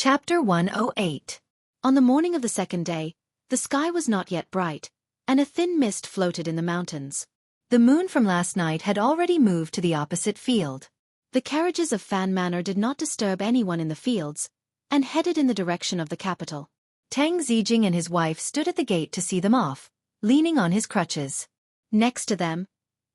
Chapter 108. On the morning of the second day, the sky was not yet bright, and a thin mist floated in the mountains. The moon from last night had already moved to the opposite field. The carriages of Fan Manor did not disturb anyone in the fields, and headed in the direction of the capital. Tang Zijing and his wife stood at the gate to see them off, leaning on his crutches. Next to them,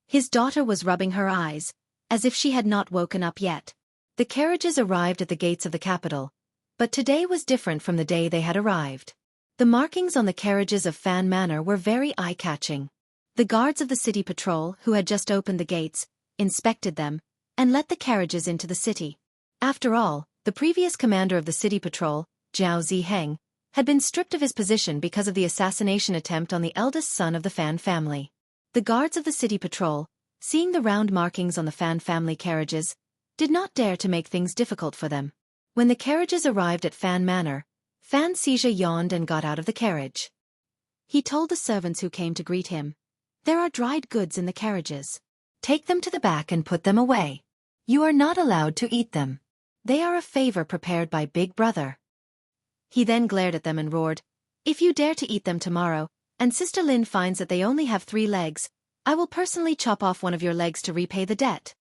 his daughter was rubbing her eyes, as if she had not woken up yet. The carriages arrived at the gates of the capital, but today was different from the day they had arrived. The markings on the carriages of Fan Manor were very eye-catching. The guards of the city patrol, who had just opened the gates, inspected them, and let the carriages into the city. After all, the previous commander of the city patrol, Zhao Ziheng, had been stripped of his position because of the assassination attempt on the eldest son of the Fan family. The guards of the city patrol, seeing the round markings on the Fan family carriages, did not dare to make things difficult for them. When the carriages arrived at Fan Manor, Fan Xija yawned and got out of the carriage. He told the servants who came to greet him, "There are dried goods in the carriages. Take them to the back and put them away. You are not allowed to eat them. They are a favor prepared by Big Brother." He then glared at them and roared, "If you dare to eat them tomorrow, and Sister Lin finds that they only have 3 legs, I will personally chop off one of your legs to repay the debt."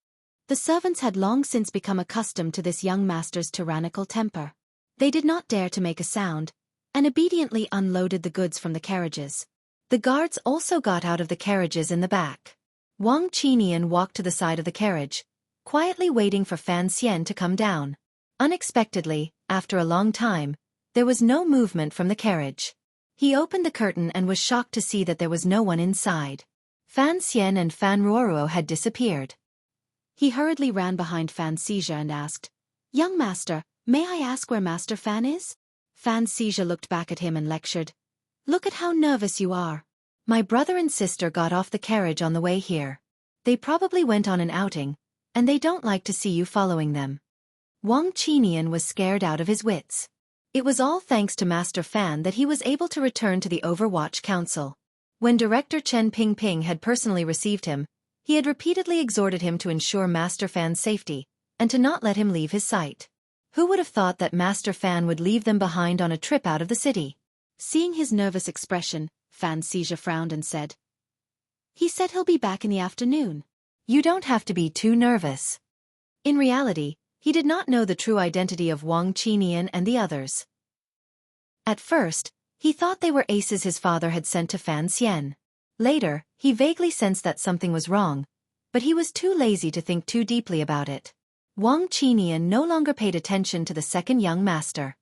The servants had long since become accustomed to this young master's tyrannical temper. They did not dare to make a sound, and obediently unloaded the goods from the carriages. The guards also got out of the carriages in the back. Wang Qinian walked to the side of the carriage, quietly waiting for Fan Xian to come down. Unexpectedly, after a long time, there was no movement from the carriage. He opened the curtain and was shocked to see that there was no one inside. Fan Xian and Fan Ruoruo had disappeared. He hurriedly ran behind Fan Xija and asked, "Young master, may I ask where Master Fan is?" Fan Xija looked back at him and lectured, "Look at how nervous you are. My brother and sister got off the carriage on the way here. They probably went on an outing, and they don't like to see you following them." Wang Qinian was scared out of his wits. It was all thanks to Master Fan that he was able to return to the Overwatch Council. When Director Chen Pingping had personally received him, he had repeatedly exhorted him to ensure Master Fan's safety, and to not let him leave his sight. Who would have thought that Master Fan would leave them behind on a trip out of the city? Seeing his nervous expression, Fan Xija frowned and said, "He said he'll be back in the afternoon. You don't have to be too nervous." In reality, he did not know the true identity of Wang Qinian and the others. At first, he thought they were aces his father had sent to Fan Xian. Later, he vaguely sensed that something was wrong, but he was too lazy to think too deeply about it. Wang Qinian no longer paid attention to the second young master.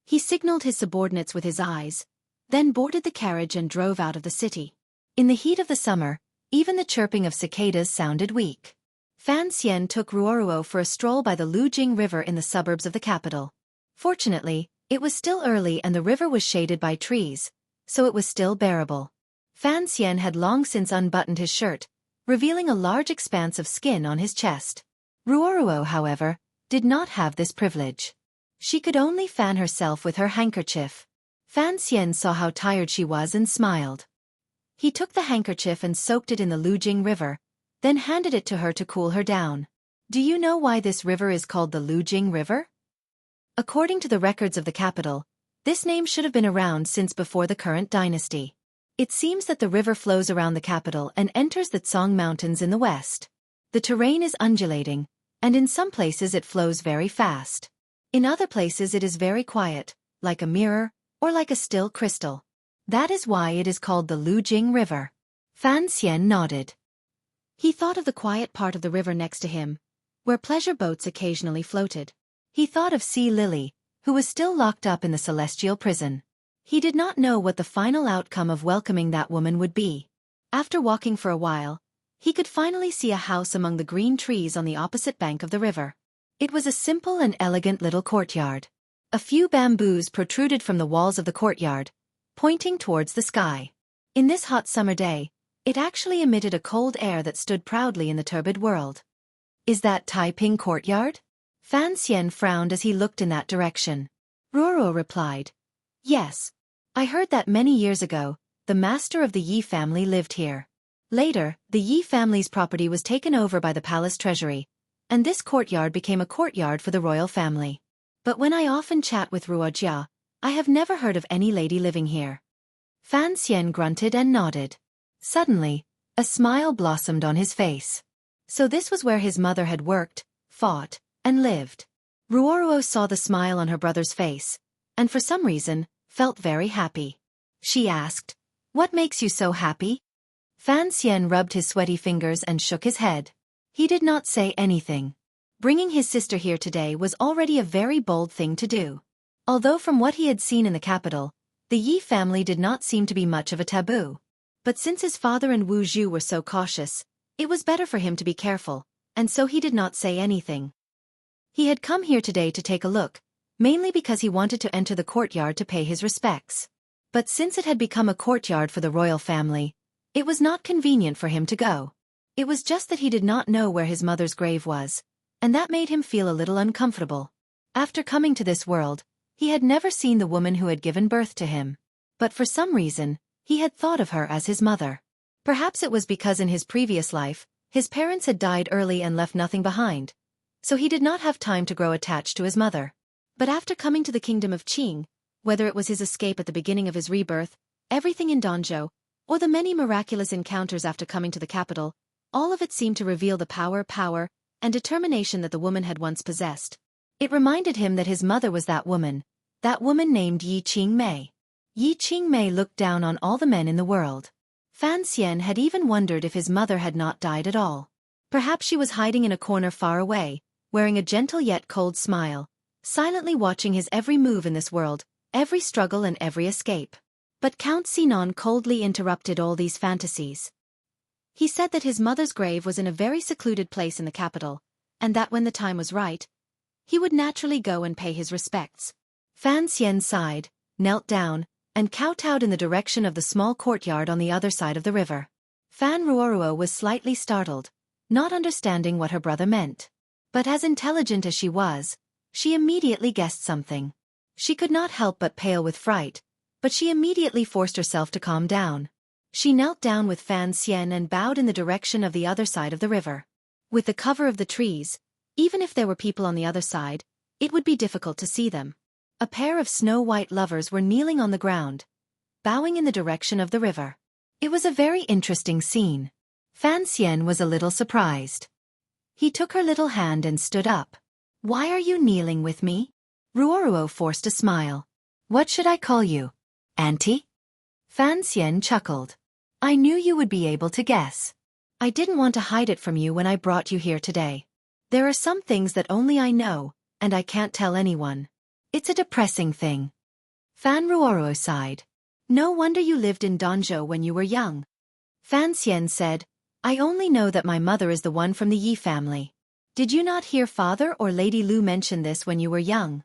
He signaled his subordinates with his eyes, then boarded the carriage and drove out of the city. In the heat of the summer, even the chirping of cicadas sounded weak. Fan Xian took Ruoruo for a stroll by the Lujing River in the suburbs of the capital. Fortunately, it was still early and the river was shaded by trees, so it was still bearable. Fan Xian had long since unbuttoned his shirt, revealing a large expanse of skin on his chest. Ruoruo, however, did not have this privilege. She could only fan herself with her handkerchief. Fan Xian saw how tired she was and smiled. He took the handkerchief and soaked it in the Lujing River, then handed it to her to cool her down. "Do you know why this river is called the Lujing River?" According to the records of the capital, this name should have been around since before the current dynasty. It seems that the river flows around the capital and enters the Tsong Mountains in the west. The terrain is undulating, and in some places it flows very fast. In other places it is very quiet, like a mirror, or like a still crystal. That is why it is called the Lujing River. Fan Xian nodded. He thought of the quiet part of the river next to him, where pleasure boats occasionally floated. He thought of Sea Lily, who was still locked up in the celestial prison. He did not know what the final outcome of welcoming that woman would be. After walking for a while, he could finally see a house among the green trees on the opposite bank of the river. It was a simple and elegant little courtyard. A few bamboos protruded from the walls of the courtyard, pointing towards the sky. In this hot summer day, it actually emitted a cold air that stood proudly in the turbid world. "Is that Taiping Courtyard?" Fan Xian frowned as he looked in that direction. Ruoruo replied, "Yes. I heard that many years ago, the master of the Yi family lived here. Later, the Yi family's property was taken over by the palace treasury, and this courtyard became a courtyard for the royal family. But when I often chat with Ruojia, I have never heard of any lady living here. Fan Xian grunted and nodded. Suddenly, a smile blossomed on his face. So this was where his mother had worked, fought, and lived. Ruoruo saw the smile on her brother's face, and for some reason, felt very happy. She asked, "What makes you so happy?" Fan Xian rubbed his sweaty fingers and shook his head. He did not say anything. Bringing his sister here today was already a very bold thing to do. Although from what he had seen in the capital, the Yi family did not seem to be much of a taboo. But since his father and Wu Zhu were so cautious, it was better for him to be careful, and so he did not say anything. He had come here today to take a look, mainly because he wanted to enter the courtyard to pay his respects. But since it had become a courtyard for the royal family, it was not convenient for him to go. It was just that he did not know where his mother's grave was, and that made him feel a little uncomfortable. After coming to this world, he had never seen the woman who had given birth to him. But for some reason, he had thought of her as his mother. Perhaps it was because in his previous life, his parents had died early and left nothing behind, so he did not have time to grow attached to his mother. But after coming to the kingdom of Qing, whether it was his escape at the beginning of his rebirth, everything in Danzhou, or the many miraculous encounters after coming to the capital, all of it seemed to reveal the power, and determination that the woman had once possessed. It reminded him that his mother was that woman named Yi Qingmei. Yi Qingmei looked down on all the men in the world. Fan Xian had even wondered if his mother had not died at all. Perhaps she was hiding in a corner far away, wearing a gentle yet cold smile, silently watching his every move in this world, every struggle and every escape. But Count Sinon coldly interrupted all these fantasies. He said that his mother's grave was in a very secluded place in the capital, and that when the time was right, he would naturally go and pay his respects. Fan Xian sighed, knelt down, and kowtowed in the direction of the small courtyard on the other side of the river. Fan Ruoruo was slightly startled, not understanding what her brother meant. But as intelligent as she was, she immediately guessed something. She could not help but pale with fright, but she immediately forced herself to calm down. She knelt down with Fan Xian and bowed in the direction of the other side of the river. With the cover of the trees, even if there were people on the other side, it would be difficult to see them. A pair of snow-white lovers were kneeling on the ground, bowing in the direction of the river. It was a very interesting scene. Fan Xian was a little surprised. He took her little hand and stood up. "Why are you kneeling with me?" Ruoruo forced a smile. "What should I call you? Auntie?" Fan Xian chuckled. "I knew you would be able to guess. I didn't want to hide it from you when I brought you here today. There are some things that only I know, and I can't tell anyone. It's a depressing thing." Fan Ruoruo sighed. "No wonder you lived in Danzhou when you were young." Fan Xian said, "I only know that my mother is the one from the Yi family. Did you not hear Father or Lady Lu mention this when you were young?"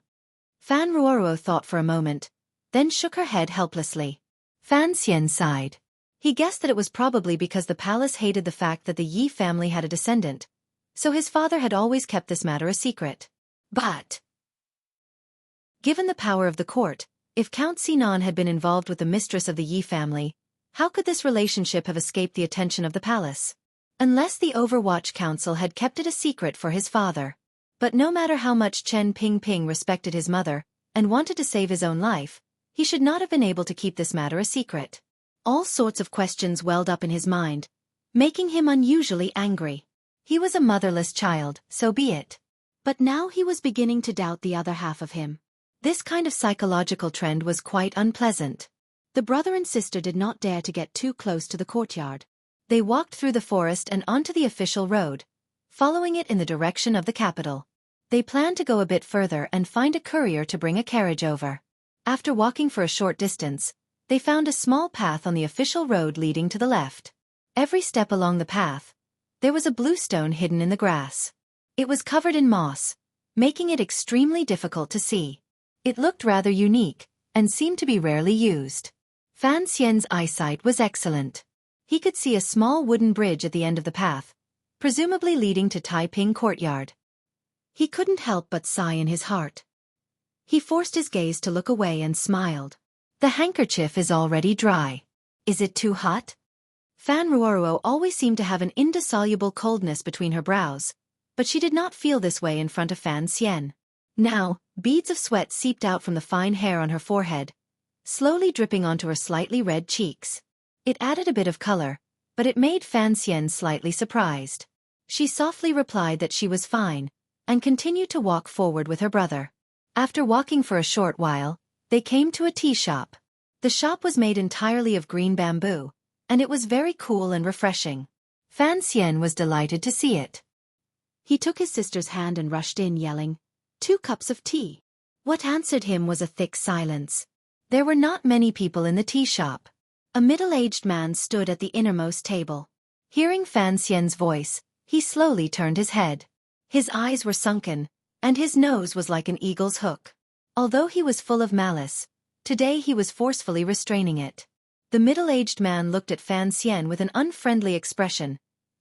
Fan Ruoruo thought for a moment, then shook her head helplessly. Fan Xian sighed. He guessed that it was probably because the palace hated the fact that the Yi family had a descendant, so his father had always kept this matter a secret. But given the power of the court, if Count Sinon had been involved with the mistress of the Yi family, how could this relationship have escaped the attention of the palace? Unless the Overwatch Council had kept it a secret for his father. But no matter how much Chen Pingping respected his mother, and wanted to save his own life, he should not have been able to keep this matter a secret. All sorts of questions welled up in his mind, making him unusually angry. He was a motherless child, so be it. But now he was beginning to doubt the other half of him. This kind of psychological trend was quite unpleasant. The brother and sister did not dare to get too close to the courtyard. They walked through the forest and onto the official road, following it in the direction of the capital. They planned to go a bit further and find a courier to bring a carriage over. After walking for a short distance, they found a small path on the official road leading to the left. Every step along the path, there was a blue stone hidden in the grass. It was covered in moss, making it extremely difficult to see. It looked rather unique, and seemed to be rarely used. Fan Xian's eyesight was excellent. He could see a small wooden bridge at the end of the path, presumably leading to Taiping Courtyard. He couldn't help but sigh in his heart. He forced his gaze to look away and smiled. "The handkerchief is already dry. Is it too hot?" Fan Ruoruo always seemed to have an indissoluble coldness between her brows, but she did not feel this way in front of Fan Xian. Now, beads of sweat seeped out from the fine hair on her forehead, slowly dripping onto her slightly red cheeks. It added a bit of color, but it made Fan Xian slightly surprised. She softly replied that she was fine, and continued to walk forward with her brother. After walking for a short while, they came to a tea shop. The shop was made entirely of green bamboo, and it was very cool and refreshing. Fan Xian was delighted to see it. He took his sister's hand and rushed in, yelling, "2 cups of tea." What answered him was a thick silence. There were not many people in the tea shop. A middle-aged man stood at the innermost table. Hearing Fan Xian's voice, he slowly turned his head. His eyes were sunken, and his nose was like an eagle's hook. Although he was full of malice, today he was forcefully restraining it. The middle-aged man looked at Fan Xian with an unfriendly expression,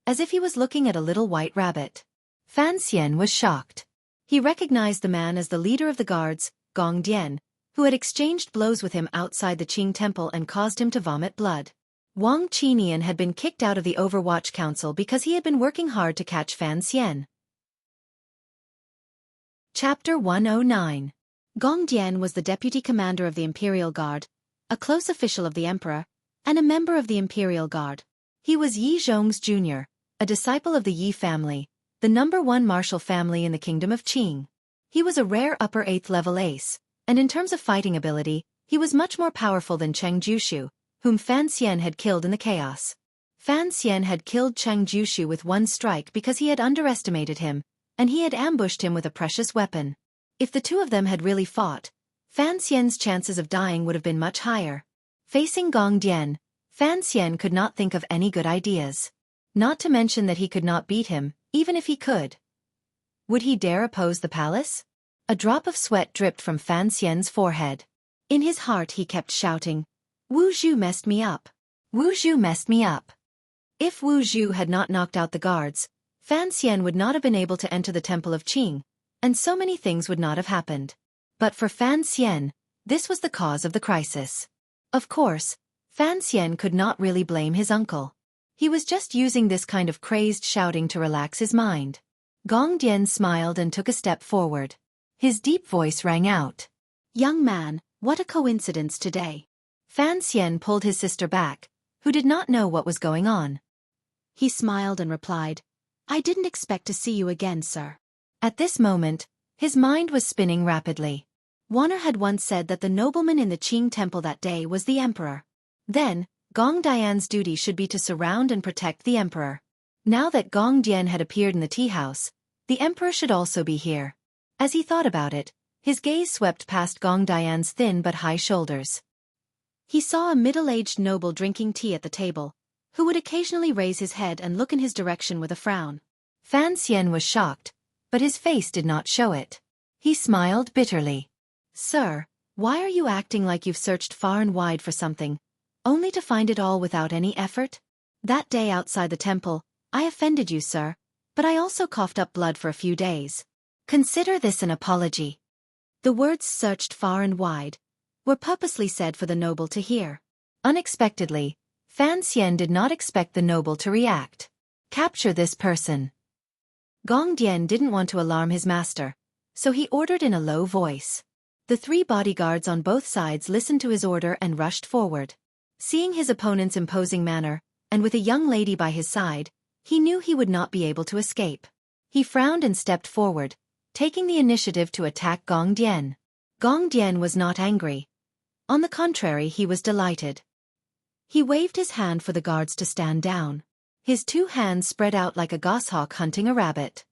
as if he was looking at a little white rabbit. Fan Xian was shocked. He recognized the man as the leader of the guards, Gong Dian, who had exchanged blows with him outside the Qing temple and caused him to vomit blood. Wang Qinian had been kicked out of the Overwatch Council because he had been working hard to catch Fan Xian. Chapter 109. Gong Dian was the deputy commander of the Imperial Guard, a close official of the Emperor, and a member of the Imperial Guard. He was Yi Zhong's junior, a disciple of the Yi family, the #1 martial family in the Kingdom of Qing. He was a rare upper 8th level ace, and in terms of fighting ability, he was much more powerful than Cheng Jushu, whom Fan Xian had killed in the chaos. Fan Xian had killed Cheng Jushu with 1 strike because he had underestimated him, and he had ambushed him with a precious weapon. If the two of them had really fought, Fan Xian's chances of dying would have been much higher. Facing Gong Dian, Fan Xian could not think of any good ideas. Not to mention that he could not beat him, even if he could. Would he dare oppose the palace? A drop of sweat dripped from Fan Xian's forehead. In his heart he kept shouting, "Wu Zhu messed me up. Wu Zhu messed me up." If Wu Zhu had not knocked out the guards, Fan Xian would not have been able to enter the Temple of Qing, and so many things would not have happened. But for Fan Xian, this was the cause of the crisis. Of course, Fan Xian could not really blame his uncle. He was just using this kind of crazed shouting to relax his mind. Gong Dian smiled and took a step forward. His deep voice rang out. "Young man, what a coincidence today." Fan Xian pulled his sister back, who did not know what was going on. He smiled and replied, "I didn't expect to see you again, sir." At this moment, his mind was spinning rapidly. Warner had once said that the nobleman in the Qing temple that day was the emperor. Then, Gong Dian's duty should be to surround and protect the emperor. Now that Gong Dian had appeared in the tea house, the emperor should also be here. As he thought about it, his gaze swept past Gong Dian's thin but high shoulders. He saw a middle-aged noble drinking tea at the table, who would occasionally raise his head and look in his direction with a frown. Fan Xian was shocked, but his face did not show it. He smiled bitterly. "Sir, why are you acting like you've searched far and wide for something, only to find it all without any effort? That day outside the temple, I offended you, sir, but I also coughed up blood for a few days. Consider this an apology." The words "searched far and wide" were purposely said for the noble to hear. Unexpectedly, Fan Xian did not expect the noble to react. "Capture this person." Gong Dian didn't want to alarm his master, so he ordered in a low voice. The 3 bodyguards on both sides listened to his order and rushed forward. Seeing his opponent's imposing manner, and with a young lady by his side, he knew he would not be able to escape. He frowned and stepped forward, taking the initiative to attack Gong Dian. Gong Dian was not angry. On the contrary, he was delighted. He waved his hand for the guards to stand down. His 2 hands spread out like a goshawk hunting a rabbit.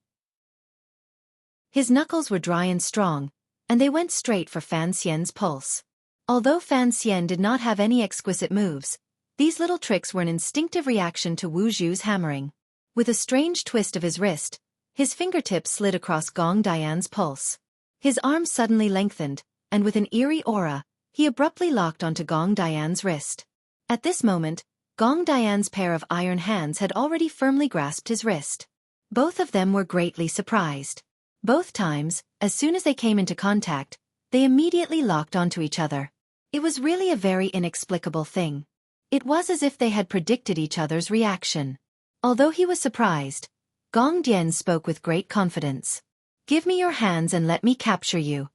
His knuckles were dry and strong, and they went straight for Fan Xian's pulse. Although Fan Xian did not have any exquisite moves, these little tricks were an instinctive reaction to Wu Zhu's hammering. With a strange twist of his wrist, his fingertips slid across Gong Dian's pulse. His arm suddenly lengthened, and with an eerie aura, he abruptly locked onto Gong Dian's wrist. At this moment, Gong Dian's pair of iron hands had already firmly grasped his wrist. Both of them were greatly surprised. Both times, as soon as they came into contact, they immediately locked onto each other. It was really a very inexplicable thing. It was as if they had predicted each other's reaction. Although he was surprised, Gong Dian spoke with great confidence. Give me your hands and let me capture you.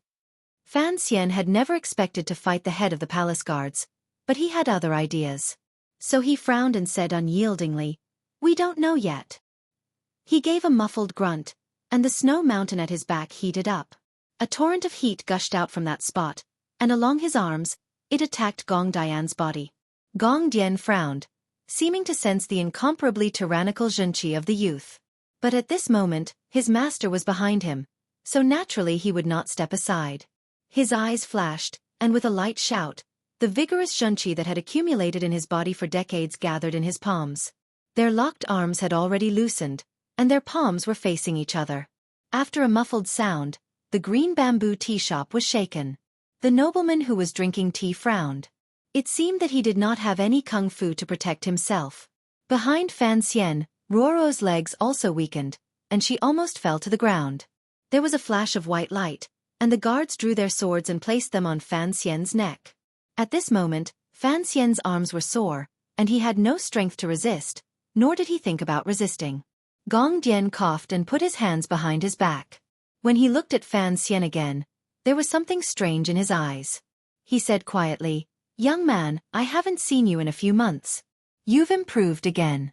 Fan Xian had never expected to fight the head of the palace guards, but he had other ideas. So he frowned and said unyieldingly, "We don't know yet." He gave a muffled grunt, and the snow mountain at his back heated up. A torrent of heat gushed out from that spot, and along his arms, it attacked Gong Dian's body. Gong Dian frowned, seeming to sense the incomparably tyrannical Xueqi of the youth. But at this moment, his master was behind him, so naturally he would not step aside. His eyes flashed, and with a light shout, the vigorous Xueqi that had accumulated in his body for decades gathered in his palms. Their locked arms had already loosened, and their palms were facing each other. After a muffled sound, the green bamboo tea shop was shaken. The nobleman who was drinking tea frowned. It seemed that he did not have any kung fu to protect himself. Behind Fan Xian, Ruoro's legs also weakened, and she almost fell to the ground. There was a flash of white light, and the guards drew their swords and placed them on Fan Xian's neck. At this moment, Fan Xian's arms were sore, and he had no strength to resist, nor did he think about resisting. Gong Dian coughed and put his hands behind his back. When he looked at Fan Xian again, there was something strange in his eyes. He said quietly, "Young man, I haven't seen you in a few months. You've improved again."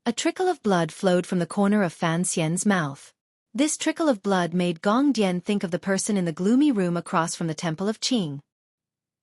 A trickle of blood flowed from the corner of Fan Xian's mouth. This trickle of blood made Gong Dian think of the person in the gloomy room across from the temple of Qing.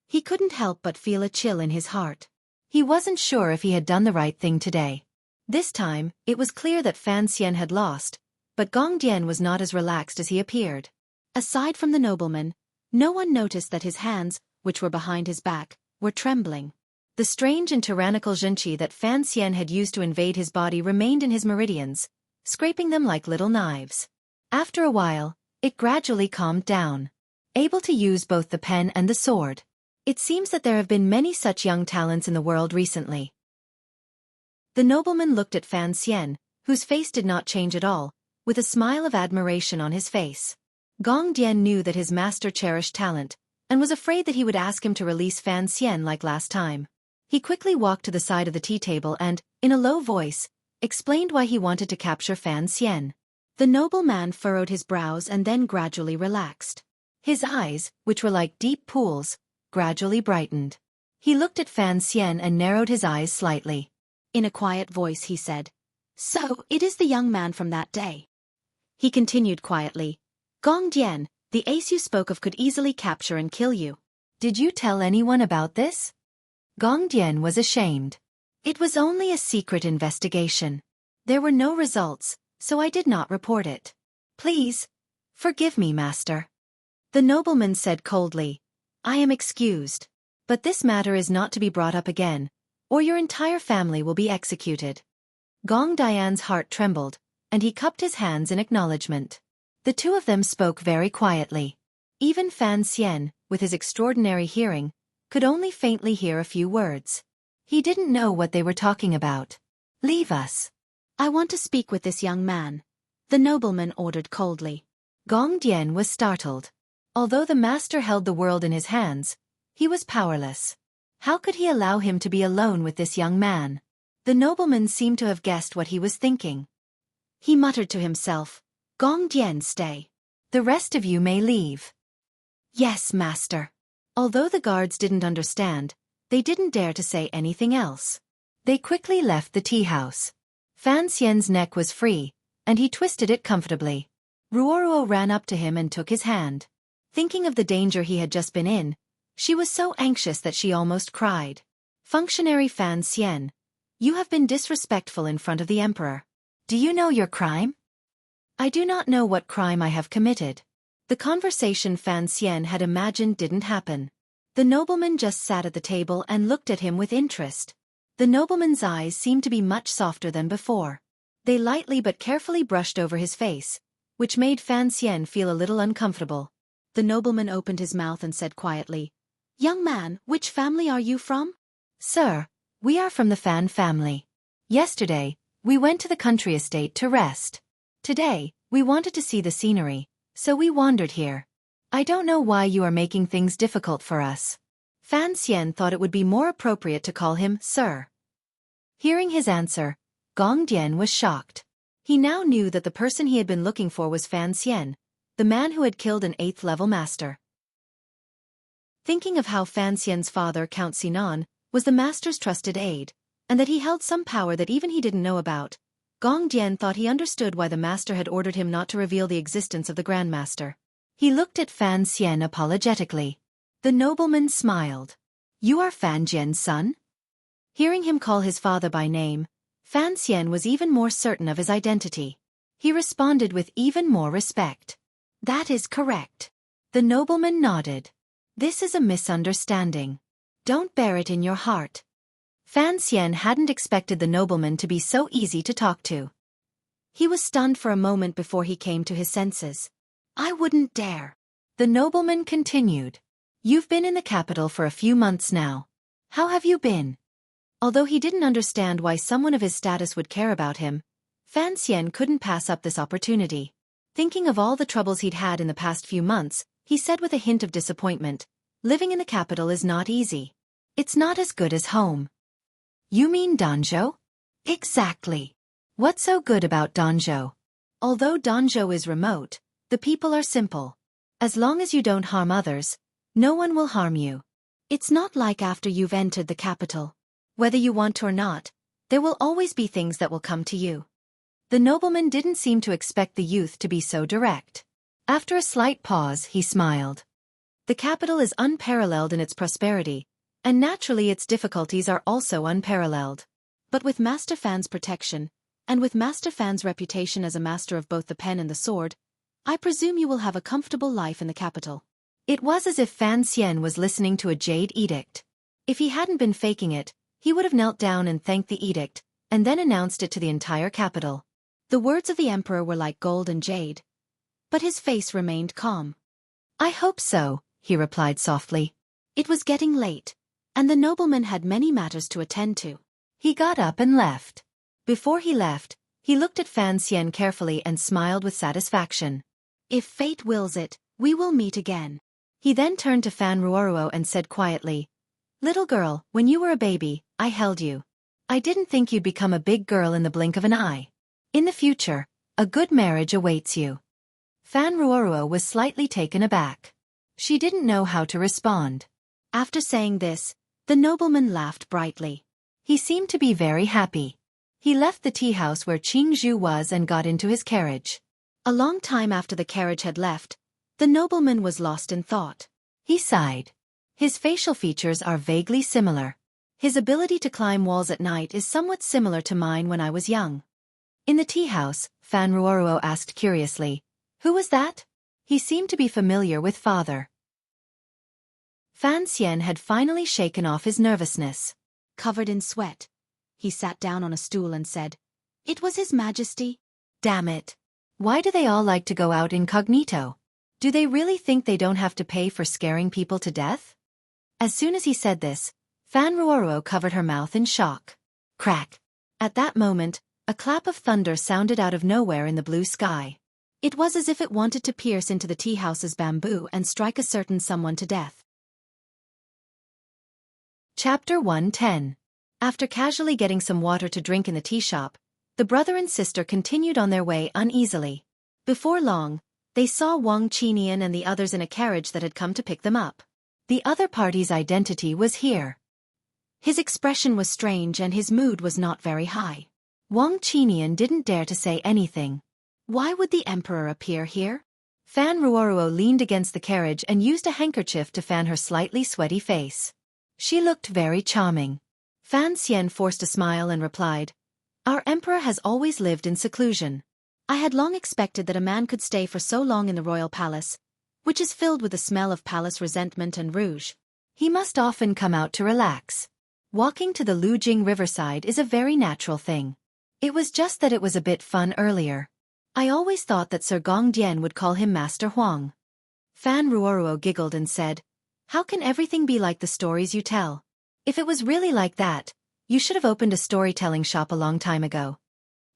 He couldn't help but feel a chill in his heart. He wasn't sure if he had done the right thing today. This time, it was clear that Fan Xian had lost, but Gong Dian was not as relaxed as he appeared. Aside from the nobleman, no one noticed that his hands, which were behind his back, were trembling. The strange and tyrannical Xueqi that Fan Xian had used to invade his body remained in his meridians, scraping them like little knives. After a while, it gradually calmed down. Able to use both the pen and the sword. It seems that there have been many such young talents in the world recently. The nobleman looked at Fan Xian, whose face did not change at all, with a smile of admiration on his face. Gong Dian knew that his master cherished talent, and was afraid that he would ask him to release Fan Xian like last time. He quickly walked to the side of the tea table and, in a low voice, explained why he wanted to capture Fan Xian. The nobleman furrowed his brows and then gradually relaxed. His eyes, which were like deep pools, gradually brightened. He looked at Fan Xian and narrowed his eyes slightly. In a quiet voice he said, "So, it is the young man from that day." He continued quietly, "Gong Dian, the ace you spoke of could easily capture and kill you. Did you tell anyone about this?" Gong Dian was ashamed. "It was only a secret investigation. There were no results, so I did not report it. Please, forgive me, master." The nobleman said coldly, "I am excused. But this matter is not to be brought up again, or your entire family will be executed." Gong Dian's heart trembled, and he cupped his hands in acknowledgement. The two of them spoke very quietly. Even Fan Xian, with his extraordinary hearing, could only faintly hear a few words. He didn't know what they were talking about. "Leave us. I want to speak with this young man," the nobleman ordered coldly. Gong Dian was startled. Although the master held the world in his hands, he was powerless. How could he allow him to be alone with this young man? The nobleman seemed to have guessed what he was thinking. He muttered to himself, "Gong Dian, stay. The rest of you may leave." "Yes, master." Although the guards didn't understand, they didn't dare to say anything else. They quickly left the tea house. Fan Xian's neck was free, and he twisted it comfortably. Ruoro ran up to him and took his hand. Thinking of the danger he had just been in, she was so anxious that she almost cried. "Functionary Fan Xian, you have been disrespectful in front of the emperor. Do you know your crime?" "I do not know what crime I have committed." The conversation Fan Xian had imagined didn't happen. The nobleman just sat at the table and looked at him with interest. The nobleman's eyes seemed to be much softer than before. They lightly but carefully brushed over his face, which made Fan Xian feel a little uncomfortable. The nobleman opened his mouth and said quietly, "Young man, which family are you from?" "Sir, we are from the Fan family. Yesterday, we went to the country estate to rest. Today, we wanted to see the scenery, so we wandered here. I don't know why you are making things difficult for us." Fan Xian thought it would be more appropriate to call him Sir. Hearing his answer, Gong Dian was shocked. He now knew that the person he had been looking for was Fan Xian, the man who had killed an 8th-level master. Thinking of how Fan Xian's father, Count Sinan, was the master's trusted aide, and that he held some power that even he didn't know about, Gong Dian thought he understood why the master had ordered him not to reveal the existence of the Grandmaster. He looked at Fan Xian apologetically. The nobleman smiled. "You are Fan Jian's son?" Hearing him call his father by name, Fan Xian was even more certain of his identity. He responded with even more respect. "That is correct." The nobleman nodded. "This is a misunderstanding. Don't bear it in your heart." Fan Xian hadn't expected the nobleman to be so easy to talk to. He was stunned for a moment before he came to his senses. "I wouldn't dare." The nobleman continued. "You've been in the capital for a few months now. How have you been?" Although he didn't understand why someone of his status would care about him, Fan Xian couldn't pass up this opportunity. Thinking of all the troubles he'd had in the past few months, he said with a hint of disappointment, "Living in the capital is not easy. It's not as good as home." "You mean Danzhou?" "Exactly. What's so good about Danzhou?" "Although Danzhou is remote, the people are simple. As long as you don't harm others, no one will harm you. It's not like after you've entered the capital. Whether you want to or not, there will always be things that will come to you." The nobleman didn't seem to expect the youth to be so direct. After a slight pause, he smiled. "The capital is unparalleled in its prosperity, and naturally its difficulties are also unparalleled. But with Master Fan's protection, and with Master Fan's reputation as a master of both the pen and the sword, I presume you will have a comfortable life in the capital." It was as if Fan Xian was listening to a jade edict. If he hadn't been faking it, he would have knelt down and thanked the edict, and then announced it to the entire capital. The words of the emperor were like gold and jade. But his face remained calm. "I hope so," he replied softly. It was getting late, and the nobleman had many matters to attend to. He got up and left. Before he left, he looked at Fan Xian carefully and smiled with satisfaction. "If fate wills it, we will meet again." He then turned to Fan Ruoruo and said quietly, "Little girl, when you were a baby, I held you. I didn't think you'd become a big girl in the blink of an eye. In the future, a good marriage awaits you." Fan Ruoruo was slightly taken aback. She didn't know how to respond. After saying this, the nobleman laughed brightly. He seemed to be very happy. He left the tea house where Qingzhu was and got into his carriage. A long time after the carriage had left, the nobleman was lost in thought. He sighed. His facial features are vaguely similar. His ability to climb walls at night is somewhat similar to mine when I was young. In the tea house, Fan Ruoruo asked curiously, "Who was that?" He seemed to be familiar with father. Fan Xian had finally shaken off his nervousness. Covered in sweat, he sat down on a stool and said, "It was His Majesty." Damn it. Why do they all like to go out incognito? Do they really think they don't have to pay for scaring people to death? As soon as he said this, Fan Ruoruo covered her mouth in shock. Crack. At that moment, a clap of thunder sounded out of nowhere in the blue sky. It was as if it wanted to pierce into the tea house's bamboo and strike a certain someone to death. Chapter 110. After casually getting some water to drink in the tea shop, the brother and sister continued on their way uneasily. Before long, they saw Wang Qinian and the others in a carriage that had come to pick them up. The other party's identity was here. His expression was strange and his mood was not very high. Wang Qinian didn't dare to say anything. Why would the emperor appear here? Fan Ruoruo leaned against the carriage and used a handkerchief to fan her slightly sweaty face. She looked very charming. Fan Xian forced a smile and replied, "Our emperor has always lived in seclusion. I had long expected that a man could stay for so long in the royal palace, which is filled with the smell of palace resentment and rouge. He must often come out to relax. Walking to the Lujing riverside is a very natural thing. It was just that it was a bit fun earlier. I always thought that Sir Gongdian would call him Master Huang." Fan Ruoruo giggled and said, "How can everything be like the stories you tell? If it was really like that, you should have opened a storytelling shop a long time ago."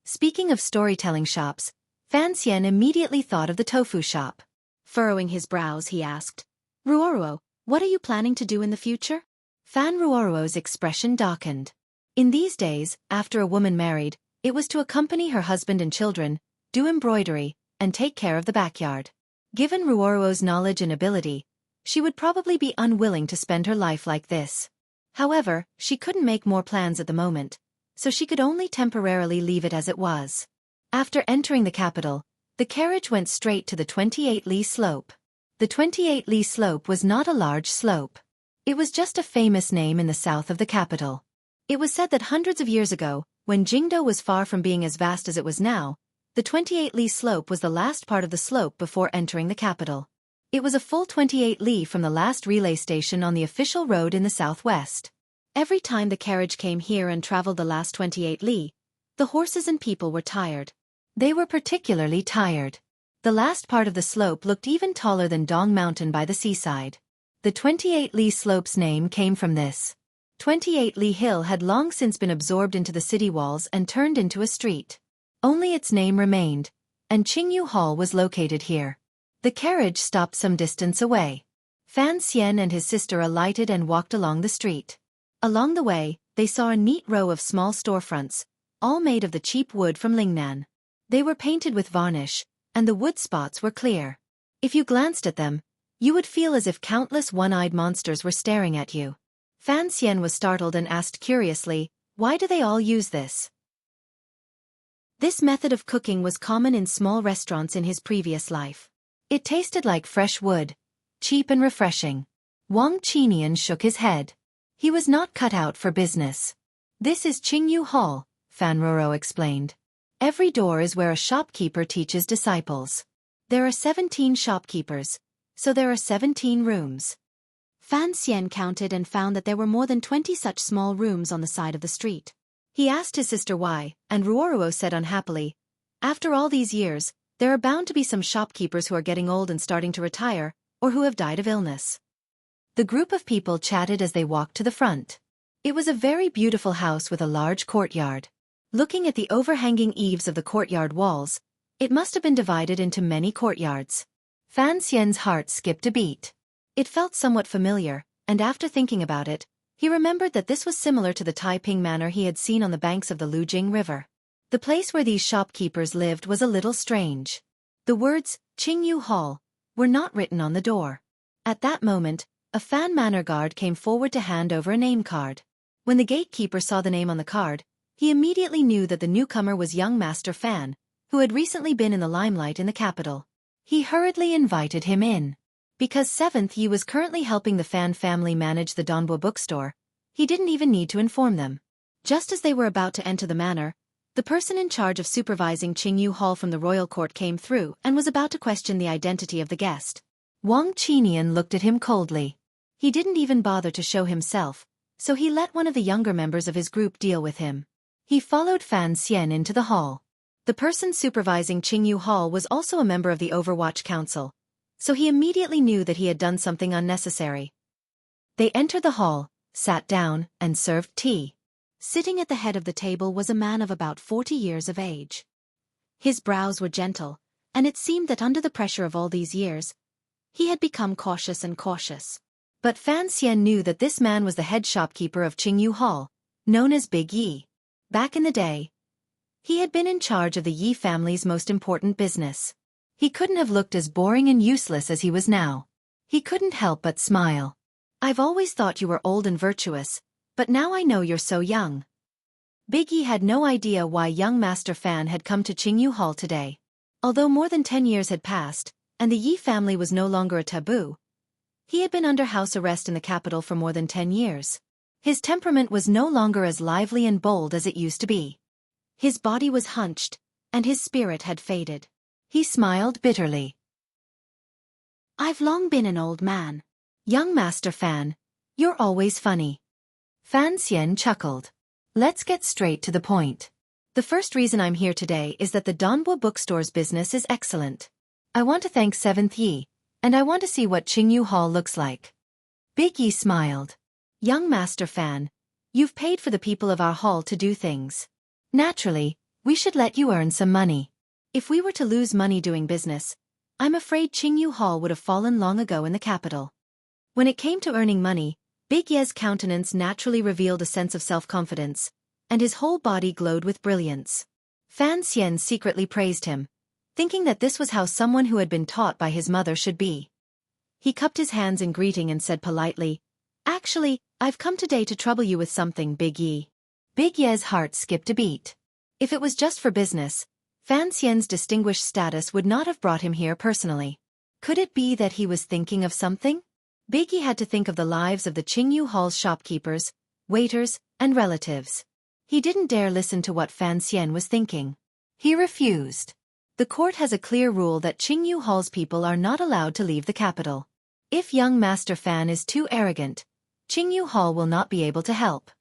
Speaking of storytelling shops, Fan Xian immediately thought of the tofu shop. Furrowing his brows, he asked, "Ruoruo, what are you planning to do in the future?" Fan Ruoruo's expression darkened. In these days, after a woman married, it was to accompany her husband and children, do embroidery, and take care of the backyard. Given Ruoro's knowledge and ability, she would probably be unwilling to spend her life like this. However, she couldn't make more plans at the moment, so she could only temporarily leave it as it was. After entering the capital, the carriage went straight to the 28-li slope. The 28-li slope was not a large slope. It was just a famous name in the south of the capital. It was said that hundreds of years ago, when Jingdo was far from being as vast as it was now, the 28-li slope was the last part of the slope before entering the capital. It was a full 28 li from the last relay station on the official road in the southwest. Every time the carriage came here and traveled the last 28 li, the horses and people were tired. They were particularly tired. The last part of the slope looked even taller than Dong Mountain by the seaside. The 28 li slope's name came from this. 28 li hill had long since been absorbed into the city walls and turned into a street. Only its name remained, and Qingyu Hall was located here. The carriage stopped some distance away. Fan Xian and his sister alighted and walked along the street. Along the way, they saw a neat row of small storefronts, all made of the cheap wood from Lingnan. They were painted with varnish, and the wood spots were clear. If you glanced at them, you would feel as if countless one-eyed monsters were staring at you. Fan Xian was startled and asked curiously, "Why do they all use this?" This method of cooking was common in small restaurants in his previous life. It tasted like fresh wood, cheap and refreshing. Wang Qinian shook his head. He was not cut out for business. "This is Qingyu Hall," Fan Roro explained. "Every door is where a shopkeeper teaches disciples. There are 17 shopkeepers, so there are 17 rooms." Fan Xian counted and found that there were more than 20 such small rooms on the side of the street. He asked his sister why, and Ruoro said unhappily, "After all these years, there are bound to be some shopkeepers who are getting old and starting to retire, or who have died of illness." The group of people chatted as they walked to the front. It was a very beautiful house with a large courtyard. Looking at the overhanging eaves of the courtyard walls, it must have been divided into many courtyards. Fan Xian's heart skipped a beat. It felt somewhat familiar, and after thinking about it, he remembered that this was similar to the Taiping manor he had seen on the banks of the Lujing River. The place where these shopkeepers lived was a little strange. The words, Qingyu Hall, were not written on the door. At that moment, a Fan Manor guard came forward to hand over a name card. When the gatekeeper saw the name on the card, he immediately knew that the newcomer was young Master Fan, who had recently been in the limelight in the capital. He hurriedly invited him in. Because 7th Yi was currently helping the Fan family manage the Donbo bookstore, he didn't even need to inform them. Just as they were about to enter the manor, the person in charge of supervising Qingyu Hall from the royal court came through and was about to question the identity of the guest. Wang Qinian looked at him coldly. He didn't even bother to show himself, so he let one of the younger members of his group deal with him. He followed Fan Xian into the hall. The person supervising Qingyu Hall was also a member of the Overwatch Council, so he immediately knew that he had done something unnecessary. They entered the hall, sat down, and served tea. Sitting at the head of the table was a man of about 40 years of age. His brows were gentle, and it seemed that under the pressure of all these years, he had become cautious and cautious. But Fan Xian knew that this man was the head shopkeeper of Qingyu Hall, known as Big Yi. Back in the day, he had been in charge of the Yi family's most important business. He couldn't have looked as boring and useless as he was now. He couldn't help but smile. "I've always thought you were old and virtuous, but now I know you're so young." Big Yi had no idea why young Master Fan had come to Qingyu Hall today. Although more than 10 years had passed, and the Yi family was no longer a taboo, he had been under house arrest in the capital for more than 10 years. His temperament was no longer as lively and bold as it used to be. His body was hunched, and his spirit had faded. He smiled bitterly. "I've long been an old man. Young Master Fan, you're always funny." Fan Xian chuckled. "Let's get straight to the point. The first reason I'm here today is that the Donbo bookstore's business is excellent. I want to thank 7th Yi, and I want to see what Qingyu Hall looks like." Big Yi smiled. "Young Master Fan, you've paid for the people of our hall to do things. Naturally, we should let you earn some money. If we were to lose money doing business, I'm afraid Qingyu Hall would have fallen long ago in the capital." When it came to earning money, Big Ye's countenance naturally revealed a sense of self-confidence, and his whole body glowed with brilliance. Fan Xian secretly praised him, thinking that this was how someone who had been taught by his mother should be. He cupped his hands in greeting and said politely, "Actually, I've come today to trouble you with something, Big Yi." Big Ye's heart skipped a beat. If it was just for business, Fan Xian's distinguished status would not have brought him here personally. Could it be that he was thinking of something? Big Yi had to think of the lives of the Qingyu Hall's shopkeepers, waiters, and relatives. He didn't dare listen to what Fan Xian was thinking. He refused. The court has a clear rule that Qingyu Hall's people are not allowed to leave the capital. If young Master Fan is too arrogant, Qingyu Hall will not be able to help.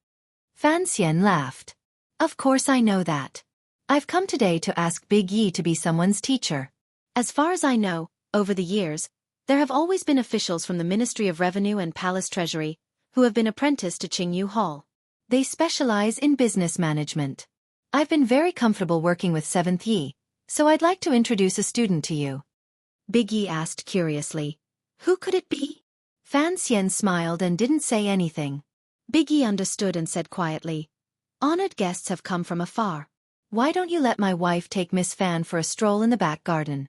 Fan Xian laughed. Of course I know that. I've come today to ask Big Yi to be someone's teacher. As far as I know, over the years, there have always been officials from the Ministry of Revenue and Palace Treasury who have been apprenticed to Qingyu Hall. They specialize in business management. I've been very comfortable working with 7th Yi, so I'd like to introduce a student to you. Big Yi asked curiously. Who could it be? Fan Xian smiled and didn't say anything. Big Yi understood and said quietly, Honored guests have come from afar. Why don't you let my wife take Miss Fan for a stroll in the back garden?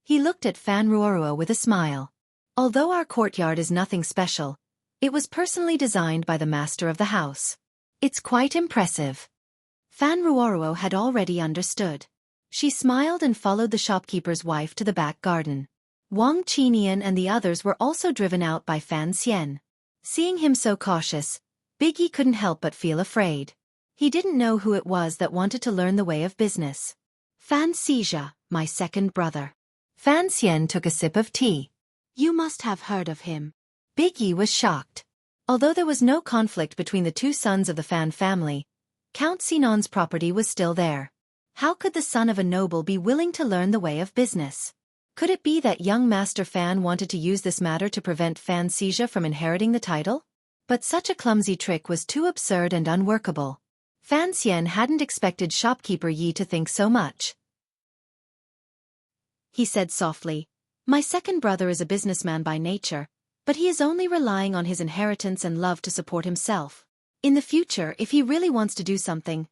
He looked at Fan Ruorua with a smile. Although our courtyard is nothing special, it was personally designed by the master of the house. It's quite impressive. Fan Ruorua had already understood. She smiled and followed the shopkeeper's wife to the back garden. Wang Qinian and the others were also driven out by Fan Xian. Seeing him so cautious, Big Yi couldn't help but feel afraid. He didn't know who it was that wanted to learn the way of business. Fan Xija, my second brother. Fan Xian took a sip of tea. You must have heard of him. Big Yi was shocked. Although there was no conflict between the two sons of the Fan family, Count Sinan's property was still there. How could the son of a noble be willing to learn the way of business? Could it be that young Master Fan wanted to use this matter to prevent Fan Xija from inheriting the title? But such a clumsy trick was too absurd and unworkable. Fan Xian hadn't expected shopkeeper Yi to think so much. He said softly, My second brother is a businessman by nature, but he is only relying on his inheritance and love to support himself. In the future, if he really wants to do something,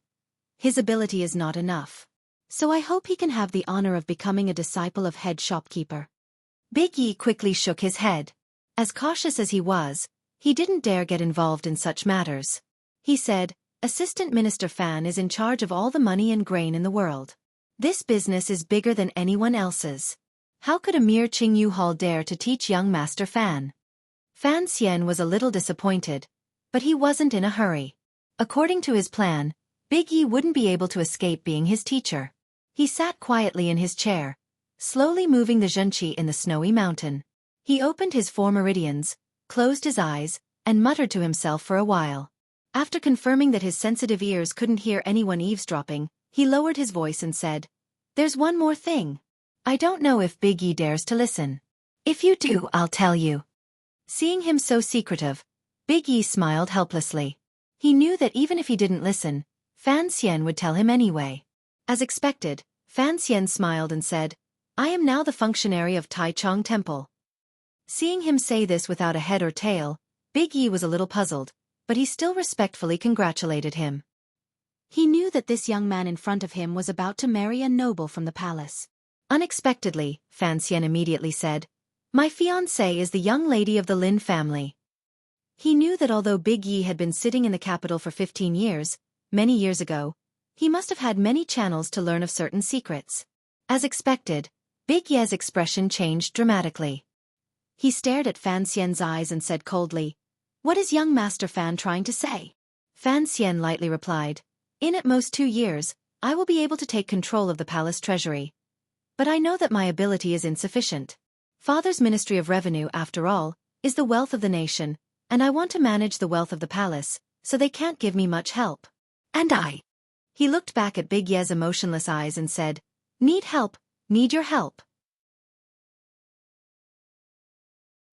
his ability is not enough. So I hope he can have the honor of becoming a disciple of head shopkeeper. Big Yi quickly shook his head. As cautious as he was, he didn't dare get involved in such matters. He said, Assistant Minister Fan is in charge of all the money and grain in the world. This business is bigger than anyone else's. How could a mere Qingyu Hall dare to teach young Master Fan? Fan Xian was a little disappointed, but he wasn't in a hurry. According to his plan, Big Yi wouldn't be able to escape being his teacher. He sat quietly in his chair, slowly moving the Xueqi in the snowy mountain. He opened his 4 meridians, closed his eyes, and muttered to himself for a while. After confirming that his sensitive ears couldn't hear anyone eavesdropping, he lowered his voice and said, There's one more thing. I don't know if Big Yi dares to listen. If you do, I'll tell you. Seeing him so secretive, Big Yi smiled helplessly. He knew that even if he didn't listen, Fan Xian would tell him anyway. As expected, Fan Xian smiled and said, I am now the functionary of Taichung Temple. Seeing him say this without a head or tail, Big Yi was a little puzzled, but he still respectfully congratulated him. He knew that this young man in front of him was about to marry a noble from the palace. Unexpectedly, Fan Xian immediately said, My fiancée is the young lady of the Lin family. He knew that although Big Yi had been sitting in the capital for 15 years, many years ago, he must have had many channels to learn of certain secrets. As expected, Big Yi's expression changed dramatically. He stared at Fan Xian's eyes and said coldly, What is young Master Fan trying to say? Fan Xian lightly replied, In at most 2 years, I will be able to take control of the palace treasury. But I know that my ability is insufficient. Father's Ministry of Revenue, after all, is the wealth of the nation, and I want to manage the wealth of the palace, so they can't give me much help. And I. He looked back at Big Ye's emotionless eyes and said, Need help, need your help.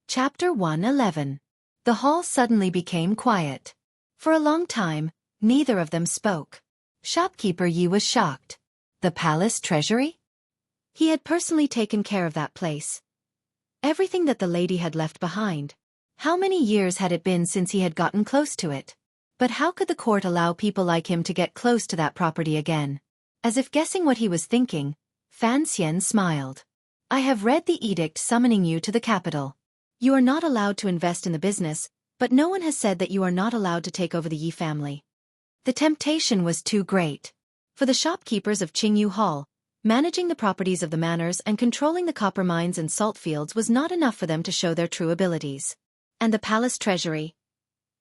Chapter 111. The hall suddenly became quiet. For a long time, neither of them spoke. Shopkeeper Yi was shocked. The palace treasury? He had personally taken care of that place. Everything that the lady had left behind. How many years had it been since he had gotten close to it? But how could the court allow people like him to get close to that property again? As if guessing what he was thinking, Fan Xian smiled. I have read the edict summoning you to the capital. You are not allowed to invest in the business, but no one has said that you are not allowed to take over the Yi family. The temptation was too great. For the shopkeepers of Qingyu Hall, managing the properties of the manors and controlling the copper mines and salt fields was not enough for them to show their true abilities. And the palace treasury?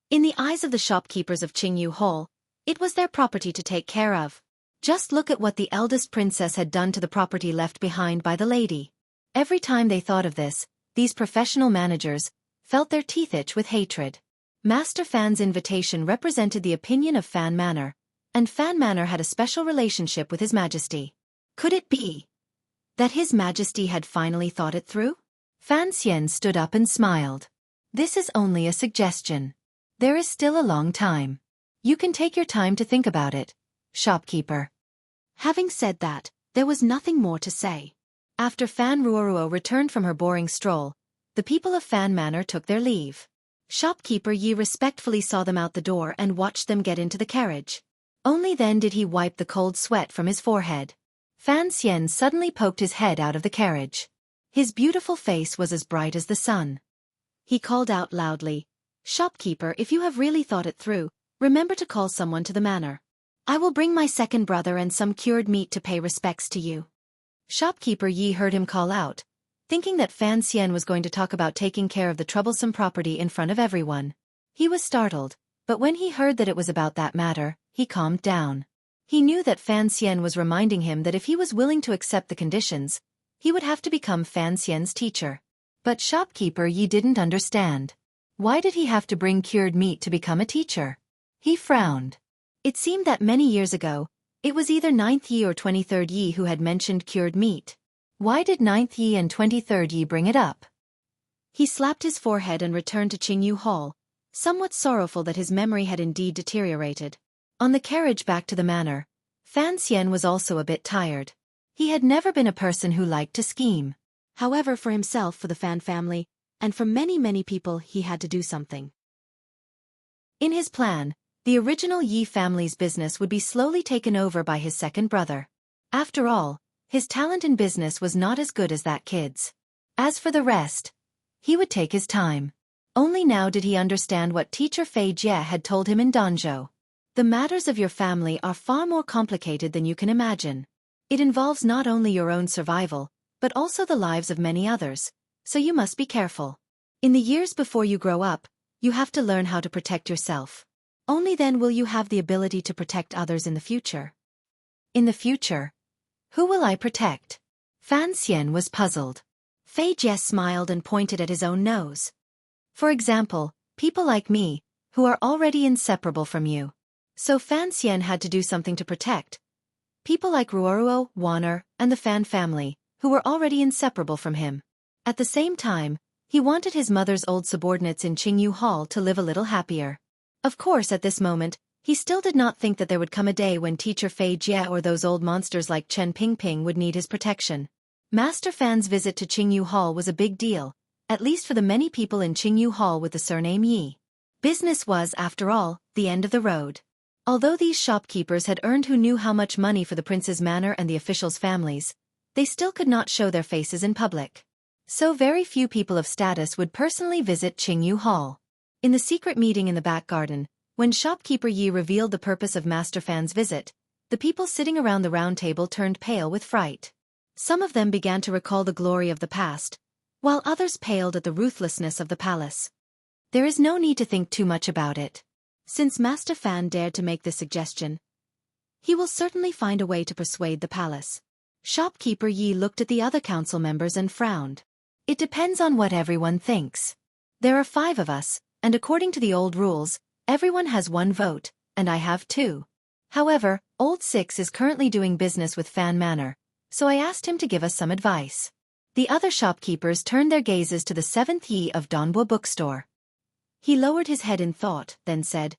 In the eyes of the shopkeepers of Qingyu Hall, it was their property to take care of. Just look at what the eldest princess had done to the property left behind by the lady. Every time they thought of this, these professional managers felt their teeth itch with hatred. Master Fan's invitation represented the opinion of Fan Manor, and Fan Manor had a special relationship with His Majesty. Could it be that His Majesty had finally thought it through? Fan Xian stood up and smiled. This is only a suggestion. There is still a long time. You can take your time to think about it, shopkeeper. Having said that, there was nothing more to say. After Fan Ruoruo returned from her boring stroll, the people of Fan Manor took their leave. Shopkeeper Yi respectfully saw them out the door and watched them get into the carriage. Only then did he wipe the cold sweat from his forehead. Fan Xian suddenly poked his head out of the carriage. His beautiful face was as bright as the sun. He called out loudly, "Shopkeeper, if you have really thought it through, remember to call someone to the manor. I will bring my second brother and some cured meat to pay respects to you." Shopkeeper Yi heard him call out, thinking that Fan Xian was going to talk about taking care of the troublesome property in front of everyone. He was startled, but when he heard that it was about that matter, he calmed down. He knew that Fan Xian was reminding him that if he was willing to accept the conditions, he would have to become Fan Xian's teacher. But Shopkeeper Yi didn't understand. Why did he have to bring cured meat to become a teacher? He frowned. It seemed that many years ago, it was either 9th Yi or 23rd Yi who had mentioned cured meat. Why did 9th Yi and 23rd Yi bring it up? He slapped his forehead and returned to Qingyu Hall, somewhat sorrowful that his memory had indeed deteriorated. On the carriage back to the manor, Fan Xian was also a bit tired. He had never been a person who liked to scheme. However, for himself, for the Fan family, and for many people, he had to do something. In his plan, the original Yi family's business would be slowly taken over by his second brother. After all, his talent in business was not as good as that kid's. As for the rest, he would take his time. Only now did he understand what teacher Fei Jie had told him in Danzhou. The matters of your family are far more complicated than you can imagine. It involves not only your own survival, but also the lives of many others, so you must be careful. In the years before you grow up, you have to learn how to protect yourself. Only then will you have the ability to protect others in the future. In the future, who will I protect? Fan Xian was puzzled. Fei Jie smiled and pointed at his own nose. For example, people like me, who are already inseparable from you. So Fan Xian had to do something to protect people like Ruoruo, Wan'er, and the Fan family, who were already inseparable from him. At the same time, he wanted his mother's old subordinates in Qingyu Hall to live a little happier. Of course, at this moment, he still did not think that there would come a day when teacher Fei Jie or those old monsters like Chen Pingping would need his protection. Master Fan's visit to Qingyu Hall was a big deal, at least for the many people in Qingyu Hall with the surname Yi. Business was, after all, the end of the road. Although these shopkeepers had earned who knew how much money for the prince's manor and the officials' families, they still could not show their faces in public. So very few people of status would personally visit Qingyu Hall. In the secret meeting in the back garden, when shopkeeper Yi revealed the purpose of Master Fan's visit, the people sitting around the round table turned pale with fright. Some of them began to recall the glory of the past, while others paled at the ruthlessness of the palace. There is no need to think too much about it. Since Master Fan dared to make this suggestion, he will certainly find a way to persuade the palace. Shopkeeper Yi looked at the other council members and frowned. It depends on what everyone thinks. There are 5 of us, and according to the old rules, everyone has 1 vote, and I have 2. However, Old Six is currently doing business with Fan Manor, so I asked him to give us some advice. The other shopkeepers turned their gazes to the 7th Yi of Donbo bookstore. He lowered his head in thought, then said,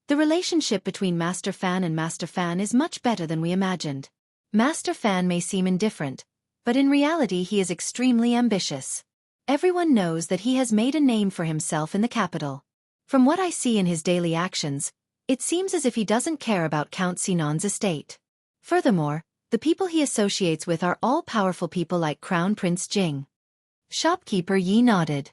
"The relationship between Master Fan and Master Fan is much better than we imagined. Master Fan may seem indifferent, but in reality he is extremely ambitious. Everyone knows that he has made a name for himself in the capital. From what I see in his daily actions, it seems as if he doesn't care about Count Sinan's estate. Furthermore, The people he associates with are all powerful people like Crown Prince Jing. Shopkeeper Yi nodded.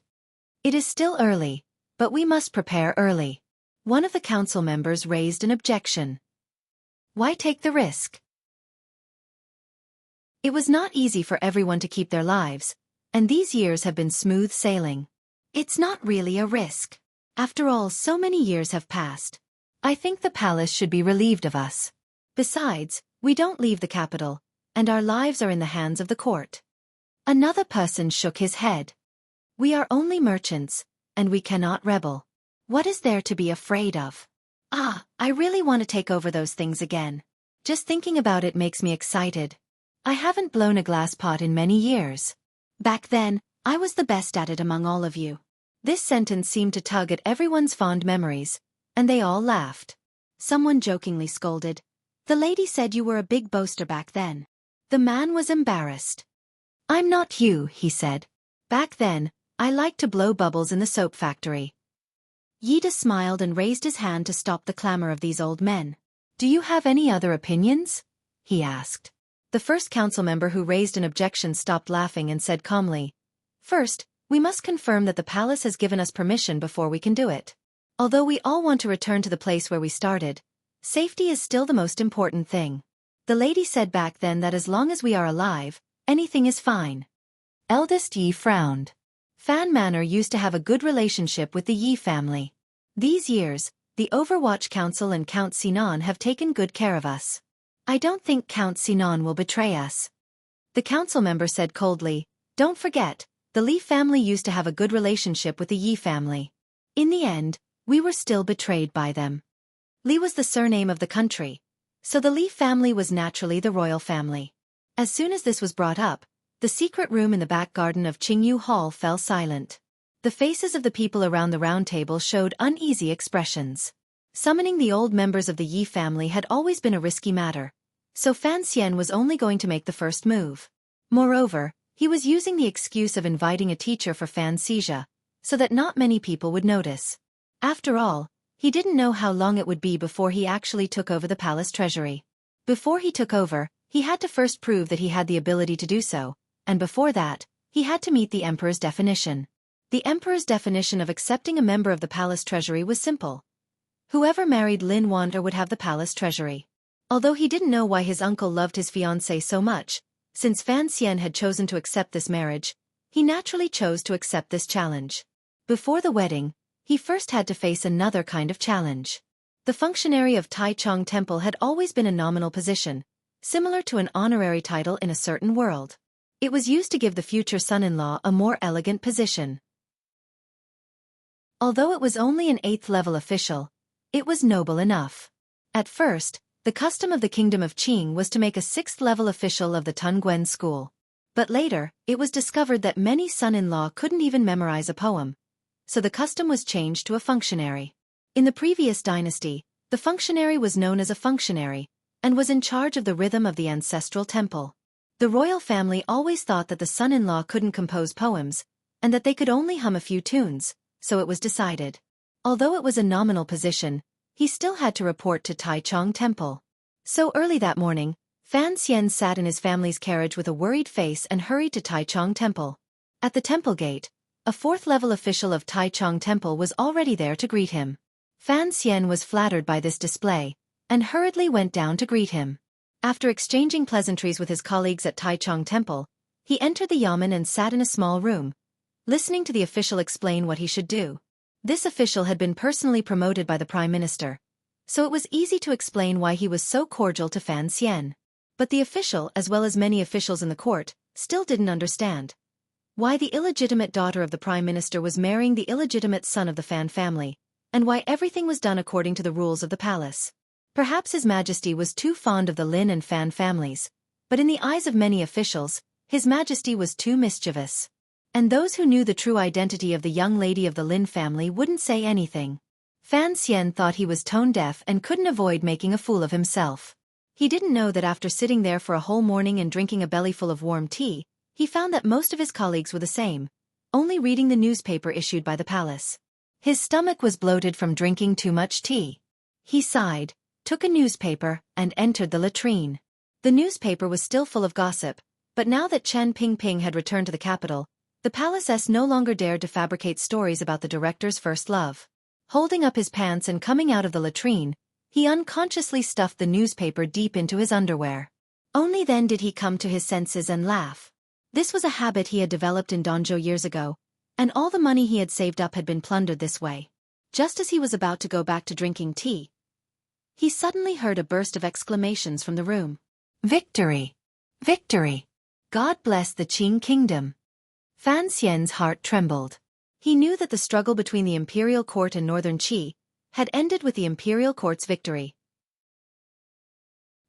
It is still early, but we must prepare early. One of the council members raised an objection. Why take the risk? It was not easy for everyone to keep their lives, and these years have been smooth sailing. It's not really a risk. After all, so many years have passed. I think the palace should be relieved of us. Besides, we don't leave the capital, and our lives are in the hands of the court. Another person shook his head. We are only merchants, and we cannot rebel. What is there to be afraid of? I really want to take over those things again. Just thinking about it makes me excited. I haven't blown a glass pot in many years. Back then, I was the best at it among all of you. This sentence seemed to tug at everyone's fond memories, and they all laughed. Someone jokingly scolded. The lady said you were a big boaster back then. The man was embarrassed. I'm not you, he said. Back then, I liked to blow bubbles in the soap factory. Yida smiled and raised his hand to stop the clamor of these old men. Do you have any other opinions? He asked. The first council member who raised an objection stopped laughing and said calmly, First, we must confirm that the palace has given us permission before we can do it. Although we all want to return to the place where we started, safety is still the most important thing. The lady said back then that as long as we are alive, anything is fine. Eldest Yi frowned. Fan Manor used to have a good relationship with the Yi family. These years, the Overwatch Council and Count Sinan have taken good care of us. I don't think Count Sinan will betray us. The council member said coldly, Don't forget, the Li family used to have a good relationship with the Yi family. In the end, we were still betrayed by them. Li was the surname of the country, so the Li family was naturally the royal family. As soon as this was brought up, the secret room in the back garden of Qingyu Hall fell silent. The faces of the people around the round table showed uneasy expressions. Summoning the old members of the Yi family had always been a risky matter, so Fan Xian was only going to make the first move. Moreover, he was using the excuse of inviting a teacher for Fan Xija, so that not many people would notice. After all, he didn't know how long it would be before he actually took over the palace treasury. Before he took over, he had to first prove that he had the ability to do so, and before that, he had to meet the emperor's definition. The emperor's definition of accepting a member of the palace treasury was simple. Whoever married Lin Wander would have the palace treasury. Although he didn't know why his uncle loved his fiancée so much, since Fan Xian had chosen to accept this marriage, he naturally chose to accept this challenge. Before the wedding, he first had to face another kind of challenge. The functionary of Taichung Temple had always been a nominal position, similar to an honorary title in a certain world. It was used to give the future son-in-law a more elegant position. Although it was only an 8th-level official, it was noble enough. At first, the custom of the Kingdom of Qing was to make a 6th-level official of the Tunguen school. But later, it was discovered that many son-in-law couldn't even memorize a poem, so the custom was changed to a functionary. In the previous dynasty, the functionary was known as a functionary, and was in charge of the rhythm of the ancestral temple. The royal family always thought that the son-in-law couldn't compose poems, and that they could only hum a few tunes, so it was decided. Although it was a nominal position, he still had to report to Taichung Temple. So early that morning, Fan Xian sat in his family's carriage with a worried face and hurried to Taichung Temple. At the temple gate, a 4th-level official of Taichung Temple was already there to greet him. Fan Xian was flattered by this display, and hurriedly went down to greet him. After exchanging pleasantries with his colleagues at Taichung Temple, he entered the yamen and sat in a small room, listening to the official explain what he should do. This official had been personally promoted by the Prime Minister, so it was easy to explain why he was so cordial to Fan Xian. But the official, as well as many officials in the court, still didn't understand why the illegitimate daughter of the Prime Minister was marrying the illegitimate son of the Fan family, and why everything was done according to the rules of the palace. Perhaps His Majesty was too fond of the Lin and Fan families, but in the eyes of many officials, His Majesty was too mischievous. And those who knew the true identity of the young lady of the Lin family wouldn't say anything. Fan Xian thought he was tone-deaf and couldn't avoid making a fool of himself. He didn't know that after sitting there for a whole morning and drinking a bellyful of warm tea, he found that most of his colleagues were the same, only reading the newspaper issued by the palace. His stomach was bloated from drinking too much tea. He sighed, took a newspaper, and entered the latrine. The newspaper was still full of gossip, but now that Chen Pingping had returned to the capital, the palace no longer dared to fabricate stories about the director's first love. Holding up his pants and coming out of the latrine, he unconsciously stuffed the newspaper deep into his underwear. Only then did he come to his senses and laugh. This was a habit he had developed in Donzhou years ago, and all the money he had saved up had been plundered this way. Just as he was about to go back to drinking tea, he suddenly heard a burst of exclamations from the room. Victory! Victory! God bless the Qing kingdom! Fan Xian's heart trembled. He knew that the struggle between the imperial court and northern Qi had ended with the imperial court's victory.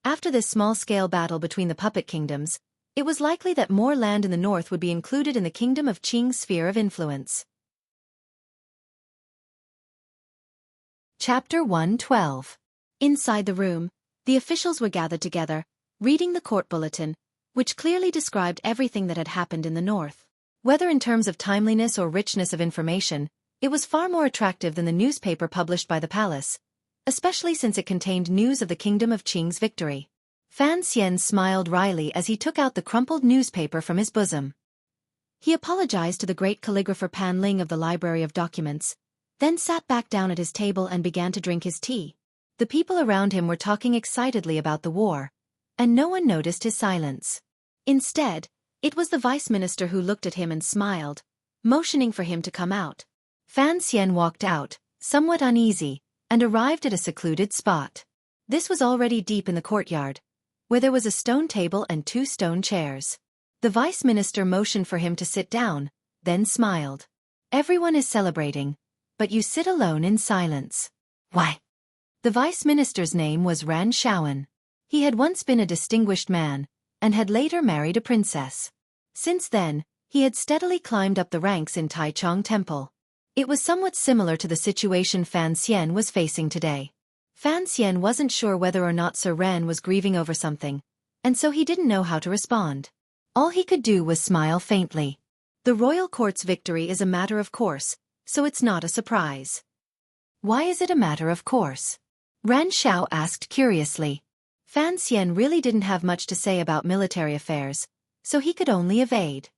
After this small-scale battle between the puppet kingdoms, it was likely that more land in the north would be included in the kingdom of Qing's sphere of influence. Chapter 112. Inside the room, the officials were gathered together, reading the court bulletin, which clearly described everything that had happened in the north. Whether in terms of timeliness or richness of information, it was far more attractive than the newspaper published by the palace, especially since it contained news of the kingdom of Qing's victory. Fan Xian smiled wryly as he took out the crumpled newspaper from his bosom. He apologized to the great calligrapher Pan Ling of the Library of Documents, then sat back down at his table and began to drink his tea. The people around him were talking excitedly about the war, and no one noticed his silence. Instead, it was the vice minister who looked at him and smiled, motioning for him to come out. Fan Xian walked out, somewhat uneasy, and arrived at a secluded spot. This was already deep in the courtyard, where there was a stone table and 2 stone chairs. The vice minister motioned for him to sit down, then smiled. Everyone is celebrating, but you sit alone in silence. Why? The vice minister's name was Ran Shaoan. He had once been a distinguished man, and had later married a princess. Since then, he had steadily climbed up the ranks in Taichung Temple. It was somewhat similar to the situation Fan Xian was facing today. Fan Xian wasn't sure whether or not Sir Ran was grieving over something, and so he didn't know how to respond. All he could do was smile faintly. The royal court's victory is a matter of course, so it's not a surprise. Why is it a matter of course? Ran Shao asked curiously. Fan Xian really didn't have much to say about military affairs, so he could only evade.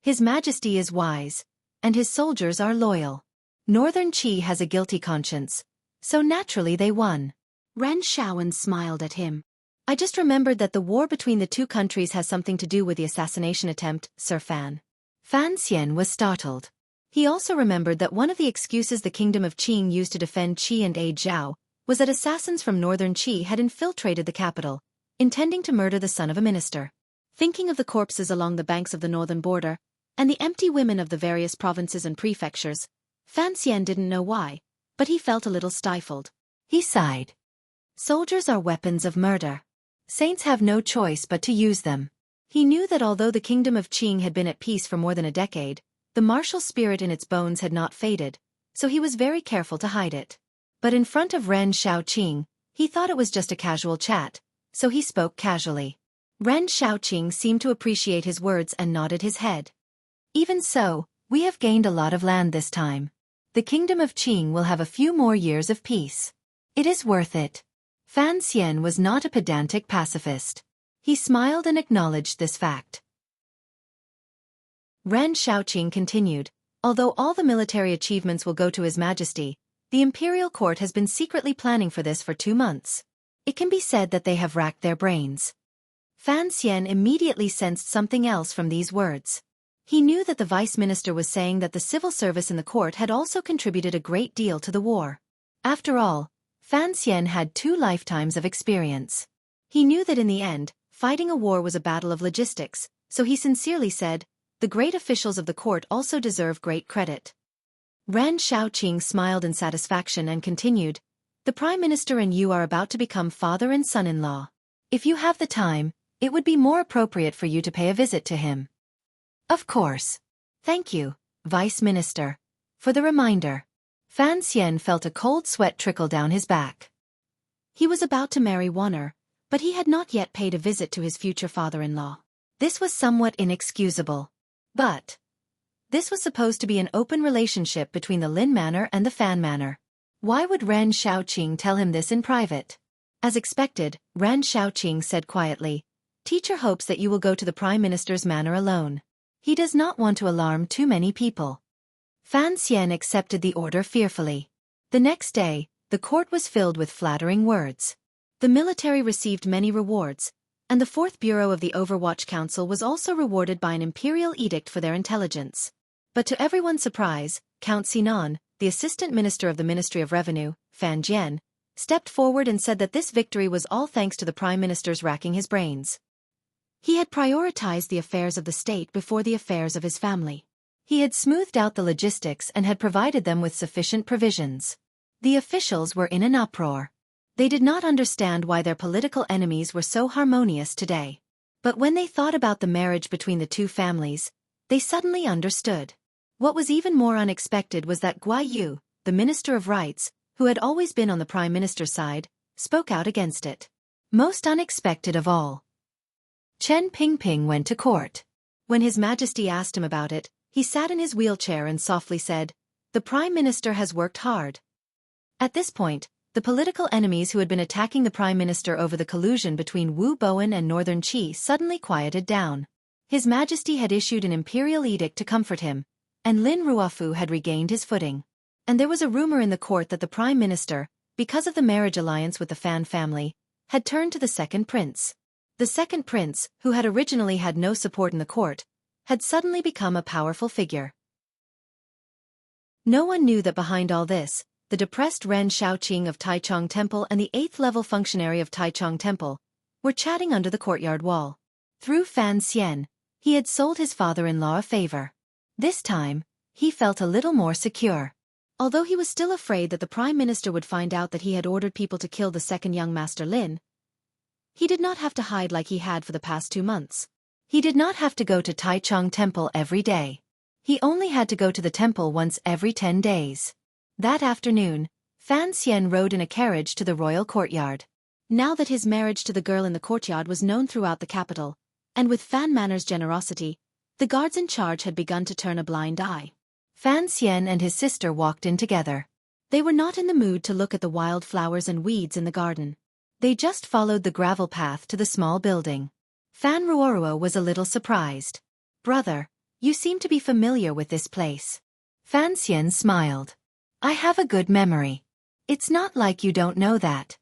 His Majesty is wise, and his soldiers are loyal. Northern Qi has a guilty conscience, so naturally they won. Ran Shaoan smiled at him. I just remembered that the war between the 2 countries has something to do with the assassination attempt, Sir Fan. Fan Xian was startled. He also remembered that one of the excuses the kingdom of Qing used to defend Qi and aid Zhao was that assassins from northern Qi had infiltrated the capital, intending to murder the son of a minister. Thinking of the corpses along the banks of the northern border, and the empty women of the various provinces and prefectures, Fan Xian didn't know why, but he felt a little stifled. He sighed. Soldiers are weapons of murder. Saints have no choice but to use them. He knew that although the kingdom of Qing had been at peace for more than a decade, the martial spirit in its bones had not faded, so he was very careful to hide it. But in front of Ren Shaoqing, he thought it was just a casual chat, so he spoke casually. Ren Shaoqing seemed to appreciate his words and nodded his head. Even so, we have gained a lot of land this time. The kingdom of Qing will have a few more years of peace. It is worth it. Fan Xian was not a pedantic pacifist. He smiled and acknowledged this fact. Ren Shaoqing continued, although all the military achievements will go to His Majesty, the imperial court has been secretly planning for this for 2 months. It can be said that they have racked their brains. Fan Xian immediately sensed something else from these words. He knew that the vice minister was saying that the civil service in the court had also contributed a great deal to the war. After all, Fan Xian had 2 lifetimes of experience. He knew that in the end, fighting a war was a battle of logistics, so he sincerely said, the great officials of the court also deserve great credit. Ran Shaoqing smiled in satisfaction and continued, the Prime Minister and you are about to become father and son-in-law. If you have the time, it would be more appropriate for you to pay a visit to him. Of course. Thank you, Vice Minister, for the reminder. Fan Xian felt a cold sweat trickle down his back. He was about to marry Warner, but he had not yet paid a visit to his future father-in-law. This was somewhat inexcusable. But this was supposed to be an open relationship between the Lin Manor and the Fan Manor. Why would Ren Shaoqing tell him this in private? As expected, Ren Shaoqing said quietly, Teacher hopes that you will go to the Prime Minister's manor alone. He does not want to alarm too many people. Fan Xian accepted the order fearfully. The next day, the court was filled with flattering words. The military received many rewards, and the Fourth Bureau of the Overwatch Council was also rewarded by an imperial edict for their intelligence. But to everyone's surprise, Count Sinan, the Assistant Minister of the Ministry of Revenue, Fan Jian, stepped forward and said that this victory was all thanks to the Prime Minister's racking his brains. He had prioritized the affairs of the state before the affairs of his family. He had smoothed out the logistics and had provided them with sufficient provisions. The officials were in an uproar. They did not understand why their political enemies were so harmonious today. But when they thought about the marriage between the two families, they suddenly understood. What was even more unexpected was that Guai Yu, the Minister of Rights, who had always been on the Prime Minister's side, spoke out against it. Most unexpected of all. Chen Pingping went to court. When His Majesty asked him about it, he sat in his wheelchair and softly said, "The Prime Minister has worked hard." At this point, the political enemies who had been attacking the Prime Minister over the collusion between Wu Bowen and Northern Qi suddenly quieted down. His Majesty had issued an imperial edict to comfort him, and Lin Ruofu had regained his footing. And there was a rumor in the court that the Prime Minister, because of the marriage alliance with the Fan family, had turned to the second prince. The second prince, who had originally had no support in the court, had suddenly become a powerful figure. No one knew that behind all this, the depressed Ren Shaoqing of Taichung Temple and the 8th-level functionary of Taichung Temple were chatting under the courtyard wall. Through Fan Xian, he had sold his father-in-law a favor. This time, he felt a little more secure. Although he was still afraid that the Prime Minister would find out that he had ordered people to kill the second young Master Lin, he did not have to hide like he had for the past 2 months. He did not have to go to Taichung Temple every day. He only had to go to the temple once every 10 days. That afternoon, Fan Xian rode in a carriage to the royal courtyard. Now that his marriage to the girl in the courtyard was known throughout the capital, and with Fan Manor's generosity, the guards in charge had begun to turn a blind eye. Fan Xian and his sister walked in together. They were not in the mood to look at the wild flowers and weeds in the garden. They just followed the gravel path to the small building. Fan Ruoruo was a little surprised. "Brother, you seem to be familiar with this place." Fan Xian smiled. "I have a good memory. It's not like you don't know that."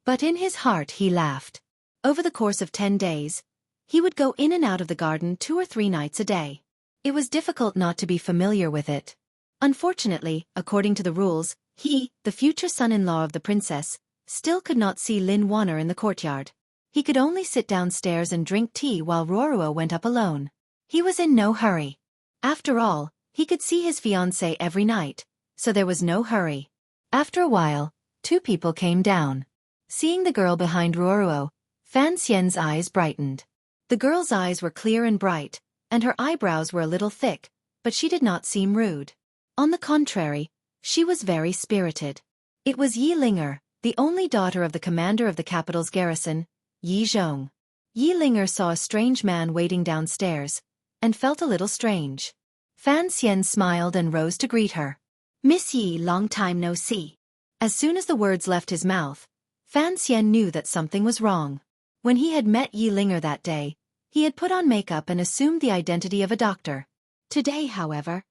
But in his heart he laughed. Over the course of 10 days, he would go in and out of the garden 2 or 3 nights a day. It was difficult not to be familiar with it. Unfortunately, according to the rules, he, the future son-in-law of the princess, still could not see Lin Wanner in the courtyard. He could only sit downstairs and drink tea while Ruoruo went up alone. He was in no hurry. After all, he could see his fiancée every night, so there was no hurry. After a while, 2 people came down. Seeing the girl behind Ruoruo, Fan Xian's eyes brightened. The girl's eyes were clear and bright, and her eyebrows were a little thick, but she did not seem rude. On the contrary, she was very spirited. It was Yi Linger, the only daughter of the commander of the capital's garrison, Yi Zhong. Yi Linger saw a strange man waiting downstairs, and felt a little strange. Fan Xian smiled and rose to greet her. "Miss Yi, long time no see." As soon as the words left his mouth, Fan Xian knew that something was wrong. When he had met Yi Linger that day, he had put on makeup and assumed the identity of a doctor. Today, however,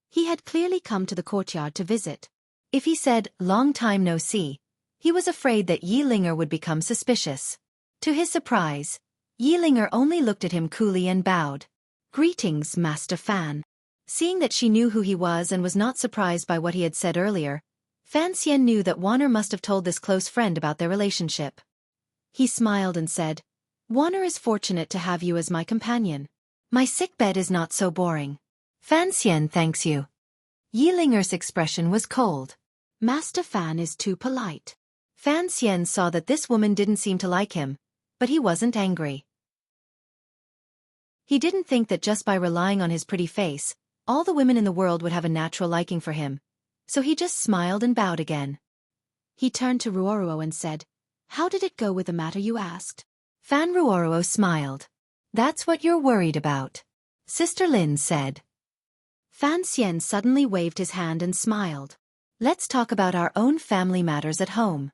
he had clearly come to the courtyard to visit. If he said, "Long time no see," he was afraid that Yi Linger would become suspicious. To his surprise, Yi Linger only looked at him coolly and bowed. "Greetings, Master Fan." Seeing that she knew who he was and was not surprised by what he had said earlier, Fan Xian knew that Wanner must have told this close friend about their relationship. He smiled and said, "Wanner is fortunate to have you as my companion. My sickbed is not so boring." "Fan Xian thanks you." Yi Linger's expression was cold. "Master Fan is too polite." Fan Xian saw that this woman didn't seem to like him, but he wasn't angry. He didn't think that just by relying on his pretty face, all the women in the world would have a natural liking for him, so he just smiled and bowed again. He turned to Ruoruo and said, "How did it go with the matter you asked?" Fan Ruoruo smiled. "That's what you're worried about," Sister Lin said. Fan Xian suddenly waved his hand and smiled. "Let's talk about our own family matters at home."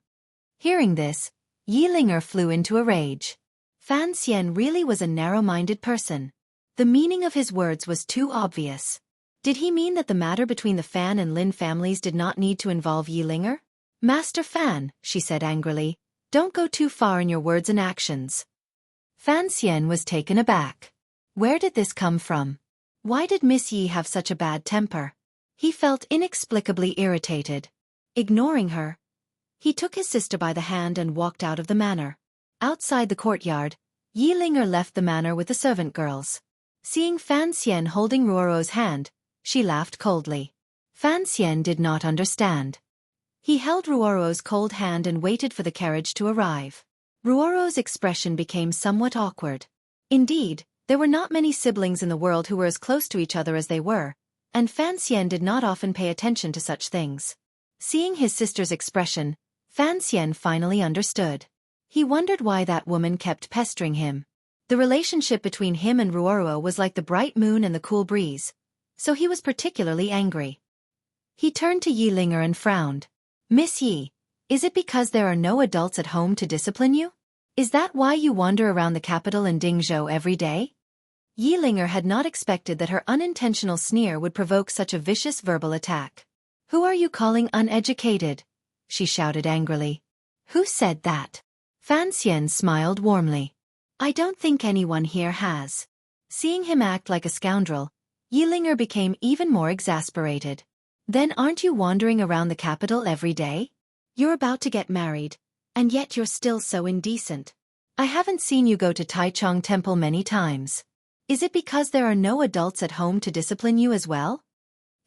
Hearing this, Yi Linger flew into a rage. Fan Xian really was a narrow-minded person. The meaning of his words was too obvious. Did he mean that the matter between the Fan and Lin families did not need to involve Yi Linger? Master Fan, she said angrily, don't go too far in your words and actions. Fan Xian was taken aback. Where did this come from? Why did Miss Yi have such a bad temper? He felt inexplicably irritated. Ignoring her, he took his sister by the hand and walked out of the manor. Outside the courtyard, Yi Linger left the manor with the servant girls. Seeing Fan Xian holding Ruoro's hand, she laughed coldly. Fan Xian did not understand. He held Ruoro's cold hand and waited for the carriage to arrive. Ruoro's expression became somewhat awkward. Indeed, there were not many siblings in the world who were as close to each other as they were, and Fan Xian did not often pay attention to such things. Seeing his sister's expression, Fan Xian finally understood. He wondered why that woman kept pestering him. The relationship between him and Ruoro was like the bright moon and the cool breeze, so he was particularly angry. He turned to Yi Linger and frowned. Miss Yi, is it because there are no adults at home to discipline you? Is that why you wander around the capital in Dingzhou every day? Yi Linger had not expected that her unintentional sneer would provoke such a vicious verbal attack. Who are you calling uneducated? She shouted angrily. Who said that? Fan Xian smiled warmly. I don't think anyone here has. Seeing him act like a scoundrel, Yi Linger became even more exasperated. Then aren't you wandering around the capital every day? You're about to get married, and yet you're still so indecent. I haven't seen you go to Taichung Temple many times. Is it because there are no adults at home to discipline you as well?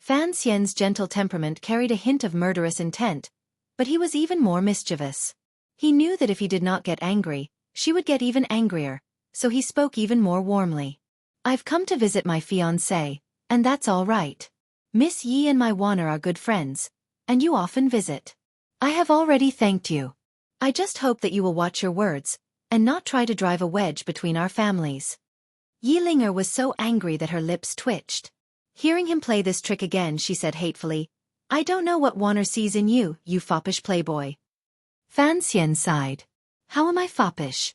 Fan Xian's gentle temperament carried a hint of murderous intent, but he was even more mischievous. He knew that if he did not get angry, she would get even angrier, so he spoke even more warmly. I've come to visit my fiancé, and that's all right. Miss Yi and my Wanner are good friends, and you often visit. I have already thanked you. I just hope that you will watch your words, and not try to drive a wedge between our families. Yi Linger was so angry that her lips twitched. Hearing him play this trick again, she said hatefully, I don't know what Wanner sees in you, you foppish playboy. Fan Xian sighed. How am I foppish?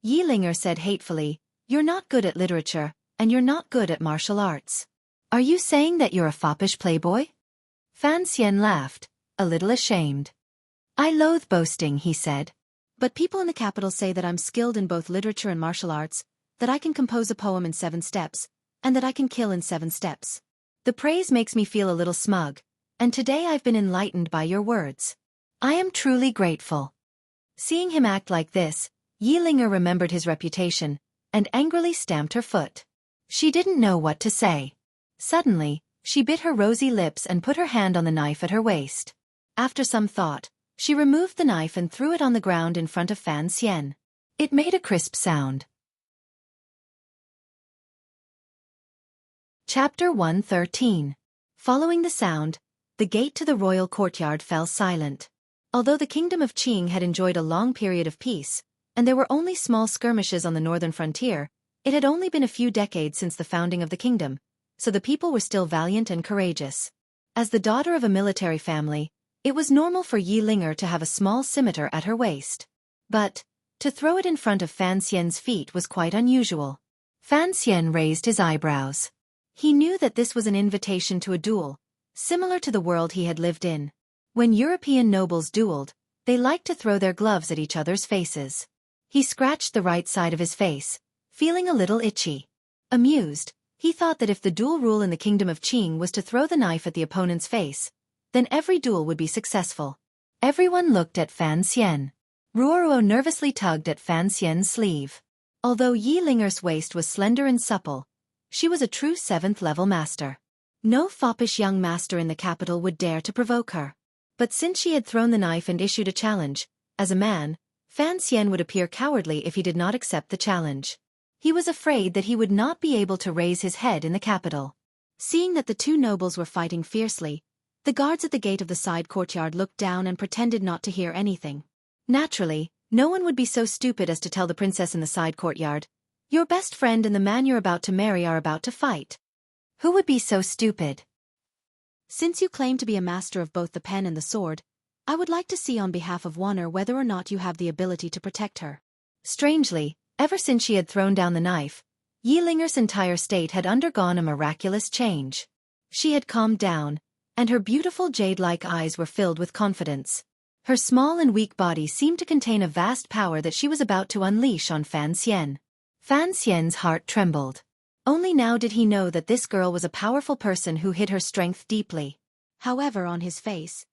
Yi Linger said hatefully, you're not good at literature, and you're not good at martial arts. Are you saying that you're a foppish playboy? Fan Xian laughed, a little ashamed. I loathe boasting, he said. But people in the capital say that I'm skilled in both literature and martial arts, that I can compose a poem in 7 steps, and that I can kill in 7 steps. The praise makes me feel a little smug, and today I've been enlightened by your words. I am truly grateful. Seeing him act like this, Yi Linger remembered his reputation, and angrily stamped her foot. She didn't know what to say. Suddenly, she bit her rosy lips and put her hand on the knife at her waist. After some thought, she removed the knife and threw it on the ground in front of Fan Xian. It made a crisp sound. Chapter 113. Following the sound, the gate to the royal courtyard fell silent. Although the kingdom of Qing had enjoyed a long period of peace, and there were only small skirmishes on the northern frontier, it had only been a few decades since the founding of the kingdom, so the people were still valiant and courageous. As the daughter of a military family, it was normal for Yi Linger to have a small scimitar at her waist. But, to throw it in front of Fan Xian's feet was quite unusual. Fan Xian raised his eyebrows. He knew that this was an invitation to a duel, similar to the world he had lived in. When European nobles dueled, they liked to throw their gloves at each other's faces. He scratched the right side of his face, feeling a little itchy. Amused, he thought that if the duel rule in the kingdom of Qing was to throw the knife at the opponent's face, then every duel would be successful. Everyone looked at Fan Xian. Ruoro nervously tugged at Fan Xian's sleeve. Although Yi Linger's waist was slender and supple, she was a true 7th-level master. No foppish young master in the capital would dare to provoke her. But since she had thrown the knife and issued a challenge, as a man, Fan Xian would appear cowardly if he did not accept the challenge. He was afraid that he would not be able to raise his head in the capital. Seeing that the two nobles were fighting fiercely, the guards at the gate of the side courtyard looked down and pretended not to hear anything. Naturally, no one would be so stupid as to tell the princess in the side courtyard, "Your best friend and the man you're about to marry are about to fight." Who would be so stupid? Since you claim to be a master of both the pen and the sword, I would like to see on behalf of Warner whether or not you have the ability to protect her. Strangely, ever since she had thrown down the knife, Yi Linger's entire state had undergone a miraculous change. She had calmed down, and her beautiful jade-like eyes were filled with confidence. Her small and weak body seemed to contain a vast power that she was about to unleash on Fan Xian. Fan Xian's heart trembled. Only now did he know that this girl was a powerful person who hid her strength deeply. However, on his face,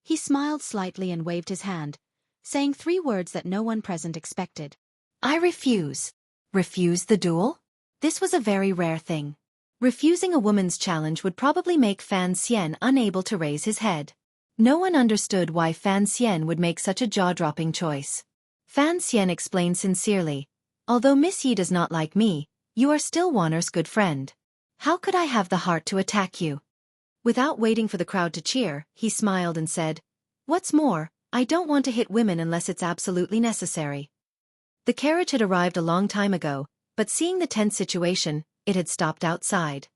he smiled slightly and waved his hand, saying 3 words that no one present expected. I refuse. Refuse the duel? This was a very rare thing. Refusing a woman's challenge would probably make Fan Xian unable to raise his head. No one understood why Fan Xian would make such a jaw-dropping choice. Fan Xian explained sincerely, although Miss Yi does not like me, you are still Warner's good friend. How could I have the heart to attack you? Without waiting for the crowd to cheer, he smiled and said, What's more, I don't want to hit women unless it's absolutely necessary. The carriage had arrived a long time ago, but seeing the tense situation, it had stopped outside.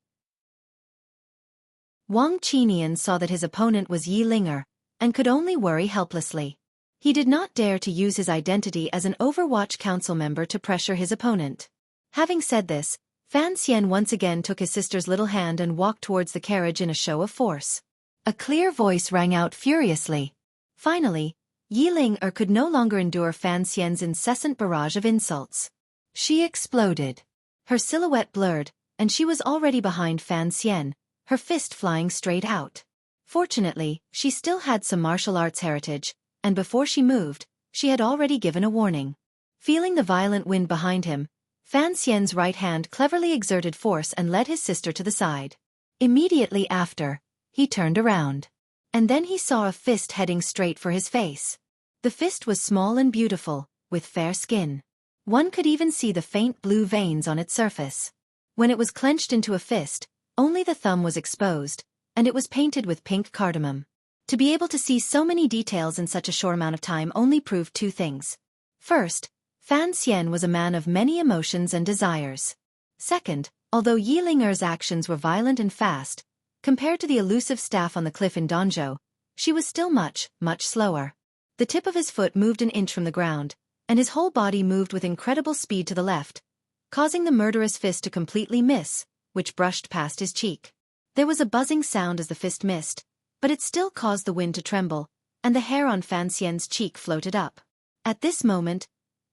Wang Qinian saw that his opponent was Yi Linger, and could only worry helplessly. He did not dare to use his identity as an Overwatch Council member to pressure his opponent. Having said this, Fan Xian once again took his sister's little hand and walked towards the carriage in a show of force. A clear voice rang out furiously. Finally, Yi Linger could no longer endure Fan Xian's incessant barrage of insults. She exploded. Her silhouette blurred, and she was already behind Fan Xian, her fist flying straight out. Fortunately, she still had some martial arts heritage, and before she moved, she had already given a warning. Feeling the violent wind behind him, Fan Xian's right hand cleverly exerted force and led his sister to the side. Immediately after, he turned around. And then he saw a fist heading straight for his face. The fist was small and beautiful, with fair skin. One could even see the faint blue veins on its surface. When it was clenched into a fist, only the thumb was exposed, and it was painted with pink cardamom. To be able to see so many details in such a short amount of time only proved 2 things. First, Fan Xian was a man of many emotions and desires. Second, although Yi Linger's actions were violent and fast, compared to the elusive staff on the cliff in Danzhou, she was still much, much slower. The tip of his foot moved an inch from the ground, and his whole body moved with incredible speed to the left, causing the murderous fist to completely miss, which brushed past his cheek. There was a buzzing sound as the fist missed, but it still caused the wind to tremble, and the hair on Fan Xian's cheek floated up. At this moment,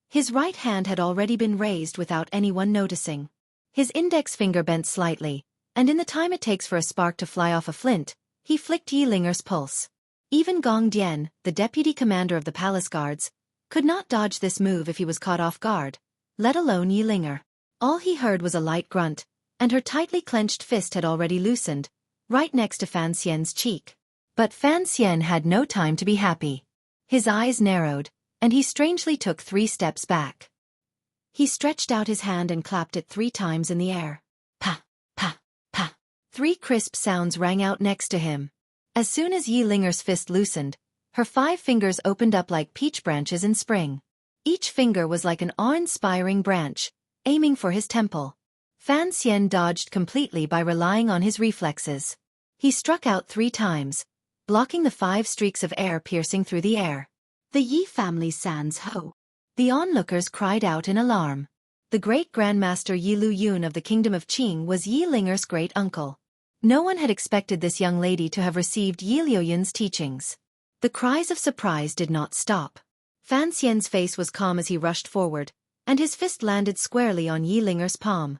his right hand had already been raised without anyone noticing. His index finger bent slightly, and in the time it takes for a spark to fly off a flint, he flicked Yi Linger's pulse. Even Gong Dian, the deputy commander of the palace guards, could not dodge this move if he was caught off guard, let alone Yi Linger. All he heard was a light grunt, and her tightly clenched fist had already loosened, right next to Fan Xian's cheek. But Fan Xian had no time to be happy. His eyes narrowed, and he strangely took 3 steps back. He stretched out his hand and clapped it 3 times in the air. Pa, pa, pa. 3 crisp sounds rang out next to him. As soon as Yi Linger's fist loosened, her 5 fingers opened up like peach branches in spring. Each finger was like an awe-inspiring branch, aiming for his temple. Fan Xian dodged completely by relying on his reflexes. He struck out 3 times, blocking the 5 streaks of air piercing through the air. The Yi family sans ho. The onlookers cried out in alarm. The great grandmaster Yi Lu Yun of the kingdom of Qing was Yi Linger's great-uncle. No one had expected this young lady to have received Yi Liu Yun's teachings. The cries of surprise did not stop. Fan Xian's face was calm as he rushed forward, and his fist landed squarely on Yi Linger's palm.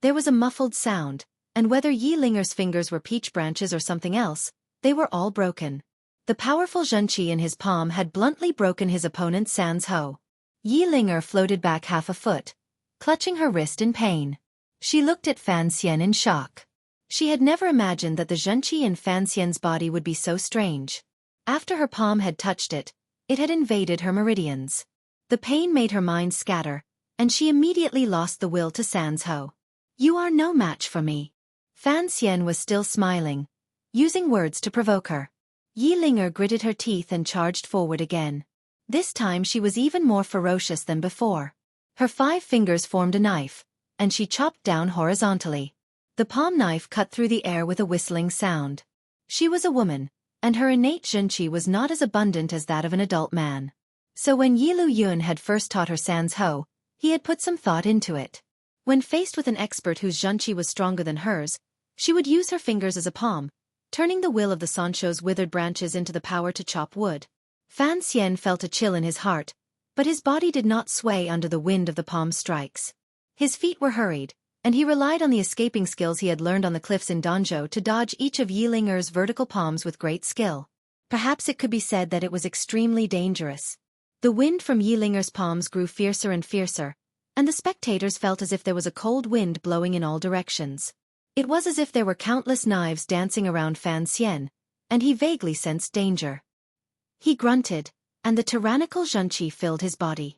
There was a muffled sound, and whether Yi Linger's fingers were peach branches or something else, they were all broken. The powerful Xueqi in his palm had bluntly broken his opponent's sans ho. Yi Linger floated back half a foot, clutching her wrist in pain. She looked at Fan Xian in shock. She had never imagined that the Xueqi in Fan Xian's body would be so strange. After her palm had touched it, it had invaded her meridians. The pain made her mind scatter, and she immediately lost the will to sans ho. You are no match for me. Fan Xian was still smiling, using words to provoke her. Yi Linger gritted her teeth and charged forward again. This time she was even more ferocious than before. Her 5 fingers formed a knife, and she chopped down horizontally. The palm knife cut through the air with a whistling sound. She was a woman, and her innate Xueqi was not as abundant as that of an adult man. So when Yi Lu Yun had first taught her Sans Ho, he had put some thought into it. When faced with an expert whose Xueqi was stronger than hers, she would use her fingers as a palm, turning the will of the Sancho's withered branches into the power to chop wood. Fan Xian felt a chill in his heart, but his body did not sway under the wind of the palm strikes. His feet were hurried, and he relied on the escaping skills he had learned on the cliffs in Danzhou to dodge each of Yi Linger's vertical palms with great skill. Perhaps it could be said that it was extremely dangerous. The wind from Yi Linger's palms grew fiercer and fiercer, and the spectators felt as if there was a cold wind blowing in all directions. It was as if there were countless knives dancing around Fan Xian, and he vaguely sensed danger. He grunted, and the tyrannical Xueqi filled his body.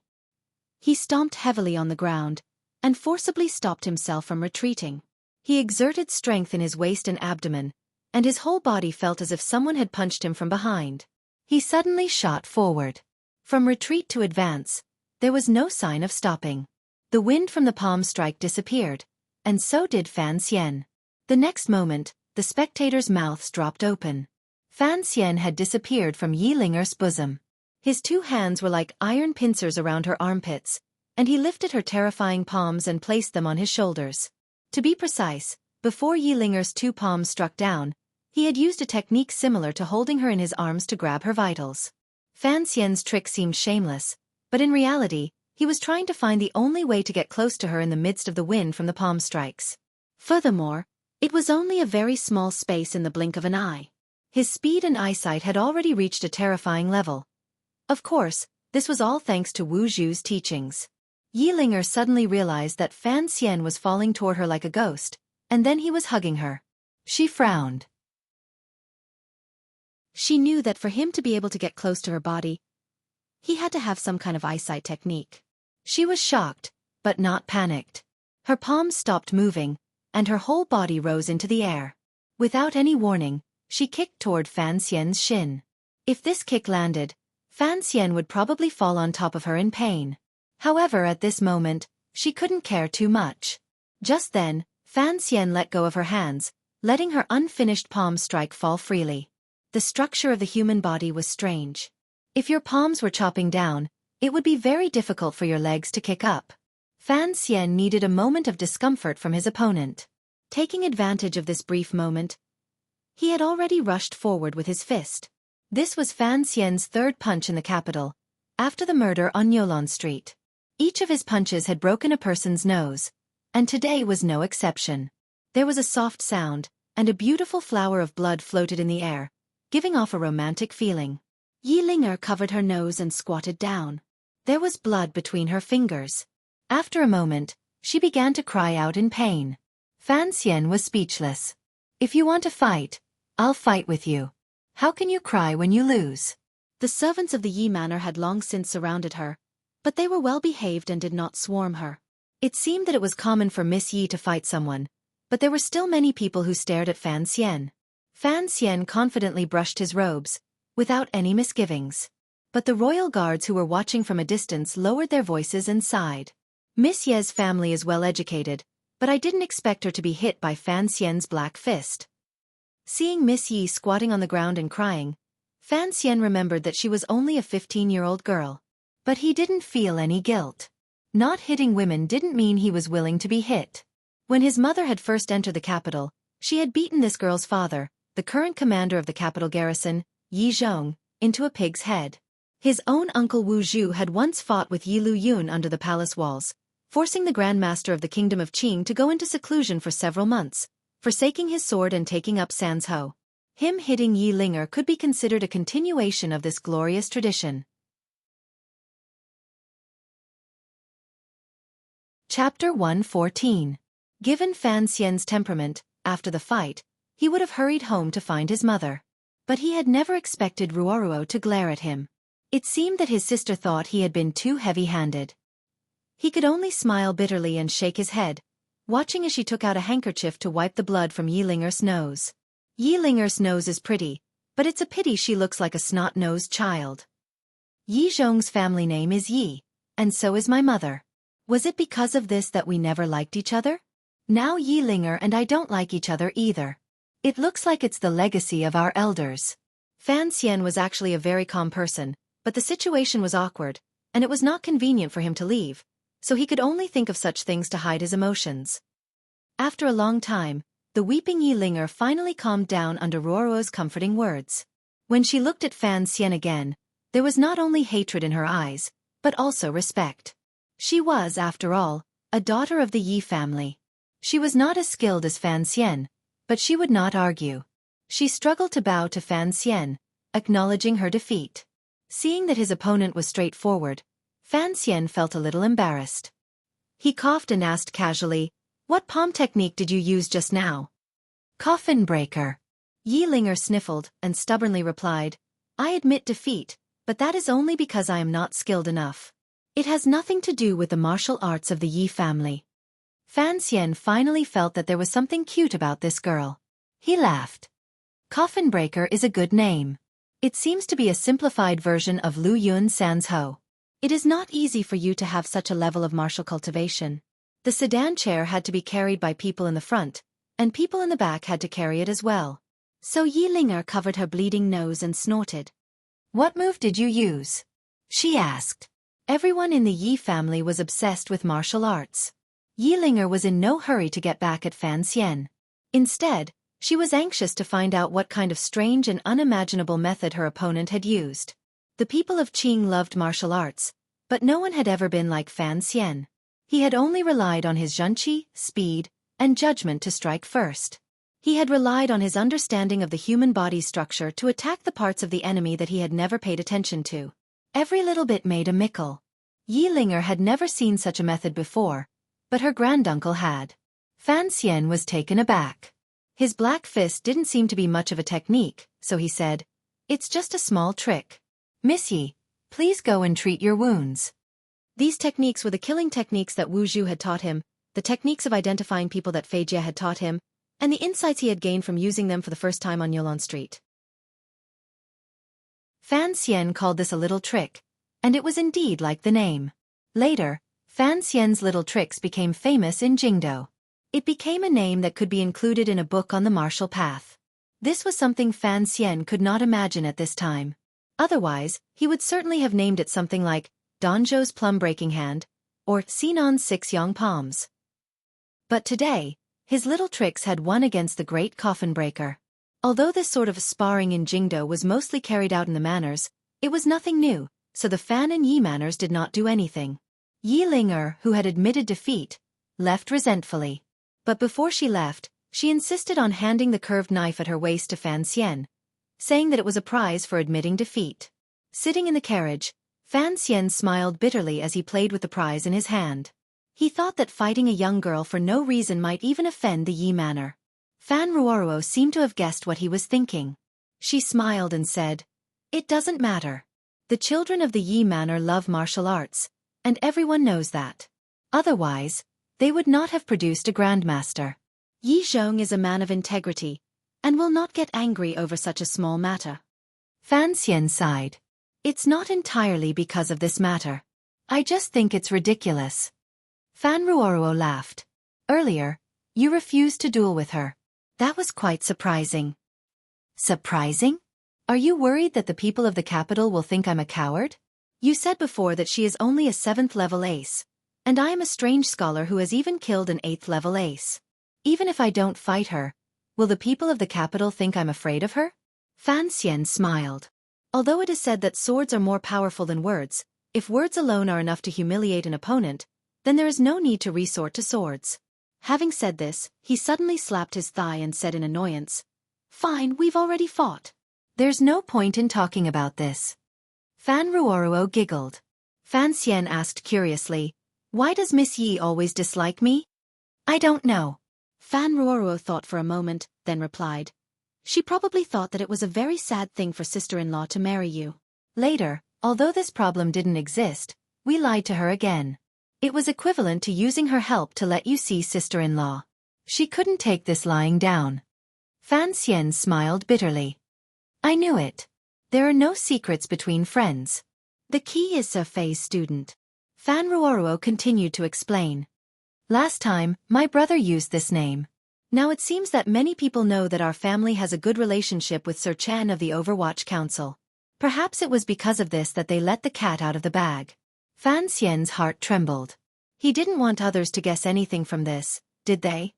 He stomped heavily on the ground, and forcibly stopped himself from retreating. He exerted strength in his waist and abdomen, and his whole body felt as if someone had punched him from behind. He suddenly shot forward. From retreat to advance, there was no sign of stopping. The wind from the palm strike disappeared, and so did Fan Xian. The next moment, the spectators' mouths dropped open. Fan Xian had disappeared from Yi Linger's bosom. His two hands were like iron pincers around her armpits, and he lifted her terrifying palms and placed them on his shoulders. To be precise, before Yi Linger's two palms struck down, he had used a technique similar to holding her in his arms to grab her vitals. Fan Xian's trick seemed shameless, but in reality, he was trying to find the only way to get close to her in the midst of the wind from the palm strikes. Furthermore, it was only a very small space in the blink of an eye. His speed and eyesight had already reached a terrifying level. Of course, this was all thanks to Wu Zhu's teachings. Yi Linger suddenly realized that Fan Xian was falling toward her like a ghost, and then he was hugging her. She frowned. She knew that for him to be able to get close to her body, he had to have some kind of eyesight technique. She was shocked, but not panicked. Her palms stopped moving, and her whole body rose into the air. Without any warning, she kicked toward Fan Xian's shin. If this kick landed, Fan Xian would probably fall on top of her in pain. However, at this moment, she couldn't care too much. Just then, Fan Xian let go of her hands, letting her unfinished palms strike fall freely. The structure of the human body was strange. If your palms were chopping down, it would be very difficult for your legs to kick up. Fan Xian needed a moment of discomfort from his opponent. Taking advantage of this brief moment, he had already rushed forward with his fist. This was Fan Xian's third punch in the capital, after the murder on Yolon Street. Each of his punches had broken a person's nose, and today was no exception. There was a soft sound, and a beautiful flower of blood floated in the air, giving off a romantic feeling. Yi Linger covered her nose and squatted down. There was blood between her fingers. After a moment, she began to cry out in pain. Fan Xian was speechless. "If you want to fight, I'll fight with you. How can you cry when you lose?" The servants of the Yi Manor had long since surrounded her, but they were well behaved and did not swarm her. It seemed that it was common for Miss Yi to fight someone, but there were still many people who stared at Fan Xian. Fan Xian confidently brushed his robes, without any misgivings. But the royal guards who were watching from a distance lowered their voices and sighed. "Miss Ye's family is well educated, but I didn't expect her to be hit by Fan Xian's black fist." Seeing Miss Yi squatting on the ground and crying, Fan Xian remembered that she was only a 15-year-old girl. But he didn't feel any guilt. Not hitting women didn't mean he was willing to be hit. When his mother had first entered the capital, she had beaten this girl's father, the current commander of the capital garrison, Yi Zhong, into a pig's head. His own uncle Wu Zhu had once fought with Yi Lu Yun under the palace walls, forcing the Grand Master of the Kingdom of Qing to go into seclusion for several months, forsaking his sword and taking up Sans Ho. Him hitting Yi Linger could be considered a continuation of this glorious tradition. Chapter 114. Given Fan Xian's temperament, after the fight, he would have hurried home to find his mother. But he had never expected Ruoruo to glare at him. It seemed that his sister thought he had been too heavy-handed. He could only smile bitterly and shake his head, watching as she took out a handkerchief to wipe the blood from Yi Linger's nose. Yi Linger's nose is pretty, but it's a pity she looks like a snot-nosed child. Yi Zhong's family name is Yi, and so is my mother. Was it because of this that we never liked each other? Now Yi Linger and I don't like each other either. It looks like it's the legacy of our elders. Fan Xian was actually a very calm person, but the situation was awkward, and it was not convenient for him to leave, so he could only think of such things to hide his emotions. After a long time, the weeping Yi Linger finally calmed down under Ruoruo's comforting words. When she looked at Fan Xian again, there was not only hatred in her eyes, but also respect. She was, after all, a daughter of the Yi family. She was not as skilled as Fan Xian, but she would not argue. She struggled to bow to Fan Xian, acknowledging her defeat. Seeing that his opponent was straightforward, Fan Xian felt a little embarrassed. He coughed and asked casually, "What palm technique did you use just now?" "Coffin breaker." Yi Linger sniffled and stubbornly replied, "I admit defeat, but that is only because I am not skilled enough. It has nothing to do with the martial arts of the Yi family." Fan Xian finally felt that there was something cute about this girl. He laughed. "Coffin breaker is a good name. It seems to be a simplified version of Lu Yun San's Ho. It is not easy for you to have such a level of martial cultivation." The sedan chair had to be carried by people in the front, and people in the back had to carry it as well. So Yi Linger covered her bleeding nose and snorted. "What move did you use?" she asked. Everyone in the Yi family was obsessed with martial arts. Yi Linger was in no hurry to get back at Fan Xian. Instead, she was anxious to find out what kind of strange and unimaginable method her opponent had used. The people of Qing loved martial arts, but no one had ever been like Fan Xian. He had only relied on his zhenqi, speed, and judgment to strike first. He had relied on his understanding of the human body's structure to attack the parts of the enemy that he had never paid attention to. Every little bit made a mickle. Yi Linger had never seen such a method before, but her granduncle had. Fan Xian was taken aback. His black fist didn't seem to be much of a technique, so he said, "It's just a small trick. Miss Yi, please go and treat your wounds." These techniques were the killing techniques that Wu Zhu had taught him, the techniques of identifying people that Fei Jie had taught him, and the insights he had gained from using them for the first time on Yulon Street. Fan Xian called this a little trick, and it was indeed like the name. Later, Fan Xian's little tricks became famous in Jingdo. It became a name that could be included in a book on the martial path. This was something Fan Xian could not imagine at this time. Otherwise, he would certainly have named it something like Donzhou's plum-breaking hand, or Sinan's 6 Yang palms. But today, his little tricks had won against the great coffin breaker. Although this sort of sparring in Jingdo was mostly carried out in the manners, it was nothing new, so the Fan and Yi manners did not do anything. Yi Linger, who had admitted defeat, left resentfully. But before she left, she insisted on handing the curved knife at her waist to Fan Xian, saying that it was a prize for admitting defeat. Sitting in the carriage, Fan Xian smiled bitterly as he played with the prize in his hand. He thought that fighting a young girl for no reason might even offend the Yi manner. Fan Ruoruo seemed to have guessed what he was thinking. She smiled and said, "It doesn't matter. The children of the Yi manor love martial arts, and everyone knows that. Otherwise, they would not have produced a grandmaster. Yi Zhong is a man of integrity, and will not get angry over such a small matter." Fan Xian sighed. "It's not entirely because of this matter. I just think it's ridiculous." Fan Ruoruo laughed. "Earlier, you refused to duel with her. That was quite surprising." "Surprising? Are you worried that the people of the capital will think I'm a coward? You said before that she is only a 7th-level ace, and I am a strange scholar who has even killed an 8th-level ace. Even if I don't fight her, will the people of the capital think I'm afraid of her?" Fan Xian smiled. Although it is said that swords are more powerful than words, if words alone are enough to humiliate an opponent, then there is no need to resort to swords. Having said this, he suddenly slapped his thigh and said in annoyance, "Fine, we've already fought. There's no point in talking about this." Fan Ruoruo giggled. Fan Xian asked curiously, "Why does Miss Yi always dislike me?" "I don't know." Fan Ruoruo thought for a moment, then replied, "She probably thought that it was a very sad thing for sister-in-law to marry you. Later, although this problem didn't exist, we lied to her again. It was equivalent to using her help to let you see sister-in-law. She couldn't take this lying down." Fan Xian smiled bitterly. "I knew it. There are no secrets between friends. The key is Fei's student." Fan Ruoruo continued to explain. "Last time, my brother used this name. Now it seems that many people know that our family has a good relationship with Sir Chan of the Overwatch Council. Perhaps it was because of this that they let the cat out of the bag. Fan Xian's heart trembled. He didn't want others to guess anything from this, did they?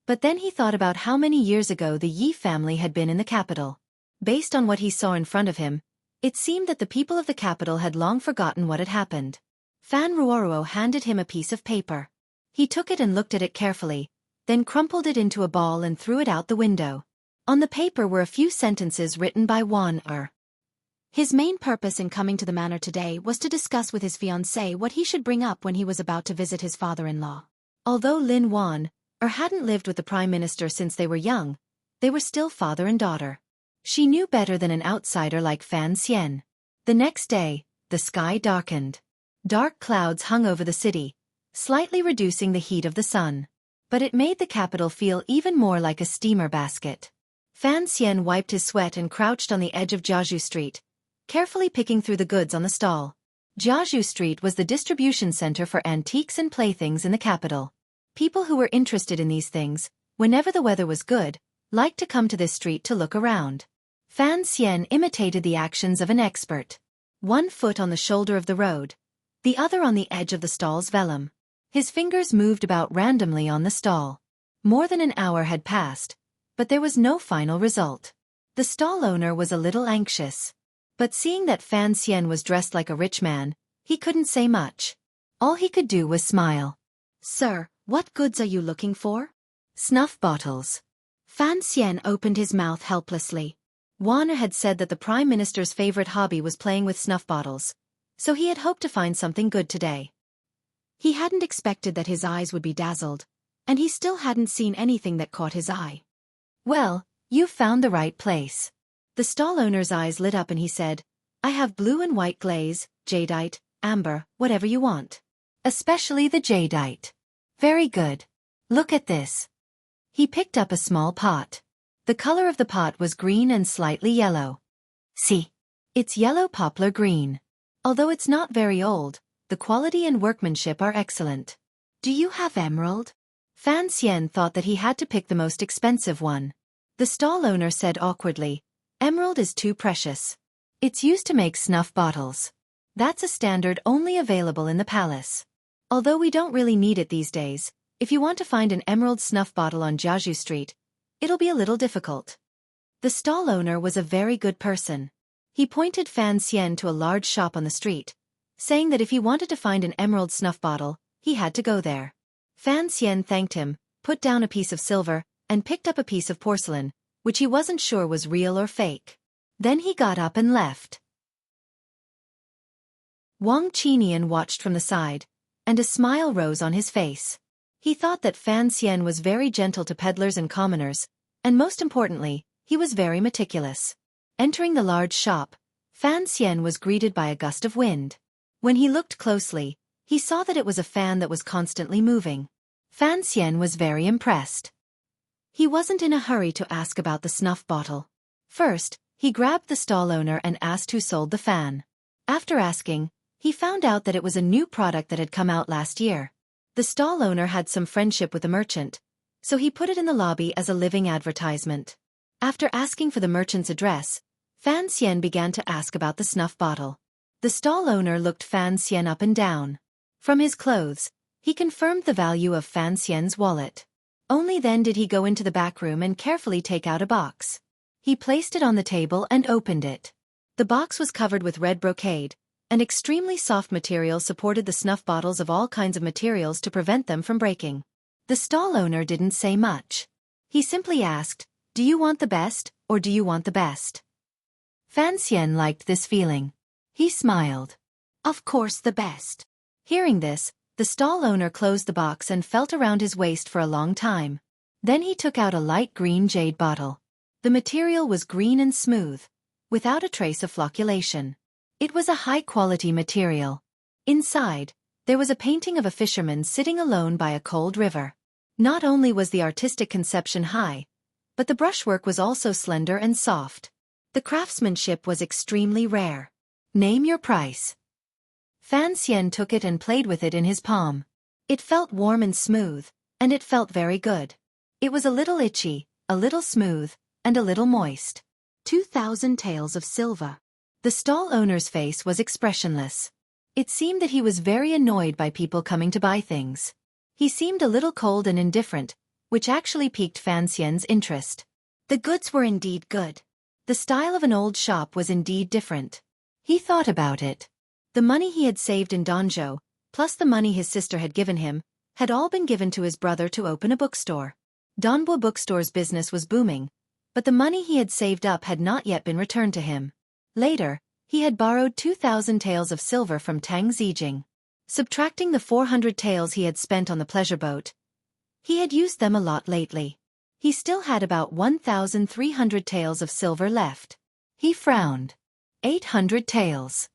But then he thought about how many years ago the Yi family had been in the capital. Based on what he saw in front of him, it seemed that the people of the capital had long forgotten what had happened. Fan Ruoruo handed him a piece of paper. He took it and looked at it carefully, then crumpled it into a ball and threw it out the window. On the paper were a few sentences written by Wan Er. His main purpose in coming to the manor today was to discuss with his fiancée what he should bring up when he was about to visit his father-in-law. Although Lin Wan Er hadn't lived with the Prime Minister since they were young, they were still father and daughter. She knew better than an outsider like Fan Xian. The next day, the sky darkened. Dark clouds hung over the city, slightly reducing the heat of the sun. But it made the capital feel even more like a steamer basket. Fan Xian wiped his sweat and crouched on the edge of Jiazhu Street, carefully picking through the goods on the stall. Jiazhu Street was the distribution center for antiques and playthings in the capital. People who were interested in these things, whenever the weather was good, liked to come to this street to look around. Fan Xian imitated the actions of an expert. One foot on the shoulder of the road, the other on the edge of the stall's vellum. His fingers moved about randomly on the stall. More than an hour had passed, but there was no final result. The stall owner was a little anxious. But seeing that Fan Xian was dressed like a rich man, he couldn't say much. All he could do was smile. "Sir, what goods are you looking for?" "Snuff bottles." Fan Xian opened his mouth helplessly. Wan Er had said that the Prime Minister's favorite hobby was playing with snuff bottles, so he had hoped to find something good today. He hadn't expected that his eyes would be dazzled, and he still hadn't seen anything that caught his eye. "Well, you've found the right place." The stall owner's eyes lit up and he said, "I have blue and white glaze, jadeite, amber, whatever you want. Especially the jadeite." "Very good. Look at this." He picked up a small pot. The color of the pot was green and slightly yellow. "See? It's yellow poplar green. Although it's not very old, the quality and workmanship are excellent." "Do you have emerald?" Fan Xian thought that he had to pick the most expensive one. The stall owner said awkwardly, "Emerald is too precious. It's used to make snuff bottles. That's a standard only available in the palace. Although we don't really need it these days, if you want to find an emerald snuff bottle on Jiazhu Street, it'll be a little difficult." The stall owner was a very good person. He pointed Fan Xian to a large shop on the street, saying that if he wanted to find an emerald snuff bottle, he had to go there. Fan Xian thanked him, put down a piece of silver, and picked up a piece of porcelain, which he wasn't sure was real or fake. Then he got up and left. Wang Qinian watched from the side, and a smile rose on his face. He thought that Fan Xian was very gentle to peddlers and commoners, and most importantly, he was very meticulous. Entering the large shop, Fan Xian was greeted by a gust of wind. When he looked closely, he saw that it was a fan that was constantly moving. Fan Xian was very impressed. He wasn't in a hurry to ask about the snuff bottle. First, he grabbed the stall owner and asked who sold the fan. After asking, he found out that it was a new product that had come out last year. The stall owner had some friendship with the merchant, so he put it in the lobby as a living advertisement. After asking for the merchant's address, Fan Xian began to ask about the snuff bottle. The stall owner looked Fan Xian up and down. From his clothes, he confirmed the value of Fan Xian's wallet. Only then did he go into the back room and carefully take out a box. He placed it on the table and opened it. The box was covered with red brocade, and extremely soft material supported the snuff bottles of all kinds of materials to prevent them from breaking. The stall owner didn't say much. He simply asked, "Do you want the best, or do you want the best?" Fan Xian liked this feeling. He smiled. "Of course the best." Hearing this, the stall owner closed the box and felt around his waist for a long time. Then he took out a light green jade bottle. The material was green and smooth, without a trace of flocculation. It was a high-quality material. Inside, there was a painting of a fisherman sitting alone by a cold river. Not only was the artistic conception high, but the brushwork was also slender and soft. The craftsmanship was extremely rare. "Name your price." Fan Xian took it and played with it in his palm. It felt warm and smooth, and it felt very good. It was a little itchy, a little smooth, and a little moist. 2,000 taels of silver. The stall owner's face was expressionless. It seemed that he was very annoyed by people coming to buy things. He seemed a little cold and indifferent, which actually piqued Fan Xian's interest. The goods were indeed good. The style of an old shop was indeed different. He thought about it. The money he had saved in Danzhou, plus the money his sister had given him, had all been given to his brother to open a bookstore. Danbo Bookstore's business was booming, but the money he had saved up had not yet been returned to him. Later, he had borrowed 2,000 taels of silver from Tang Zijing. Subtracting the 400 taels he had spent on the pleasure boat, he had used them a lot lately. He still had about 1,300 taels of silver left. He frowned. 800 taels.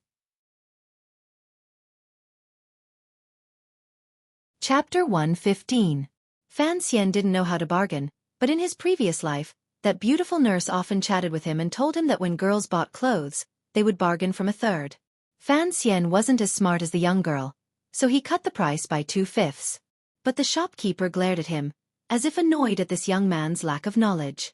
Chapter 115. Fan Xian didn't know how to bargain, but in his previous life, that beautiful nurse often chatted with him and told him that when girls bought clothes, they would bargain from a third. Fan Xian wasn't as smart as the young girl, so he cut the price by 2/5. But the shopkeeper glared at him, as if annoyed at this young man's lack of knowledge.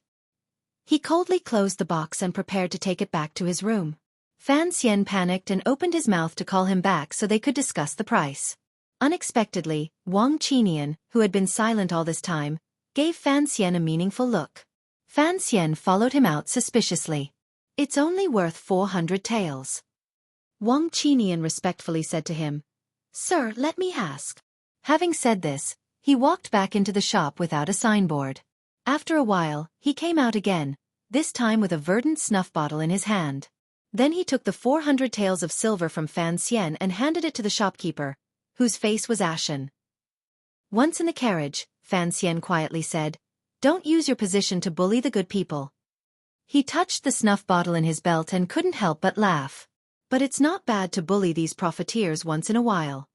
He coldly closed the box and prepared to take it back to his room. Fan Xian panicked and opened his mouth to call him back so they could discuss the price. Unexpectedly, Wang Qinian, who had been silent all this time, gave Fan Xian a meaningful look. Fan Xian followed him out suspiciously. "It's only worth 400 taels." Wang Qinian respectfully said to him, "Sir, let me ask." Having said this, he walked back into the shop without a signboard. After a while, he came out again, this time with a verdant snuff bottle in his hand. Then he took the 400 taels of silver from Fan Xian and handed it to the shopkeeper, whose face was ashen. Once in the carriage, Fan Xian quietly said, "Don't use your position to bully the good people." He touched the snuff bottle in his belt and couldn't help but laugh. But it's not bad to bully these profiteers once in a while.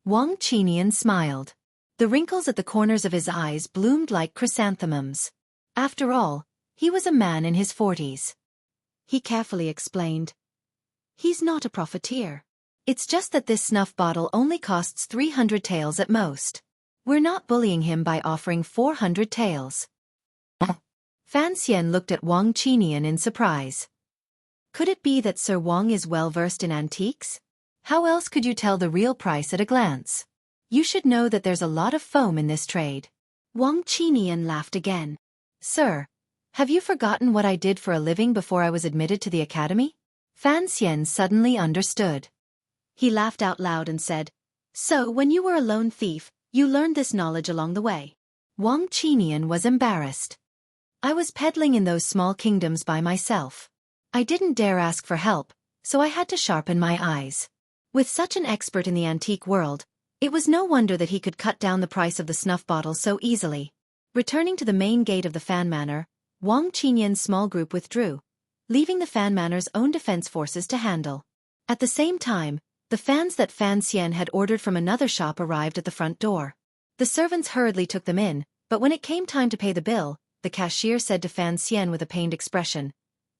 Wang Qinian smiled. The wrinkles at the corners of his eyes bloomed like chrysanthemums. After all, he was a man in his 40s. He carefully explained, "He's not a profiteer. It's just that this snuff bottle only costs 300 taels at most. We're not bullying him by offering 400 taels." Fan Xian looked at Wang Qinian in surprise. Could it be that Sir Wang is well versed in antiques? How else could you tell the real price at a glance? You should know that there's a lot of foam in this trade. Wang Qinian laughed again. "Sir, have you forgotten what I did for a living before I was admitted to the academy?" Fan Xian suddenly understood. He laughed out loud and said, "So when you were a lone thief, you learned this knowledge along the way." Wang Qinian was embarrassed. "I was peddling in those small kingdoms by myself. I didn't dare ask for help, so I had to sharpen my eyes." With such an expert in the antique world, it was no wonder that he could cut down the price of the snuff bottle so easily. Returning to the main gate of the Fan Manor, Wang Qinian's small group withdrew, leaving the Fan Manor's own defense forces to handle. At the same time, the fans that Fan Xian had ordered from another shop arrived at the front door. The servants hurriedly took them in, but when it came time to pay the bill, the cashier said to Fan Xian with a pained expression,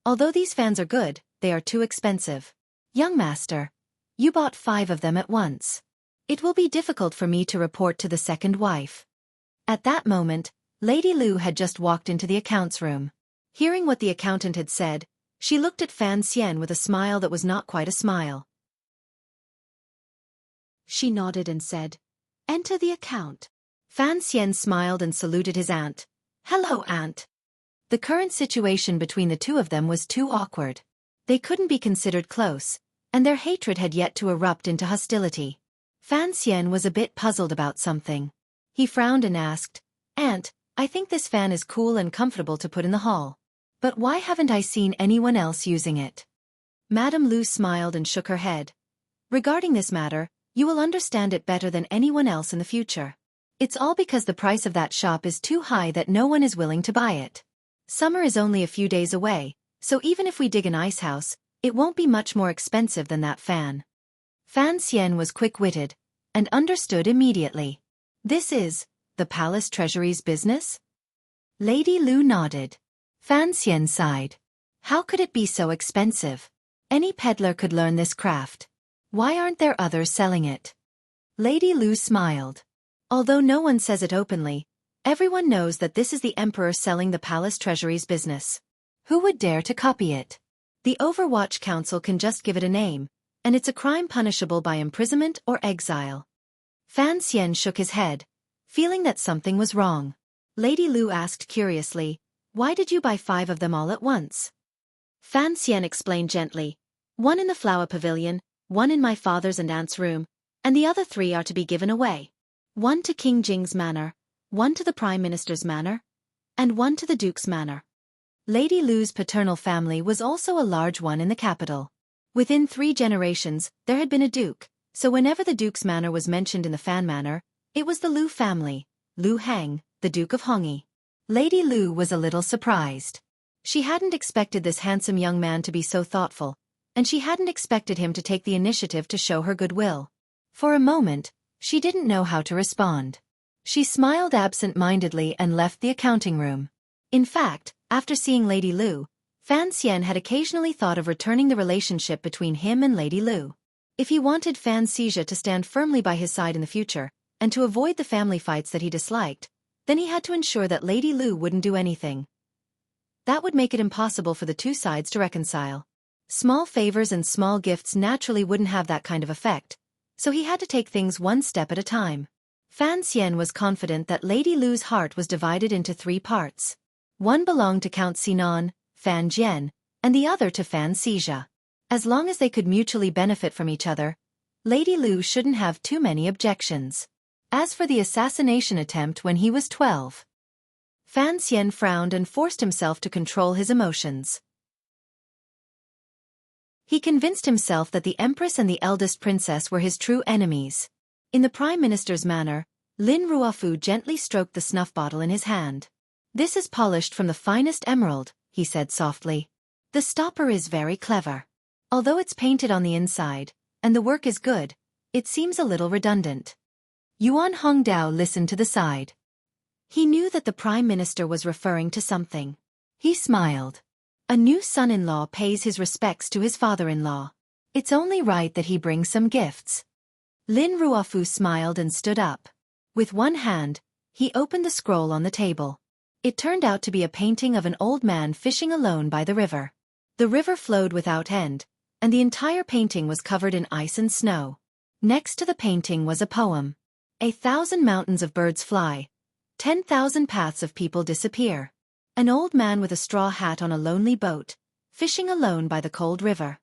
"Although these fans are good, they are too expensive. Young master, you bought 5 of them at once. It will be difficult for me to report to the second wife." At that moment, Lady Lu had just walked into the accounts room. Hearing what the accountant had said, she looked at Fan Xian with a smile that was not quite a smile. She nodded and said, "Enter the account." Fan Xian smiled and saluted his aunt. "Hello, aunt." The current situation between the two of them was too awkward. They couldn't be considered close, and their hatred had yet to erupt into hostility. Fan Xian was a bit puzzled about something. He frowned and asked, "Aunt, I think this fan is cool and comfortable to put in the hall. But why haven't I seen anyone else using it?" Madame Lu smiled and shook her head. "Regarding this matter, you will understand it better than anyone else in the future. It's all because the price of that shop is too high that no one is willing to buy it. Summer is only a few days away, so even if we dig an ice house, it won't be much more expensive than that fan." Fan Xian was quick-witted, and understood immediately. "This is the palace treasury's business?" Lady Lu nodded. Fan Xian sighed. How could it be so expensive? Any peddler could learn this craft. Why aren't there others selling it? Lady Lu smiled. Although no one says it openly, everyone knows that this is the emperor selling the palace treasury's business. Who would dare to copy it? The Overwatch Council can just give it a name, and it's a crime punishable by imprisonment or exile. Fan Xian shook his head, feeling that something was wrong. Lady Lu asked curiously, "Why did you buy 5 of them all at once?" Fan Xian explained gently, "1 in the flower pavilion, 1 in my father's and aunt's room, and the other 3 are to be given away. 1 to King Jing's manor, 1 to the Prime Minister's manor, and 1 to the Duke's manor." Lady Lu's paternal family was also a large one in the capital. Within 3 generations, there had been a duke, so whenever the duke's manor was mentioned in the Fan manor, it was the Lu family, Lu Heng, the Duke of Hongyi. Lady Lu was a little surprised. She hadn't expected this handsome young man to be so thoughtful, and she hadn't expected him to take the initiative to show her goodwill. For a moment, she didn't know how to respond. She smiled absent-mindedly and left the accounting room. In fact, after seeing Lady Lu, Fan Xian had occasionally thought of returning the relationship between him and Lady Lu. If he wanted Fan Xija to stand firmly by his side in the future, and to avoid the family fights that he disliked, then he had to ensure that Lady Lu wouldn't do anything that would make it impossible for the 2 sides to reconcile. Small favors and small gifts naturally wouldn't have that kind of effect, so he had to take things 1 step at a time. Fan Xian was confident that Lady Lu's heart was divided into 3 parts. 1 belonged to Count Sinan, Fan Jian, and the other to Fan Xija. As long as they could mutually benefit from each other, Lady Lu shouldn't have too many objections. As for the assassination attempt when he was 12, Fan Xian frowned and forced himself to control his emotions. He convinced himself that the Empress and the eldest princess were his true enemies. In the Prime Minister's manner, Lin Ruofu gently stroked the snuff bottle in his hand. "This is polished from the finest emerald," he said softly. "The stopper is very clever. Although it's painted on the inside, and the work is good, it seems a little redundant." Yuan Hongdao listened to the side. He knew that the Prime Minister was referring to something. He smiled. A new son-in-law pays his respects to his father-in-law. It's only right that he bring some gifts. Lin Ruofu smiled and stood up. With one hand, he opened the scroll on the table. It turned out to be a painting of an old man fishing alone by the river. The river flowed without end, and the entire painting was covered in ice and snow. Next to the painting was a poem. 1,000 mountains of birds fly. 10,000 paths of people disappear. An old man with a straw hat on a lonely boat, fishing alone by the cold river.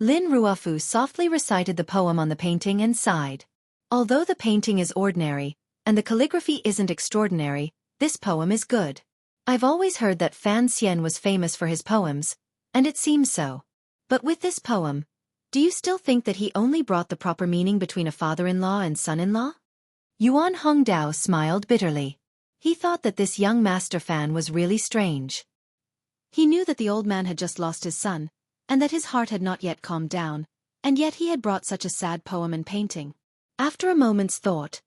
Lin Ruofu softly recited the poem on the painting and sighed. Although the painting is ordinary, and the calligraphy isn't extraordinary, this poem is good. I've always heard that Fan Xian was famous for his poems, and it seems so. But with this poem, do you still think that he only brought the proper meaning between a father-in-law and son-in-law? Yuan Hongdao smiled bitterly. He thought that this young master Fan was really strange. He knew that the old man had just lost his son, and that his heart had not yet calmed down, and yet he had brought such a sad poem and painting. After a moment's thought,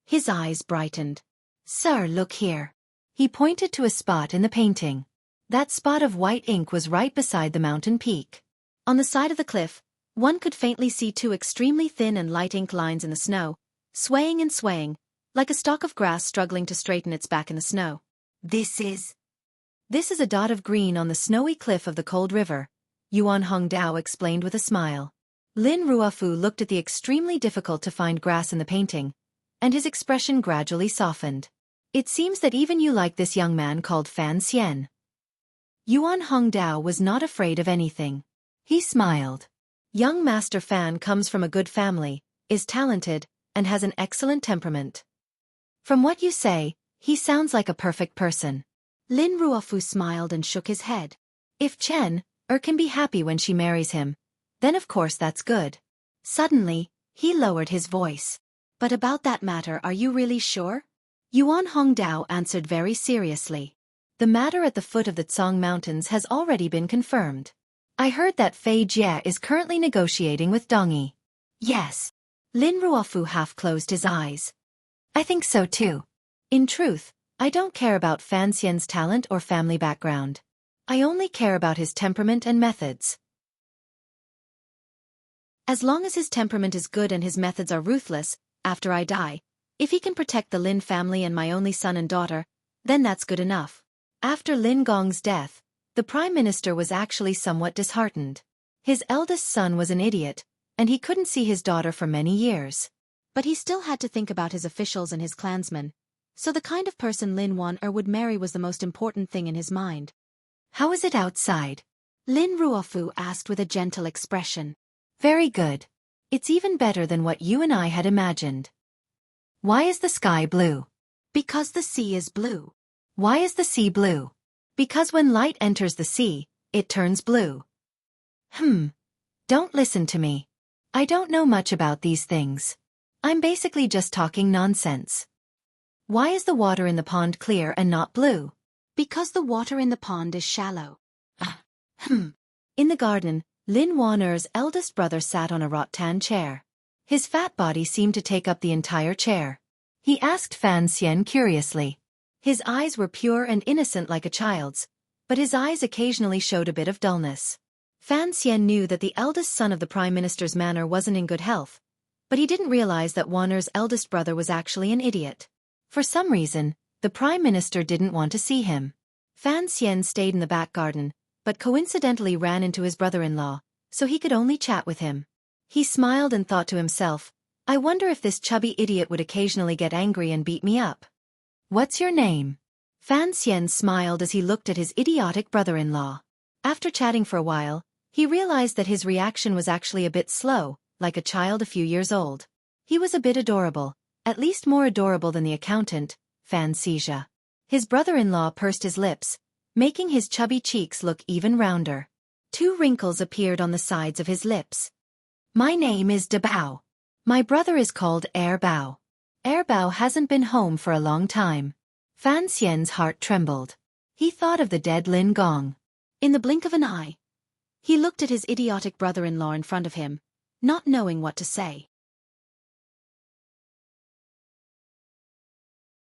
his eyes brightened. "Sir, look here." He pointed to a spot in the painting. That spot of white ink was right beside the mountain peak. On the side of the cliff, one could faintly see 2 extremely thin and light ink lines in the snow, swaying and swaying, like a stalk of grass struggling to straighten its back in the snow. This is a dot of green on the snowy cliff of the cold river," Yuan Hongdao explained with a smile. Lin Ruofu looked at the extremely difficult-to-find grass in the painting, and his expression gradually softened. "It seems that even you like this young man called Fan Xian." Yuan Hongdao was not afraid of anything. He smiled. Young Master Fan comes from a good family, is talented, and has an excellent temperament. From what you say, he sounds like a perfect person. Lin Ruofu smiled and shook his head. If Chen can be happy when she marries him, then of course that's good. Suddenly, he lowered his voice. "But about that matter, are you really sure?" Yuan Hongdao answered very seriously. "The matter at the foot of the Tsong Mountains has already been confirmed. I heard that Fei Jie is currently negotiating with Dongyi." "Yes." Lin Ruofu half closed his eyes. "I think so too. In truth, I don't care about Fan Xian's talent or family background. I only care about his temperament and methods. As long as his temperament is good and his methods are ruthless, after I die, If he can protect the Lin family and my only son and daughter, then that's good enough. After Lin Gong's death, the Prime Minister was actually somewhat disheartened. His eldest son was an idiot, and he couldn't see his daughter for many years. But he still had to think about his officials and his clansmen, so the kind of person Lin Wan-er would marry was the most important thing in his mind. "How is it outside?" Lin Ruofu asked with a gentle expression. "Very good. It's even better than what you and I had imagined." "Why is the sky blue?" "Because the sea is blue." "Why is the sea blue?" "Because when light enters the sea, it turns blue." Don't listen to me. I don't know much about these things. I'm basically just talking nonsense. "Why is the water in the pond clear and not blue?" "Because the water in the pond is shallow." In the garden, Lin Wan-er's eldest brother sat on a rattan chair. His fat body seemed to take up the entire chair. He asked Fan Xian curiously. His eyes were pure and innocent like a child's, but his eyes occasionally showed a bit of dullness. Fan Xian knew that the eldest son of the Prime Minister's manor wasn't in good health, but he didn't realize that Wan-er's eldest brother was actually an idiot. For some reason, the Prime Minister didn't want to see him. Fan Xian stayed in the back garden, but coincidentally ran into his brother-in-law, so he could only chat with him. He smiled and thought to himself, "I wonder if this chubby idiot would occasionally get angry and beat me up." "What's your name?" Fan Xian smiled as he looked at his idiotic brother-in-law. After chatting for a while, he realized that his reaction was actually a bit slow, like a child a few years old. He was a bit adorable, at least more adorable than the accountant, Fan Xija. His brother-in-law pursed his lips, making his chubby cheeks look even rounder. 2 wrinkles appeared on the sides of his lips. "My name is Dabao. My brother is called Bao. Bao hasn't been home for a long time." Fan Xian's heart trembled. He thought of the dead Lin Gong. In the blink of an eye, he looked at his idiotic brother-in-law in front of him, not knowing what to say.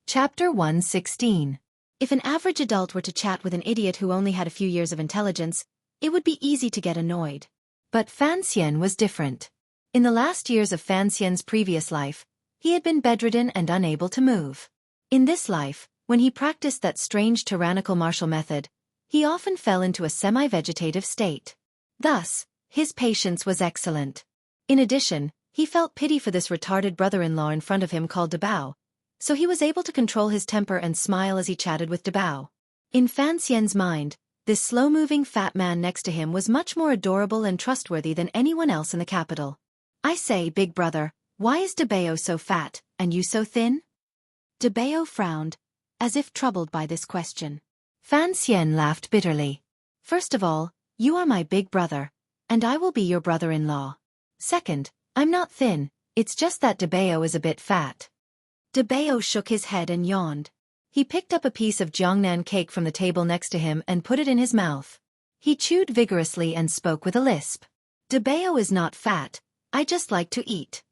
Chapter 116. If an average adult were to chat with an idiot who only had a few years of intelligence, it would be easy to get annoyed. But Fan Xian was different. In the last years of Fan Xian's previous life, he had been bedridden and unable to move. In this life, when he practiced that strange tyrannical martial method, he often fell into a semi-vegetative state. Thus, his patience was excellent. In addition, he felt pity for this retarded brother-in-law in front of him called Dabao, so he was able to control his temper and smile as he chatted with Dabao. In Fan Xian's mind, this slow-moving fat man next to him was much more adorable and trustworthy than anyone else in the capital. "I say, big brother, why is Dabao so fat, and you so thin?" Dabao frowned, as if troubled by this question. Fan Xian laughed bitterly. "First of all, you are my big brother, and I will be your brother-in-law. Second, I'm not thin, it's just that Dabao is a bit fat." Dabao shook his head and yawned. He picked up a piece of Jiangnan cake from the table next to him and put it in his mouth. He chewed vigorously and spoke with a lisp. "Dabao is not fat, I just like to eat."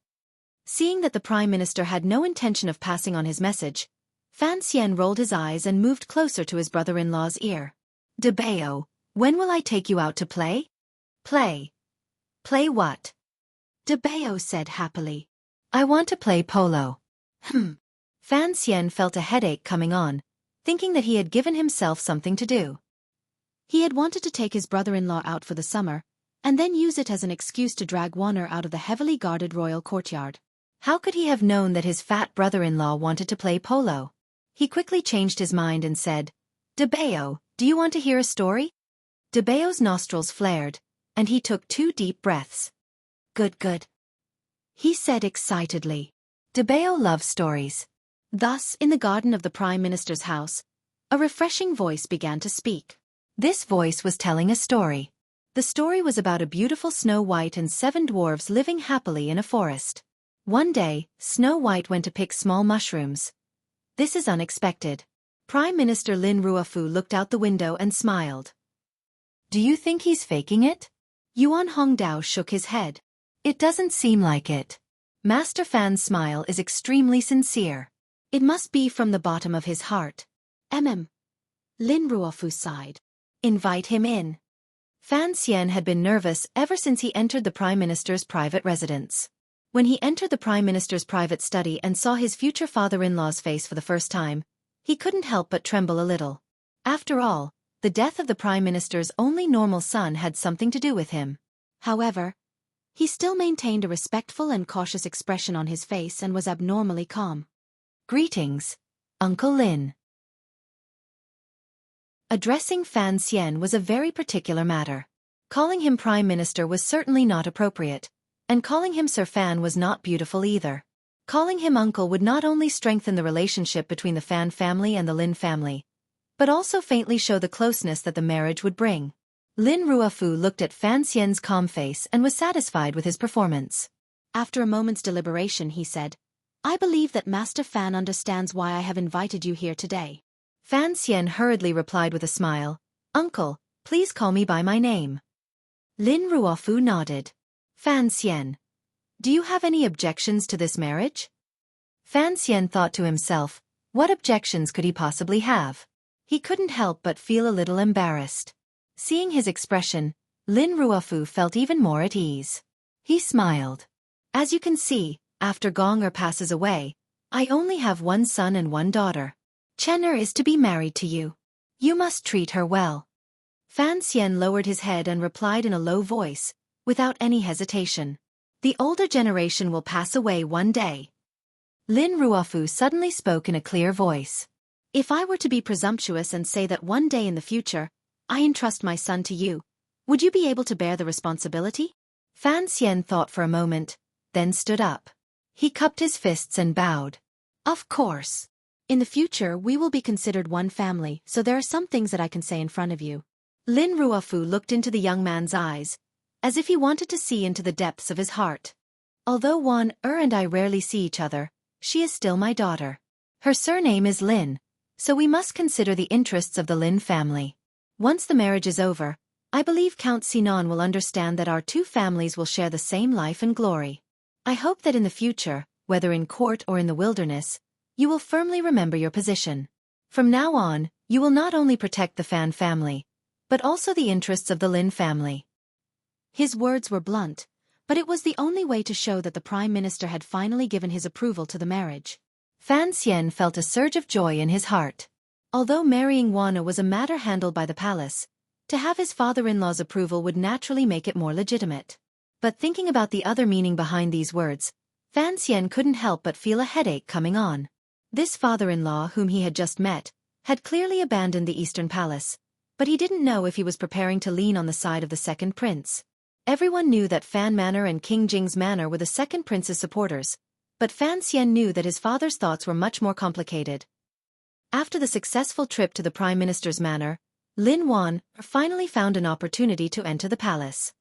Seeing that the Prime Minister had no intention of passing on his message, Fan Xian rolled his eyes and moved closer to his brother-in-law's ear. "Dabao, when will I take you out to play?" "Play? Play what?" Dabao said happily. "I want to play polo." Fan Xian felt a headache coming on, thinking that he had given himself something to do. He had wanted to take his brother-in-law out for the summer, and then use it as an excuse to drag Wan-er out of the heavily guarded royal courtyard. How could he have known that his fat brother-in-law wanted to play polo? He quickly changed his mind and said, "Dabao, do you want to hear a story?" Dabao's nostrils flared, and he took 2 deep breaths. Good. He said excitedly. Dabao loves stories. Thus, in the garden of the Prime Minister's house, a refreshing voice began to speak. This voice was telling a story. The story was about a beautiful Snow White and 7 dwarves living happily in a forest. One day, Snow White went to pick small mushrooms. This is unexpected. Prime Minister Lin Ruofu looked out the window and smiled. "Do you think he's faking it?" Yuan Hongdao shook his head. "It doesn't seem like it." Master Fan's smile is extremely sincere. It must be from the bottom of his heart. Lin Ruofu sighed. "Invite him in." Fan Xian had been nervous ever since he entered the Prime Minister's private residence. When he entered the Prime Minister's private study and saw his future father-in-law's face for the first time, he couldn't help but tremble a little. After all, the death of the Prime Minister's only normal son had something to do with him. However, he still maintained a respectful and cautious expression on his face and was abnormally calm. "Greetings, Uncle Lin." Addressing Fan Xian was a very particular matter. Calling him Prime Minister was certainly not appropriate, and calling him Sir Fan was not beautiful either. Calling him uncle would not only strengthen the relationship between the Fan family and the Lin family, but also faintly show the closeness that the marriage would bring. Lin Ruofu looked at Fan Xian's calm face and was satisfied with his performance. After a moment's deliberation he said, "I believe that Master Fan understands why I have invited you here today." Fan Xian hurriedly replied with a smile, "Uncle, please call me by my name." Lin Ruofu nodded. "Fan Xian, do you have any objections to this marriage?" Fan Xian thought to himself, what objections could he possibly have? He couldn't help but feel a little embarrassed. Seeing his expression, Lin Ruofu felt even more at ease. He smiled. "As you can see, after Gong'er passes away, I only have one son and one daughter. Chen'er is to be married to you. You must treat her well." Fan Xian lowered his head and replied in a low voice, without any hesitation. "The older generation will pass away one day." Lin Ruofu suddenly spoke in a clear voice. "If I were to be presumptuous and say that one day in the future, I entrust my son to you, would you be able to bear the responsibility?" Fan Xian thought for a moment, then stood up. He cupped his fists and bowed. "Of course. In the future we will be considered one family, so there are some things that I can say in front of you." Lin Ruofu looked into the young man's eyes, as if he wanted to see into the depths of his heart. "Although Wan and I rarely see each other, she is still my daughter. Her surname is Lin, so we must consider the interests of the Lin family. Once the marriage is over, I believe Count Sinan will understand that our two families will share the same life and glory. I hope that in the future, whether in court or in the wilderness, you will firmly remember your position. From now on, you will not only protect the Fan family, but also the interests of the Lin family." His words were blunt, but it was the only way to show that the Prime Minister had finally given his approval to the marriage. Fan Xian felt a surge of joy in his heart. Although marrying Wana was a matter handled by the palace, to have his father-in-law's approval would naturally make it more legitimate. But thinking about the other meaning behind these words, Fan Xian couldn't help but feel a headache coming on. This father-in-law whom he had just met, had clearly abandoned the Eastern Palace, but he didn't know if he was preparing to lean on the side of the second prince. Everyone knew that Fan Manor and King Jing's Manor were the second prince's supporters, but Fan Xian knew that his father's thoughts were much more complicated. After the successful trip to the Prime Minister's manor, Lin Wan finally found an opportunity to enter the palace.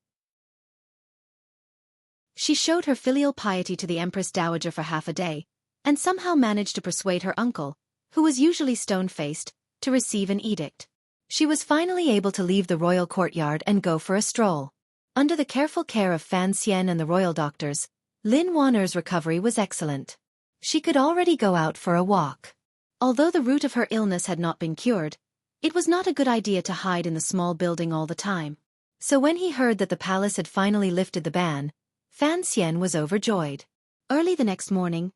She showed her filial piety to the Empress Dowager for half a day, and somehow managed to persuade her uncle, who was usually stone-faced, to receive an edict. She was finally able to leave the royal courtyard and go for a stroll. Under the careful care of Fan Xian and the royal doctors, Lin Wan'er's recovery was excellent. She could already go out for a walk. Although the root of her illness had not been cured, it was not a good idea to hide in the small building all the time. So when he heard that the palace had finally lifted the ban, Fan Xian was overjoyed. Early the next morning,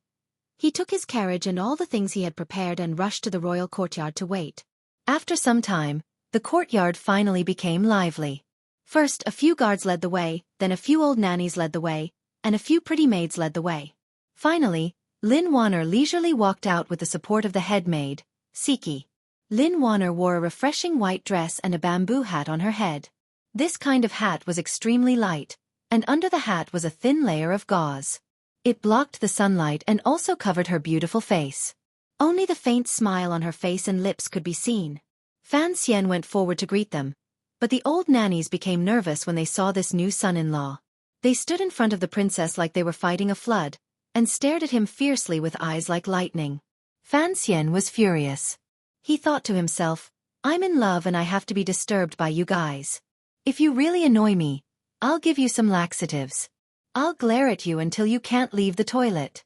he took his carriage and all the things he had prepared and rushed to the royal courtyard to wait. After some time, the courtyard finally became lively. First, a few guards led the way, then a few old nannies led the way, and a few pretty maids led the way. Finally, Lin Wan'er leisurely walked out with the support of the head maid, Xueqi. Lin Wan'er wore a refreshing white dress and a bamboo hat on her head. This kind of hat was extremely light, and under the hat was a thin layer of gauze. It blocked the sunlight and also covered her beautiful face. Only the faint smile on her face and lips could be seen. Fan Xian went forward to greet them, but the old nannies became nervous when they saw this new son-in-law. They stood in front of the princess like they were fighting a flood, and stared at him fiercely with eyes like lightning. Fan Xian was furious. He thought to himself, "I'm in love and I have to be disturbed by you guys. If you really annoy me, I'll give you some laxatives. I'll glare at you until you can't leave the toilet."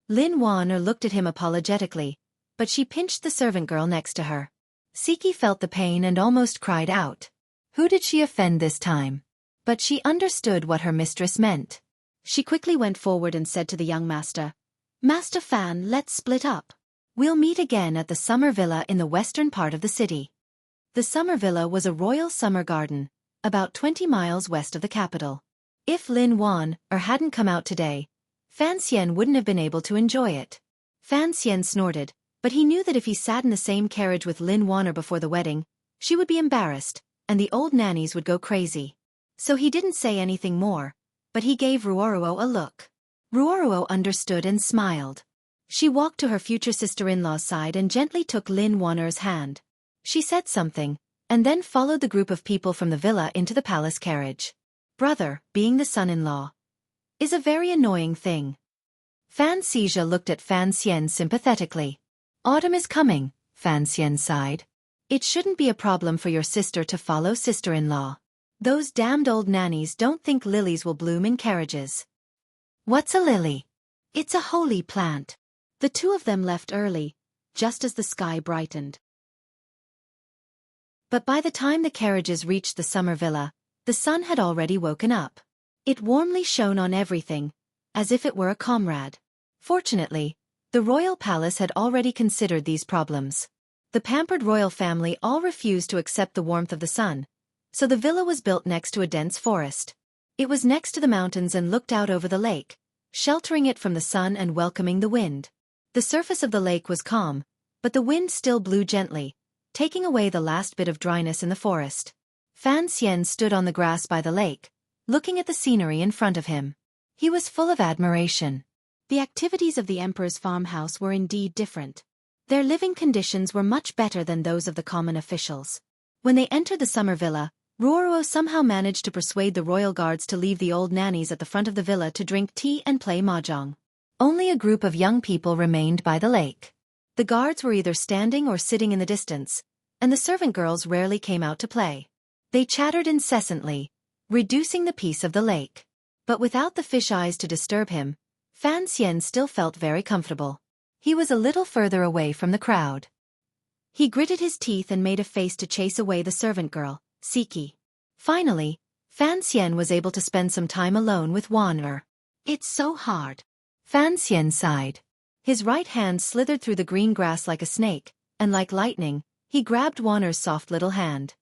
Lin Wan'er looked at him apologetically, but she pinched the servant girl next to her. Xueqi felt the pain and almost cried out. Who did she offend this time? But she understood what her mistress meant. She quickly went forward and said to the young master, "Master Fan, let's split up. We'll meet again at the summer villa in the western part of the city." The summer villa was a royal summer garden, about 20 miles west of the capital. If Lin Wan hadn't come out today, Fan Xian wouldn't have been able to enjoy it. Fan Xian snorted, but he knew that if he sat in the same carriage with Lin Wan before the wedding, she would be embarrassed, and the old nannies would go crazy. So he didn't say anything more, but he gave Ruoruo a look. Ruoruo understood and smiled. She walked to her future sister-in-law's side and gently took Lin Wanner's hand. She said something, and then followed the group of people from the villa into the palace carriage. Brother, being the son-in-law, is a very annoying thing. Fan Xizha looked at Fan Xian sympathetically. Autumn is coming, Fan Xian sighed. It shouldn't be a problem for your sister to follow sister-in-law. Those damned old nannies don't think lilies will bloom in carriages. What's a lily? It's a holy plant. The two of them left early, just as the sky brightened. But by the time the carriages reached the summer villa, the sun had already woken up. It warmly shone on everything, as if it were a comrade. Fortunately, the royal palace had already considered these problems. The pampered royal family all refused to accept the warmth of the sun, so the villa was built next to a dense forest. It was next to the mountains and looked out over the lake, sheltering it from the sun and welcoming the wind. The surface of the lake was calm, but the wind still blew gently, taking away the last bit of dryness in the forest. Fan Xian stood on the grass by the lake, looking at the scenery in front of him. He was full of admiration. The activities of the emperor's farmhouse were indeed different. Their living conditions were much better than those of the common officials. When they entered the summer villa, Ruoruo somehow managed to persuade the royal guards to leave the old nannies at the front of the villa to drink tea and play mahjong. Only a group of young people remained by the lake. The guards were either standing or sitting in the distance, and the servant girls rarely came out to play. They chattered incessantly, reducing the peace of the lake. But without the fish eyes to disturb him, Fan Xian still felt very comfortable. He was a little further away from the crowd. He gritted his teeth and made a face to chase away the servant girl, Xueqi. Finally, Fan Xian was able to spend some time alone with Wan. It's so hard. Fan Xian sighed. His right hand slithered through the green grass like a snake, and like lightning, he grabbed Wanner's soft little hand.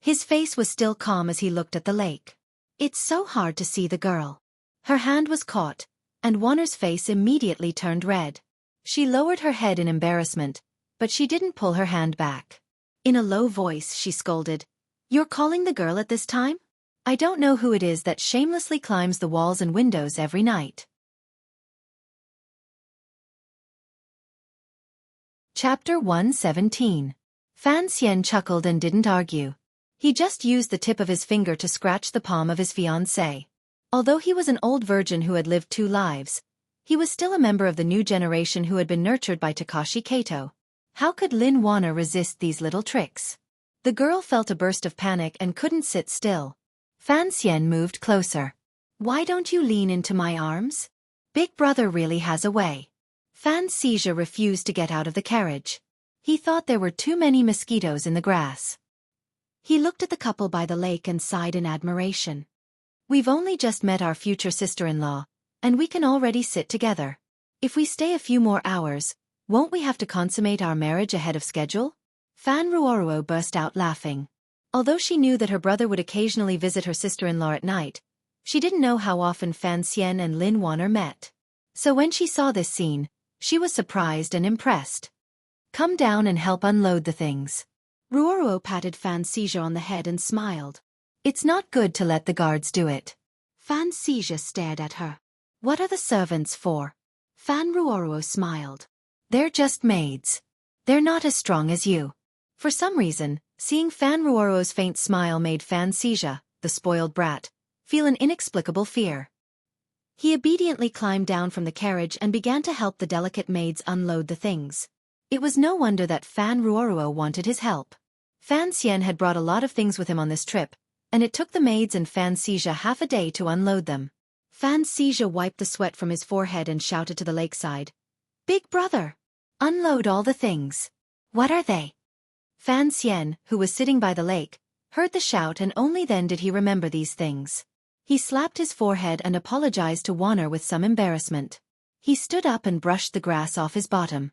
His face was still calm as he looked at the lake. It's so hard to see the girl. Her hand was caught, and Wanner's face immediately turned red. She lowered her head in embarrassment, but she didn't pull her hand back. In a low voice she scolded, "You're calling the girl at this time? I don't know who it is that shamelessly climbs the walls and windows every night." Chapter 117. Fan Xian chuckled and didn't argue. He just used the tip of his finger to scratch the palm of his fiancée. Although he was an old virgin who had lived 2 lives, he was still a member of the new generation who had been nurtured by Takashi Kato. How could Lin Wana resist these little tricks? The girl felt a burst of panic and couldn't sit still. Fan Xian moved closer. "Why don't you lean into my arms? Big brother really has a way." Fan Xizha refused to get out of the carriage. He thought there were too many mosquitoes in the grass. He looked at the couple by the lake and sighed in admiration. "We've only just met our future sister-in-law, and we can already sit together. If we stay a few more hours, won't we have to consummate our marriage ahead of schedule?" Fan Ruoruo burst out laughing. Although she knew that her brother would occasionally visit her sister-in-law at night, she didn't know how often Fan Xian and Lin Wanner met. So when she saw this scene, she was surprised and impressed. "Come down and help unload the things." Ruoruo patted Fan Xizha on the head and smiled. "It's not good to let the guards do it." Fan Xizha stared at her. "What are the servants for?" Fan Ruoruo smiled. "They're just maids. They're not as strong as you." For some reason, seeing Fan Ruoruo's faint smile made Fan Xizha, the spoiled brat, feel an inexplicable fear. He obediently climbed down from the carriage and began to help the delicate maids unload the things. It was no wonder that Fan Ruoruo wanted his help. Fan Xian had brought a lot of things with him on this trip, and it took the maids and Fan Xizha half a day to unload them. Fan Xizha wiped the sweat from his forehead and shouted to the lakeside, "Big brother! Unload all the things." "What are they?" Fan Xian, who was sitting by the lake, heard the shout and only then did he remember these things. He slapped his forehead and apologized to Warner with some embarrassment. He stood up and brushed the grass off his bottom.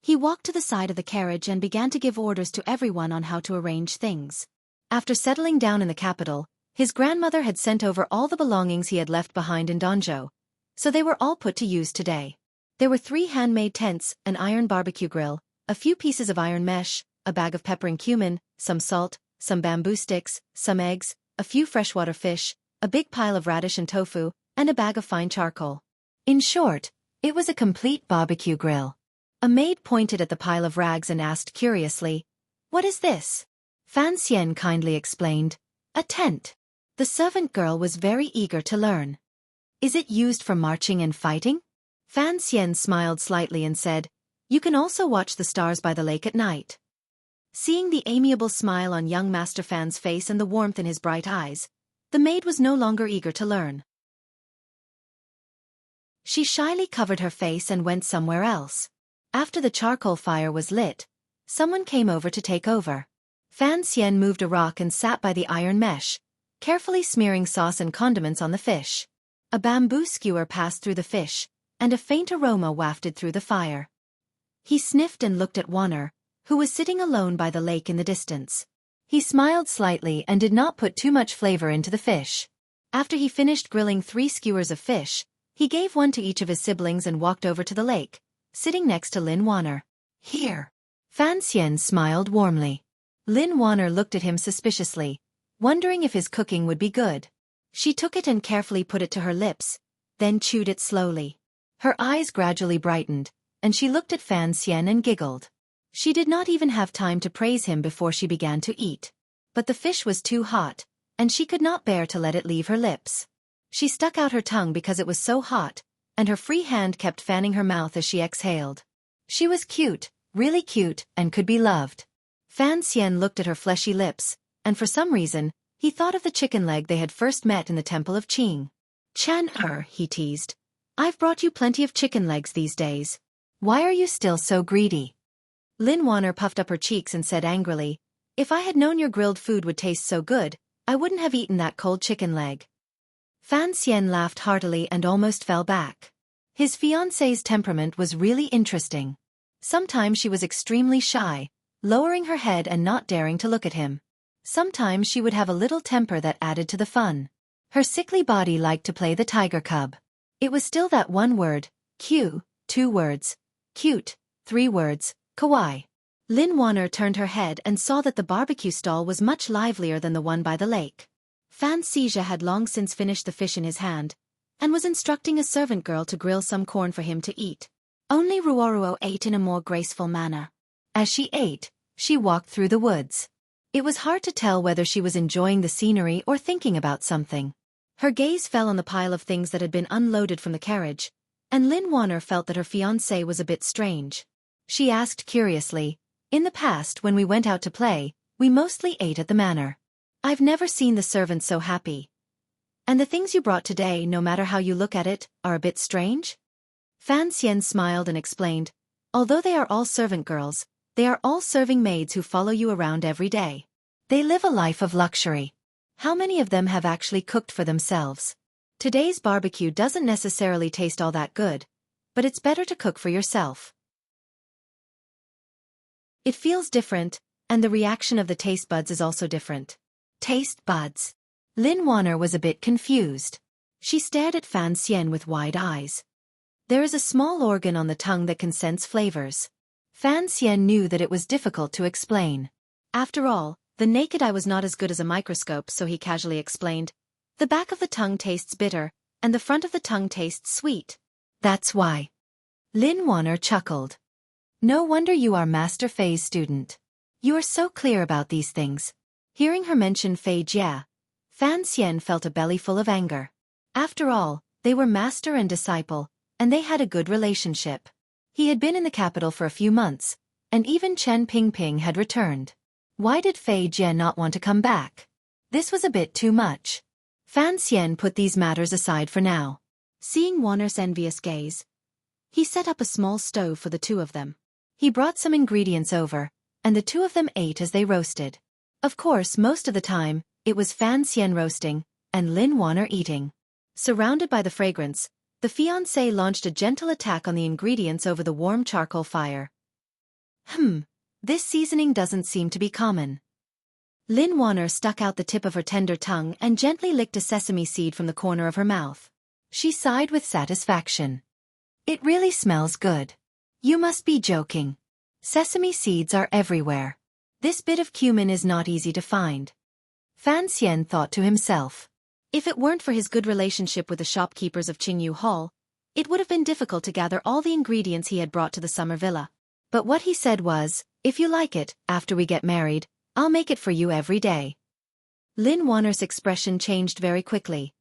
He walked to the side of the carriage and began to give orders to everyone on how to arrange things. After settling down in the capital, his grandmother had sent over all the belongings he had left behind in Danzhou, so they were all put to use today. There were 3 handmade tents, an iron barbecue grill, a few pieces of iron mesh, a bag of pepper and cumin, some salt, some bamboo sticks, some eggs, a few freshwater fish, a big pile of radish and tofu, and a bag of fine charcoal. In short, it was a complete barbecue grill. A maid pointed at the pile of rags and asked curiously, "What is this?" Fan Xian kindly explained, "A tent." The servant girl was very eager to learn. "Is it used for marching and fighting?" Fan Xian smiled slightly and said, "You can also watch the stars by the lake at night." Seeing the amiable smile on young Master Fan's face and the warmth in his bright eyes, the maid was no longer eager to learn. She shyly covered her face and went somewhere else. After the charcoal fire was lit, someone came over to take over. Fan Xian moved a rock and sat by the iron mesh, carefully smearing sauce and condiments on the fish. A bamboo skewer passed through the fish, and a faint aroma wafted through the fire. He sniffed and looked at Warner, who was sitting alone by the lake in the distance. He smiled slightly and did not put too much flavor into the fish. After he finished grilling 3 skewers of fish, he gave one to each of his siblings and walked over to the lake, sitting next to Lin Warner. "Here." Fan Xian smiled warmly. Lin Warner looked at him suspiciously, wondering if his cooking would be good. She took it and carefully put it to her lips, then chewed it slowly. Her eyes gradually brightened, and she looked at Fan Xian and giggled. She did not even have time to praise him before she began to eat. But the fish was too hot, and she could not bear to let it leave her lips. She stuck out her tongue because it was so hot, and her free hand kept fanning her mouth as she exhaled. She was cute, really cute, and could be loved. Fan Xian looked at her fleshy lips, and for some reason, he thought of the chicken leg they had first met in the temple of Qing. "Chen-er," he teased, "I've brought you plenty of chicken legs these days. Why are you still so greedy?" Lin Warner puffed up her cheeks and said angrily, "If I had known your grilled food would taste so good, I wouldn't have eaten that cold chicken leg." Fan Xian laughed heartily and almost fell back. His fiancée's temperament was really interesting. Sometimes she was extremely shy, lowering her head and not daring to look at him. Sometimes she would have a little temper that added to the fun. Her sickly body liked to play the tiger cub. It was still that one word, Q, 2 words, cute, 3 words, kawaii. Lin Warner turned her head and saw that the barbecue stall was much livelier than the one by the lake. Fan Cija had long since finished the fish in his hand, and was instructing a servant girl to grill some corn for him to eat. Only Ruoruo ate in a more graceful manner. As she ate, she walked through the woods. It was hard to tell whether she was enjoying the scenery or thinking about something. Her gaze fell on the pile of things that had been unloaded from the carriage, and Lin Warner felt that her fiancé was a bit strange. She asked curiously, "In the past when we went out to play, we mostly ate at the manor. I've never seen the servants so happy. And the things you brought today, no matter how you look at it, are a bit strange?" Fan Xian smiled and explained, "Although they are all servant girls, they are all serving maids who follow you around every day. They live a life of luxury. How many of them have actually cooked for themselves? Today's barbecue doesn't necessarily taste all that good, but it's better to cook for yourself. It feels different, and the reaction of the taste buds is also different." Taste buds. Lin Warner was a bit confused. She stared at Fan Xian with wide eyes. There is a small organ on the tongue that can sense flavors. Fan Xian knew that it was difficult to explain. After all, the naked eye was not as good as a microscope, so he casually explained, "The back of the tongue tastes bitter, and the front of the tongue tastes sweet. That's why." Lin Warner chuckled. "No wonder you are Master Fei's student. You are so clear about these things." Hearing her mention Fei Jia, Fan Xian felt a bellyful of anger. After all, they were master and disciple, and they had a good relationship. He had been in the capital for a few months, and even Chen Pingping had returned. Why did Fei Jia not want to come back? This was a bit too much. Fan Xian put these matters aside for now. Seeing Warner's envious gaze, he set up a small stove for the 2 of them. He brought some ingredients over, and the 2 of them ate as they roasted. Of course, most of the time, it was Fan Xian roasting, and Lin Wanner eating. Surrounded by the fragrance, the fiancé launched a gentle attack on the ingredients over the warm charcoal fire. This seasoning doesn't seem to be common. Lin Wanner stuck out the tip of her tender tongue and gently licked a sesame seed from the corner of her mouth. She sighed with satisfaction. It really smells good. You must be joking. Sesame seeds are everywhere. This bit of cumin is not easy to find. Fan Xian thought to himself. If it weren't for his good relationship with the shopkeepers of Qingyu Hall, it would have been difficult to gather all the ingredients he had brought to the summer villa. But what he said was, if you like it, after we get married, I'll make it for you every day. Lin Wanner's expression changed very quickly.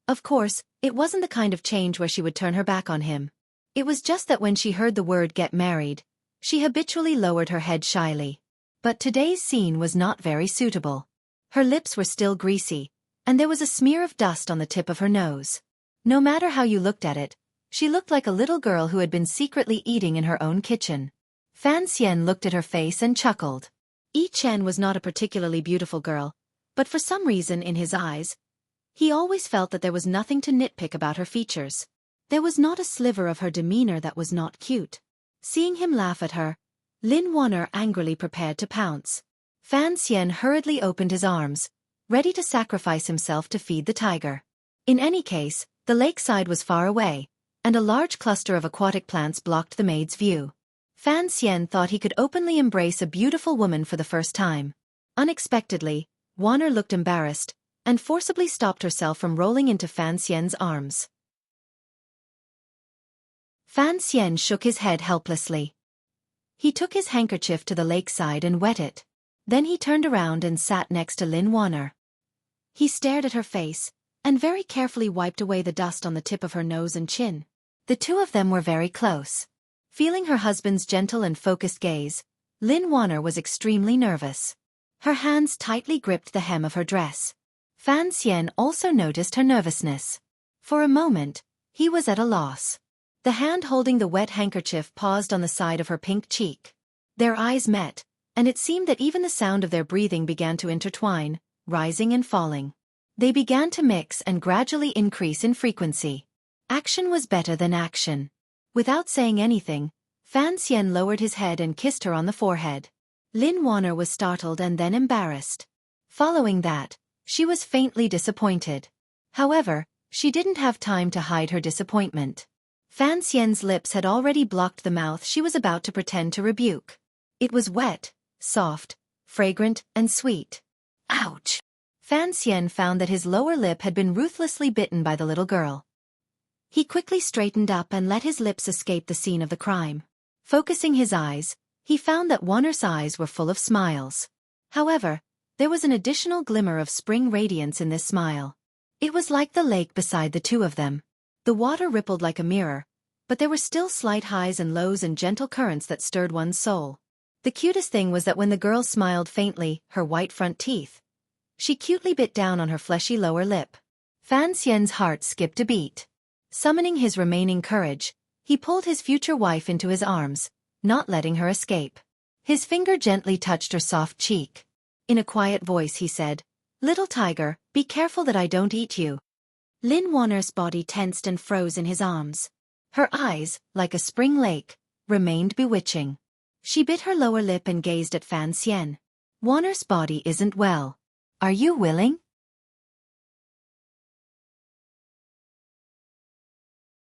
Of course, it wasn't the kind of change where she would turn her back on him. It was just that when she heard the word get married, she habitually lowered her head shyly. But today's scene was not very suitable. Her lips were still greasy, and there was a smear of dust on the tip of her nose. No matter how you looked at it, she looked like a little girl who had been secretly eating in her own kitchen. Fan Xian looked at her face and chuckled. Yi Chen was not a particularly beautiful girl, but for some reason in his eyes, he always felt that there was nothing to nitpick about her features. There was not a sliver of her demeanor that was not cute. Seeing him laugh at her, Lin Wanner angrily prepared to pounce. Fan Xian hurriedly opened his arms, ready to sacrifice himself to feed the tiger. In any case, the lakeside was far away, and a large cluster of aquatic plants blocked the maid's view. Fan Xian thought he could openly embrace a beautiful woman for the first time. Unexpectedly, Wanner looked embarrassed, and forcibly stopped herself from rolling into Fan Xian's arms. Fan Xian shook his head helplessly. He took his handkerchief to the lakeside and wet it. Then he turned around and sat next to Lin Wanner. He stared at her face, and very carefully wiped away the dust on the tip of her nose and chin. The two of them were very close. Feeling her husband's gentle and focused gaze, Lin Wanner was extremely nervous. Her hands tightly gripped the hem of her dress. Fan Xian also noticed her nervousness. For a moment, he was at a loss. The hand holding the wet handkerchief paused on the side of her pink cheek. Their eyes met, and it seemed that even the sound of their breathing began to intertwine, rising and falling. They began to mix and gradually increase in frequency. Action was better than action. Without saying anything, Fan Xian lowered his head and kissed her on the forehead. Lin Wanner was startled and then embarrassed. Following that, she was faintly disappointed. However, she didn't have time to hide her disappointment. Fan Xian's lips had already blocked the mouth she was about to pretend to rebuke. It was wet, soft, fragrant, and sweet. Ouch! Fan Xian found that his lower lip had been ruthlessly bitten by the little girl. He quickly straightened up and let his lips escape the scene of the crime. Focusing his eyes, he found that Wanner's eyes were full of smiles. However, there was an additional glimmer of spring radiance in this smile. It was like the lake beside the two of them. The water rippled like a mirror, but there were still slight highs and lows and gentle currents that stirred one's soul. The cutest thing was that when the girl smiled faintly, her white front teeth, she cutely bit down on her fleshy lower lip. Fan Xian's heart skipped a beat. Summoning his remaining courage, he pulled his future wife into his arms, not letting her escape. His finger gently touched her soft cheek. In a quiet voice he said, "Little tiger, be careful that I don't eat you." Lin Wanner's body tensed and froze in his arms. Her eyes, like a spring lake, remained bewitching. She bit her lower lip and gazed at Fan Xian. "Wanner's body isn't well. Are you willing?"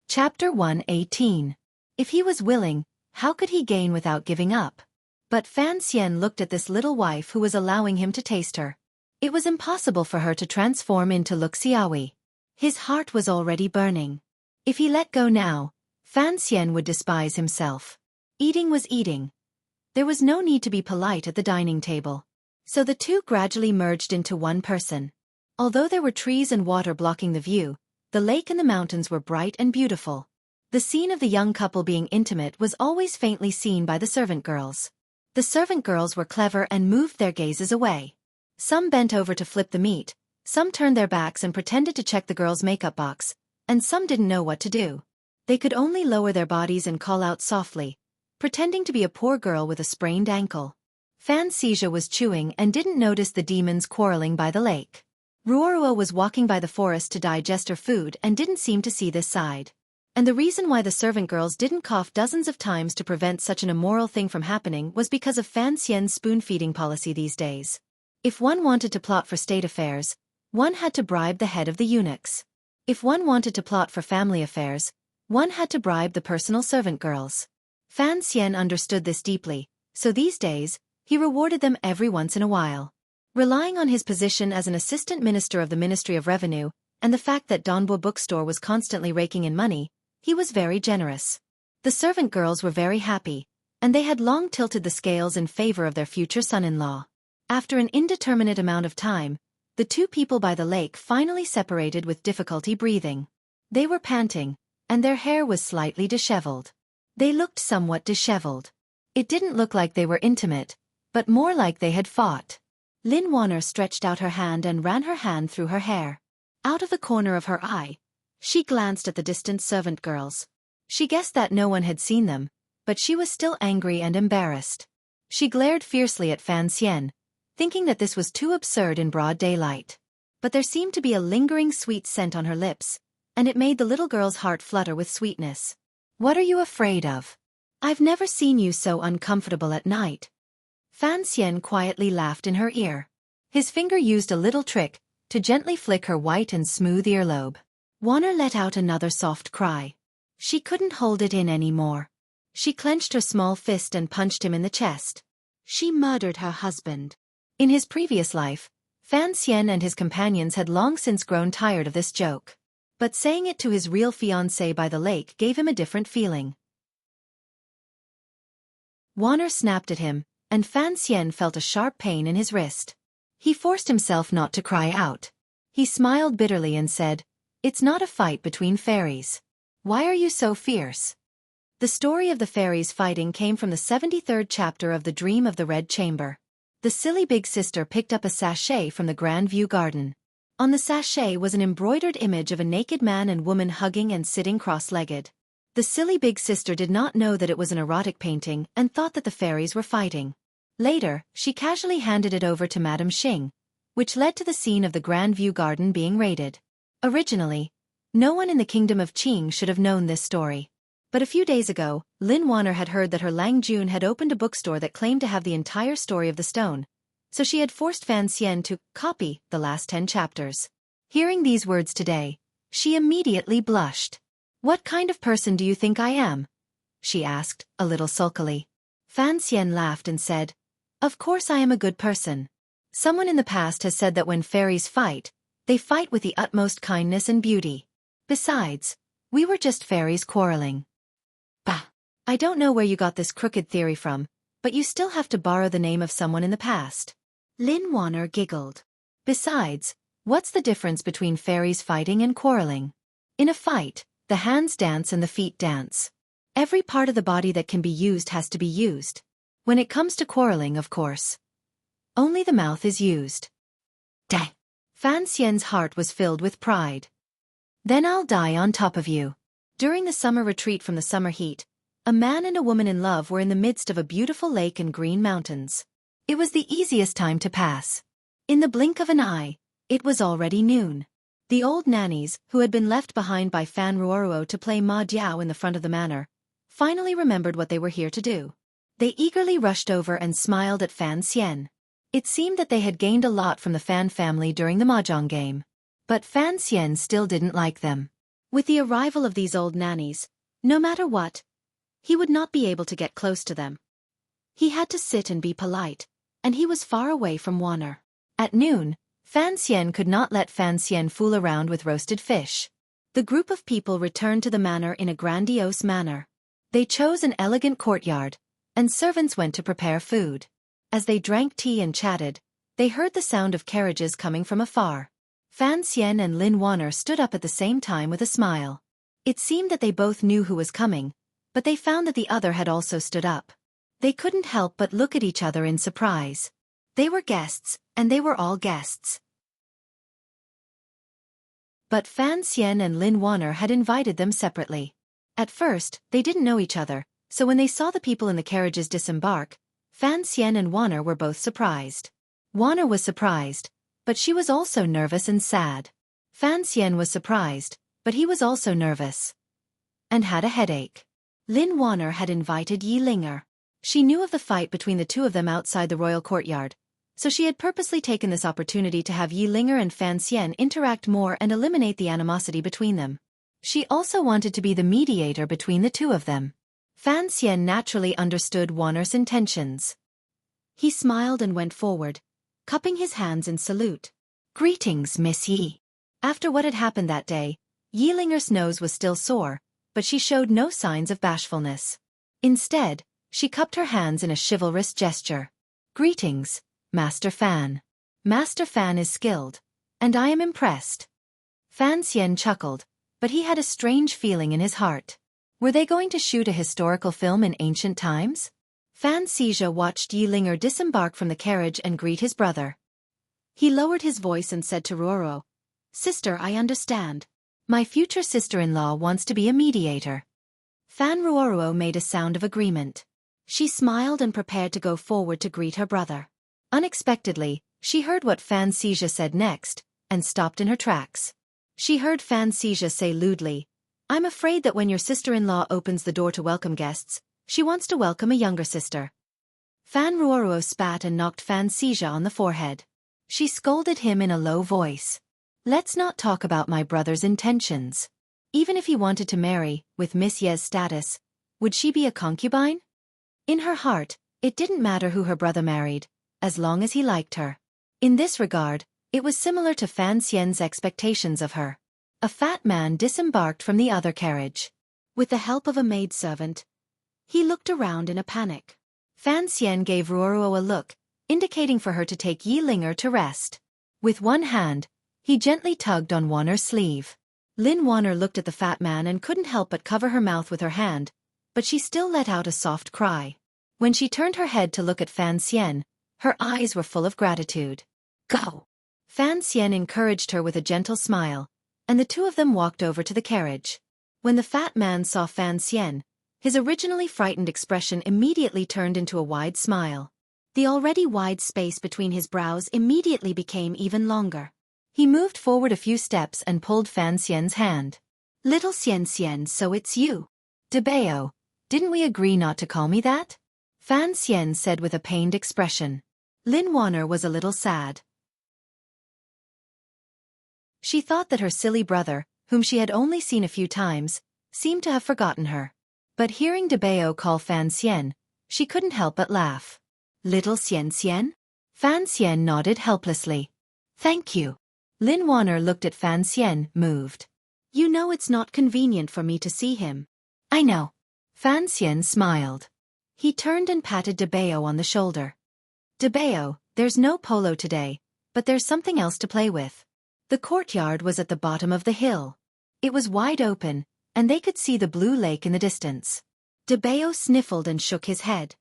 Chapter 118. If he was willing, how could he gain without giving up? But Fan Xian looked at this little wife who was allowing him to taste her. It was impossible for her to transform into Xueqi. His heart was already burning. If he let go now, Fan Xian would despise himself. Eating was eating. There was no need to be polite at the dining table. So the two gradually merged into one person. Although there were trees and water blocking the view, the lake and the mountains were bright and beautiful. The scene of the young couple being intimate was always faintly seen by the servant girls. The servant girls were clever and moved their gazes away. Some bent over to flip the meat, some turned their backs and pretended to check the girl's makeup box, and some didn't know what to do. They could only lower their bodies and call out softly, pretending to be a poor girl with a sprained ankle. Fan Xian was chewing and didn't notice the demons quarreling by the lake. Ruoruo was walking by the forest to digest her food and didn't seem to see this side. And the reason why the servant girls didn't cough dozens of times to prevent such an immoral thing from happening was because of Fan Xian's spoon-feeding policy these days. If one wanted to plot for state affairs, one had to bribe the head of the eunuchs. If one wanted to plot for family affairs, one had to bribe the personal servant girls. Fan Xian understood this deeply, so these days, he rewarded them every once in a while. Relying on his position as an assistant minister of the Ministry of Revenue, and the fact that Donbo bookstore was constantly raking in money, he was very generous. The servant girls were very happy, and they had long tilted the scales in favor of their future son-in-law. After an indeterminate amount of time, the two people by the lake finally separated with difficulty breathing. They were panting, and their hair was slightly disheveled. They looked somewhat disheveled. It didn't look like they were intimate, but more like they had fought. Lin Warner stretched out her hand and ran her hand through her hair. Out of the corner of her eye, she glanced at the distant servant girls. She guessed that no one had seen them, but she was still angry and embarrassed. She glared fiercely at Fan Xian, thinking that this was too absurd in broad daylight. But there seemed to be a lingering sweet scent on her lips, and it made the little girl's heart flutter with sweetness. "What are you afraid of? I've never seen you so uncomfortable at night." Fan Xian quietly laughed in her ear. His finger used a little trick to gently flick her white and smooth earlobe. Warner let out another soft cry. She couldn't hold it in anymore. She clenched her small fist and punched him in the chest. She murdered her husband. In his previous life, Fan Xian and his companions had long since grown tired of this joke. But saying it to his real fiancé by the lake gave him a different feeling. Warner snapped at him, and Fan Xian felt a sharp pain in his wrist. He forced himself not to cry out. He smiled bitterly and said, "It's not a fight between fairies. Why are you so fierce?" The story of the fairies fighting came from the 73rd chapter of The Dream of the Red Chamber. The silly big sister picked up a sachet from the Grand View Garden. On the sachet was an embroidered image of a naked man and woman hugging and sitting cross-legged. The silly big sister did not know that it was an erotic painting and thought that the fairies were fighting. Later, she casually handed it over to Madame Xing, which led to the scene of the Grand View Garden being raided. Originally, no one in the kingdom of Qing should have known this story. But a few days ago, Lin Warner had heard that her Lang Jun had opened a bookstore that claimed to have the entire story of the stone, so she had forced Fan Xian to copy the last 10 chapters. Hearing these words today, she immediately blushed. "What kind of person do you think I am?" she asked, a little sulkily. Fan Xian laughed and said, "Of course I am a good person. Someone in the past has said that when fairies fight, they fight with the utmost kindness and beauty. Besides, we were just fairies quarreling." "Bah! I don't know where you got this crooked theory from, but you still have to borrow the name of someone in the past." Lin Warner giggled. "Besides, what's the difference between fairies fighting and quarreling? In a fight, the hands dance and the feet dance. Every part of the body that can be used has to be used. When it comes to quarreling, of course, only the mouth is used." Dang! Fan Xian's heart was filled with pride. "Then I'll die on top of you." During the summer retreat from the summer heat, a man and a woman in love were in the midst of a beautiful lake and green mountains. It was the easiest time to pass. In the blink of an eye, it was already noon. The old nannies, who had been left behind by Fan Ruoruo to play Ma Diao in the front of the manor, finally remembered what they were here to do. They eagerly rushed over and smiled at Fan Xian. It seemed that they had gained a lot from the Fan family during the mahjong game. But Fan Xian still didn't like them. With the arrival of these old nannies, no matter what, he would not be able to get close to them. He had to sit and be polite, and he was far away from Warner. At noon, Fan Xian could not let Fan Xian fool around with roasted fish. The group of people returned to the manor in a grandiose manner. They chose an elegant courtyard, and servants went to prepare food. As they drank tea and chatted, they heard the sound of carriages coming from afar. Fan Xian and Lin Warner stood up at the same time with a smile. It seemed that they both knew who was coming, but they found that the other had also stood up. They couldn't help but look at each other in surprise. They were guests, and they were all guests. But Fan Xian and Lin Warner had invited them separately. At first, they didn't know each other, so when they saw the people in the carriages disembark, Fan Xian and Warner were both surprised. Warner was surprised, but she was also nervous and sad. Fan Xian was surprised, but he was also nervous and had a headache. Lin Wanner had invited Yi Linger. She knew of the fight between the two of them outside the royal courtyard, so she had purposely taken this opportunity to have Yi Linger and Fan Xian interact more and eliminate the animosity between them. She also wanted to be the mediator between the two of them. Fan Xian naturally understood Wanner's intentions. He smiled and went forward, cupping his hands in salute. "Greetings, Miss Yi." After what had happened that day, Yi Linger's nose was still sore, but she showed no signs of bashfulness. Instead, she cupped her hands in a chivalrous gesture. "Greetings, Master Fan. Master Fan is skilled, and I am impressed." Fan Xian chuckled, but he had a strange feeling in his heart. Were they going to shoot a historical film in ancient times? Fan Xizha watched Yi Linger disembark from the carriage and greet his brother. He lowered his voice and said to Ruoro, "Sister, I understand. My future sister-in-law wants to be a mediator." Fan Ruoro made a sound of agreement. She smiled and prepared to go forward to greet her brother. Unexpectedly, she heard what Fan Xizha said next, and stopped in her tracks. She heard Fan Xizha say lewdly, "I'm afraid that when your sister-in-law opens the door to welcome guests, she wants to welcome a younger sister." Fan Ruoro spat and knocked Fan Xizha on the forehead. She scolded him in a low voice. "Let's not talk about my brother's intentions. Even if he wanted to marry, with Miss Ye's status, would she be a concubine?" In her heart, it didn't matter who her brother married, as long as he liked her. In this regard, it was similar to Fan Xian's expectations of her. A fat man disembarked from the other carriage. With the help of a maidservant, he looked around in a panic. Fan Xian gave Ruoro a look, indicating for her to take Yi Linger to rest. With one hand, he gently tugged on Wanner's sleeve. Lin Wanner looked at the fat man and couldn't help but cover her mouth with her hand, but she still let out a soft cry. When she turned her head to look at Fan Xian, her eyes were full of gratitude. "Go!" Fan Xian encouraged her with a gentle smile, and the two of them walked over to the carriage. When the fat man saw Fan Xian, his originally frightened expression immediately turned into a wide smile. The already wide space between his brows immediately became even longer. He moved forward a few steps and pulled Fan Xian's hand. "Little Xian Xian, so it's you. Debeo, didn't we agree not to call me that?" Fan Xian said with a pained expression. Lin Wanner was a little sad. She thought that her silly brother, whom she had only seen a few times, seemed to have forgotten her. But hearing Debeo call Fan Xian, she couldn't help but laugh. "Little Xian Xian?" Fan Xian nodded helplessly. "Thank you." Lin Wanner looked at Fan Xian, moved. "You know it's not convenient for me to see him." "I know." Fan Xian smiled. He turned and patted Debeo on the shoulder. "Debeo, there's no polo today, but there's something else to play with." The courtyard was at the bottom of the hill. It was wide open, and they could see the blue lake in the distance. Debeo sniffled and shook his head.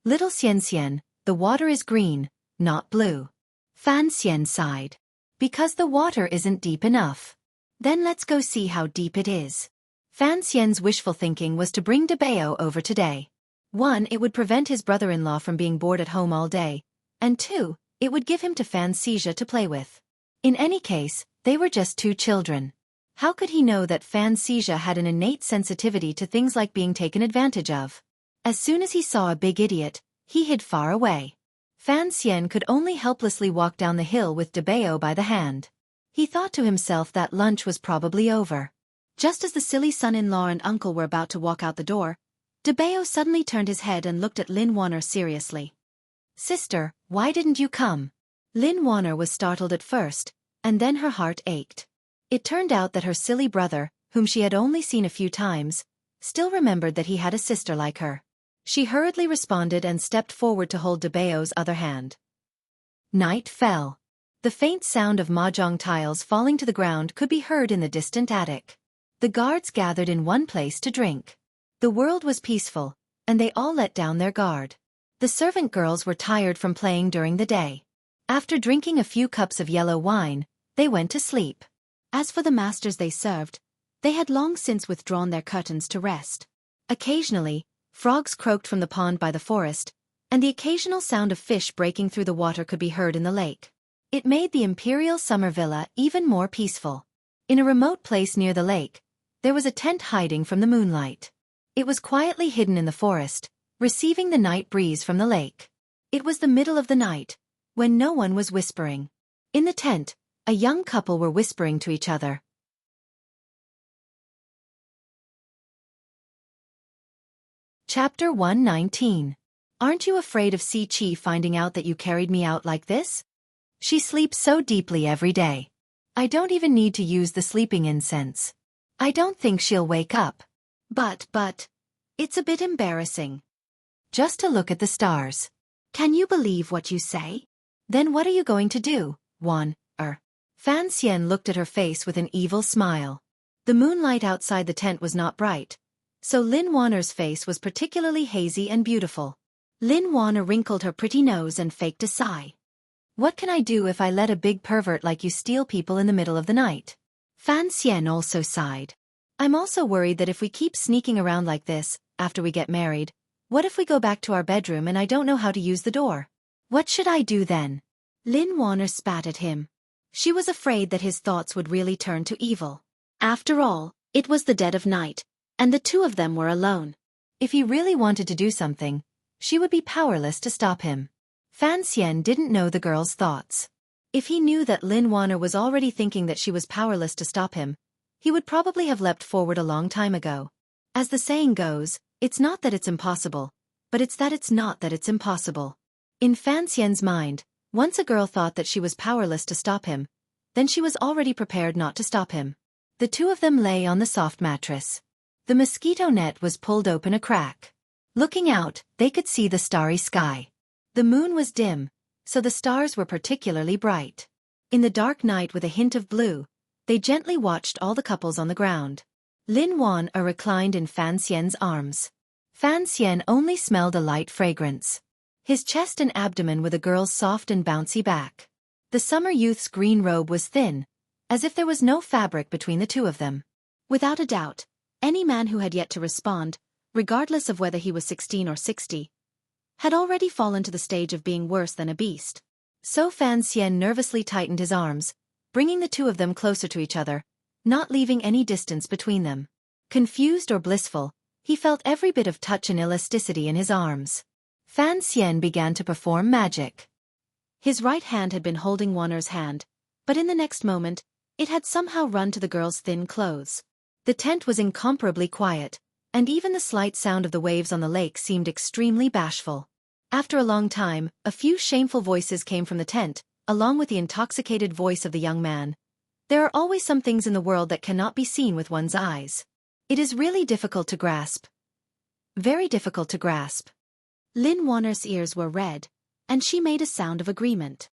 "Little Xian Xian, the water is green, not blue." Fan Xian sighed. "Because the water isn't deep enough." "Then let's go see how deep it is." Fan Xian's wishful thinking was to bring Debeo over today. 1. It would prevent his brother-in-law from being bored at home all day, and 2. It would give him to Fan Xizha to play with. In any case, they were just two children. How could he know that Fan Xizha had an innate sensitivity to things like being taken advantage of? As soon as he saw a big idiot, he hid far away. Fan Xian could only helplessly walk down the hill with Debeo by the hand. He thought to himself that lunch was probably over. Just as the silly son-in-law and uncle were about to walk out the door, Debeo suddenly turned his head and looked at Lin Wanner seriously. "Sister, why didn't you come?" Lin Wanner was startled at first, and then her heart ached. It turned out that her silly brother, whom she had only seen a few times, still remembered that he had a sister like her. She hurriedly responded and stepped forward to hold Debeo's other hand. Night fell. The faint sound of mahjong tiles falling to the ground could be heard in the distant attic. The guards gathered in one place to drink. The world was peaceful, and they all let down their guard. The servant girls were tired from playing during the day. After drinking a few cups of yellow wine, they went to sleep. As for the masters they served, they had long since withdrawn their curtains to rest. Occasionally, frogs croaked from the pond by the forest, and the occasional sound of fish breaking through the water could be heard in the lake. It made the imperial summer villa even more peaceful. In a remote place near the lake, there was a tent hiding from the moonlight. It was quietly hidden in the forest, receiving the night breeze from the lake. It was the middle of the night, when no one was whispering. In the tent, a young couple were whispering to each other. Chapter 119. Aren't you afraid of Xueqi finding out that you carried me out like this? She sleeps so deeply every day. I don't even need to use the sleeping incense. I don't think she'll wake up. But, it's a bit embarrassing. Just to look at the stars. Can you believe what you say? Then what are you going to do, Fan Xian looked at her face with an evil smile. The moonlight outside the tent was not bright, so Lin Wanner's face was particularly hazy and beautiful. Lin Wanner wrinkled her pretty nose and faked a sigh. What can I do if I let a big pervert like you steal people in the middle of the night? Fan Xian also sighed. I'm also worried that if we keep sneaking around like this, after we get married, what if we go back to our bedroom and I don't know how to use the door? What should I do then? Lin Wanner spat at him. She was afraid that his thoughts would really turn to evil. After all, it was the dead of night, and the two of them were alone. If he really wanted to do something, she would be powerless to stop him. Fan Xian didn't know the girl's thoughts. If he knew that Lin Wanner was already thinking that she was powerless to stop him, he would probably have leapt forward a long time ago. As the saying goes, it's not that it's impossible, but it's that it's not that it's impossible. In Fan Xian's mind, once a girl thought that she was powerless to stop him, then she was already prepared not to stop him. The two of them lay on the soft mattress. The mosquito net was pulled open a crack. Looking out, they could see the starry sky. The moon was dim, so the stars were particularly bright. In the dark night with a hint of blue, they gently watched all the couples on the ground. Lin Wanner reclined in Fan Xian's arms. Fan Xian only smelled a light fragrance. His chest and abdomen were the girl's soft and bouncy back. The summer youth's green robe was thin, as if there was no fabric between the two of them. Without a doubt, any man who had yet to respond, regardless of whether he was 16 or 60, had already fallen to the stage of being worse than a beast. So Fan Xian nervously tightened his arms, bringing the two of them closer to each other, not leaving any distance between them. Confused or blissful, he felt every bit of touch and elasticity in his arms. Fan Xian began to perform magic. His right hand had been holding Wanner's hand, but in the next moment, it had somehow run to the girl's thin clothes. The tent was incomparably quiet, and even the slight sound of the waves on the lake seemed extremely bashful. After a long time, a few shameful voices came from the tent, along with the intoxicated voice of the young man. There are always some things in the world that cannot be seen with one's eyes. It is really difficult to grasp. Very difficult to grasp. Lin Wanner's ears were red, and she made a sound of agreement.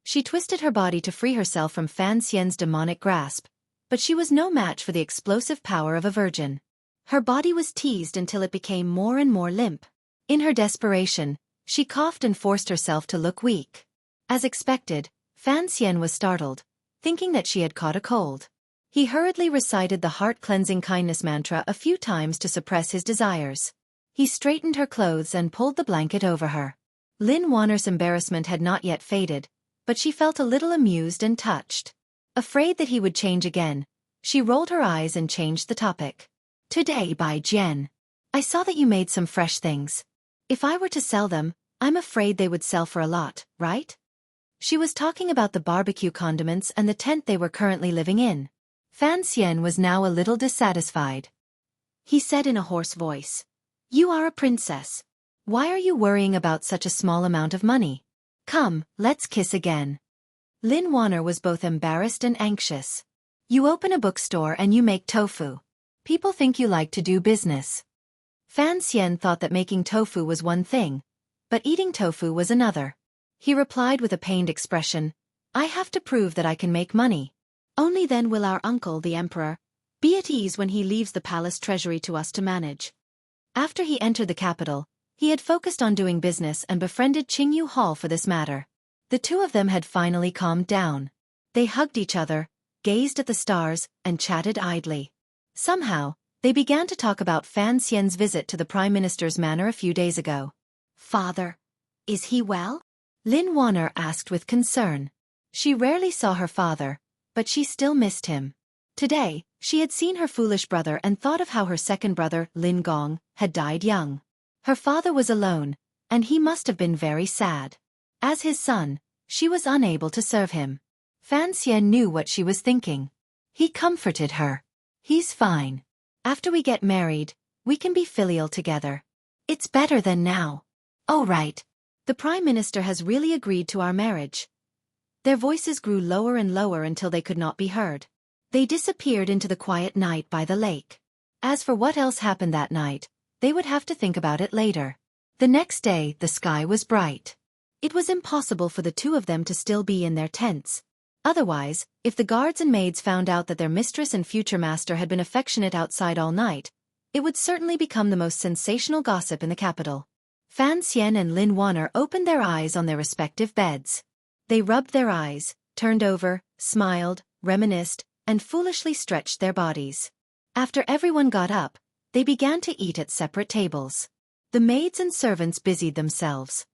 She twisted her body to free herself from Fan Xian's demonic grasp, but she was no match for the explosive power of a virgin. Her body was teased until it became more and more limp. In her desperation, she coughed and forced herself to look weak. As expected, Fan Xian was startled, thinking that she had caught a cold. He hurriedly recited the heart-cleansing kindness mantra a few times to suppress his desires. He straightened her clothes and pulled the blanket over her. Lin Wanner's embarrassment had not yet faded, but she felt a little amused and touched. Afraid that he would change again, she rolled her eyes and changed the topic. Today by Jen. I saw that you made some fresh things. If I were to sell them, I'm afraid they would sell for a lot, right? She was talking about the barbecue condiments and the tent they were currently living in. Fan Xian was now a little dissatisfied. He said in a hoarse voice, "You are a princess. Why are you worrying about such a small amount of money? Come, let's kiss again." Lin Wanner was both embarrassed and anxious. You open a bookstore and you make tofu. People think you like to do business. Fan Xian thought that making tofu was one thing, but eating tofu was another. He replied with a pained expression, "I have to prove that I can make money. Only then will our uncle, the emperor, be at ease when he leaves the palace treasury to us to manage." After he entered the capital, he had focused on doing business and befriended Qingyu Hall for this matter. The two of them had finally calmed down. They hugged each other, gazed at the stars, and chatted idly. Somehow, they began to talk about Fan Xian's visit to the Prime Minister's manor a few days ago. "Father, is he well?" Lin Wanner asked with concern. She rarely saw her father, but she still missed him. Today, she had seen her foolish brother and thought of how her second brother, Lin Gong, had died young. Her father was alone, and he must have been very sad. As his son, she was unable to serve him. Fan Xian knew what she was thinking. He comforted her. He's fine. After we get married, we can be filial together. It's better than now. Oh right. The Prime Minister has really agreed to our marriage. Their voices grew lower and lower until they could not be heard. They disappeared into the quiet night by the lake. As for what else happened that night, they would have to think about it later. The next day, the sky was bright. It was impossible for the two of them to still be in their tents. Otherwise, if the guards and maids found out that their mistress and future master had been affectionate outside all night, it would certainly become the most sensational gossip in the capital. Fan Xian and Lin Wanner opened their eyes on their respective beds. They rubbed their eyes, turned over, smiled, reminisced, and foolishly stretched their bodies. After everyone got up, they began to eat at separate tables. The maids and servants busied themselves.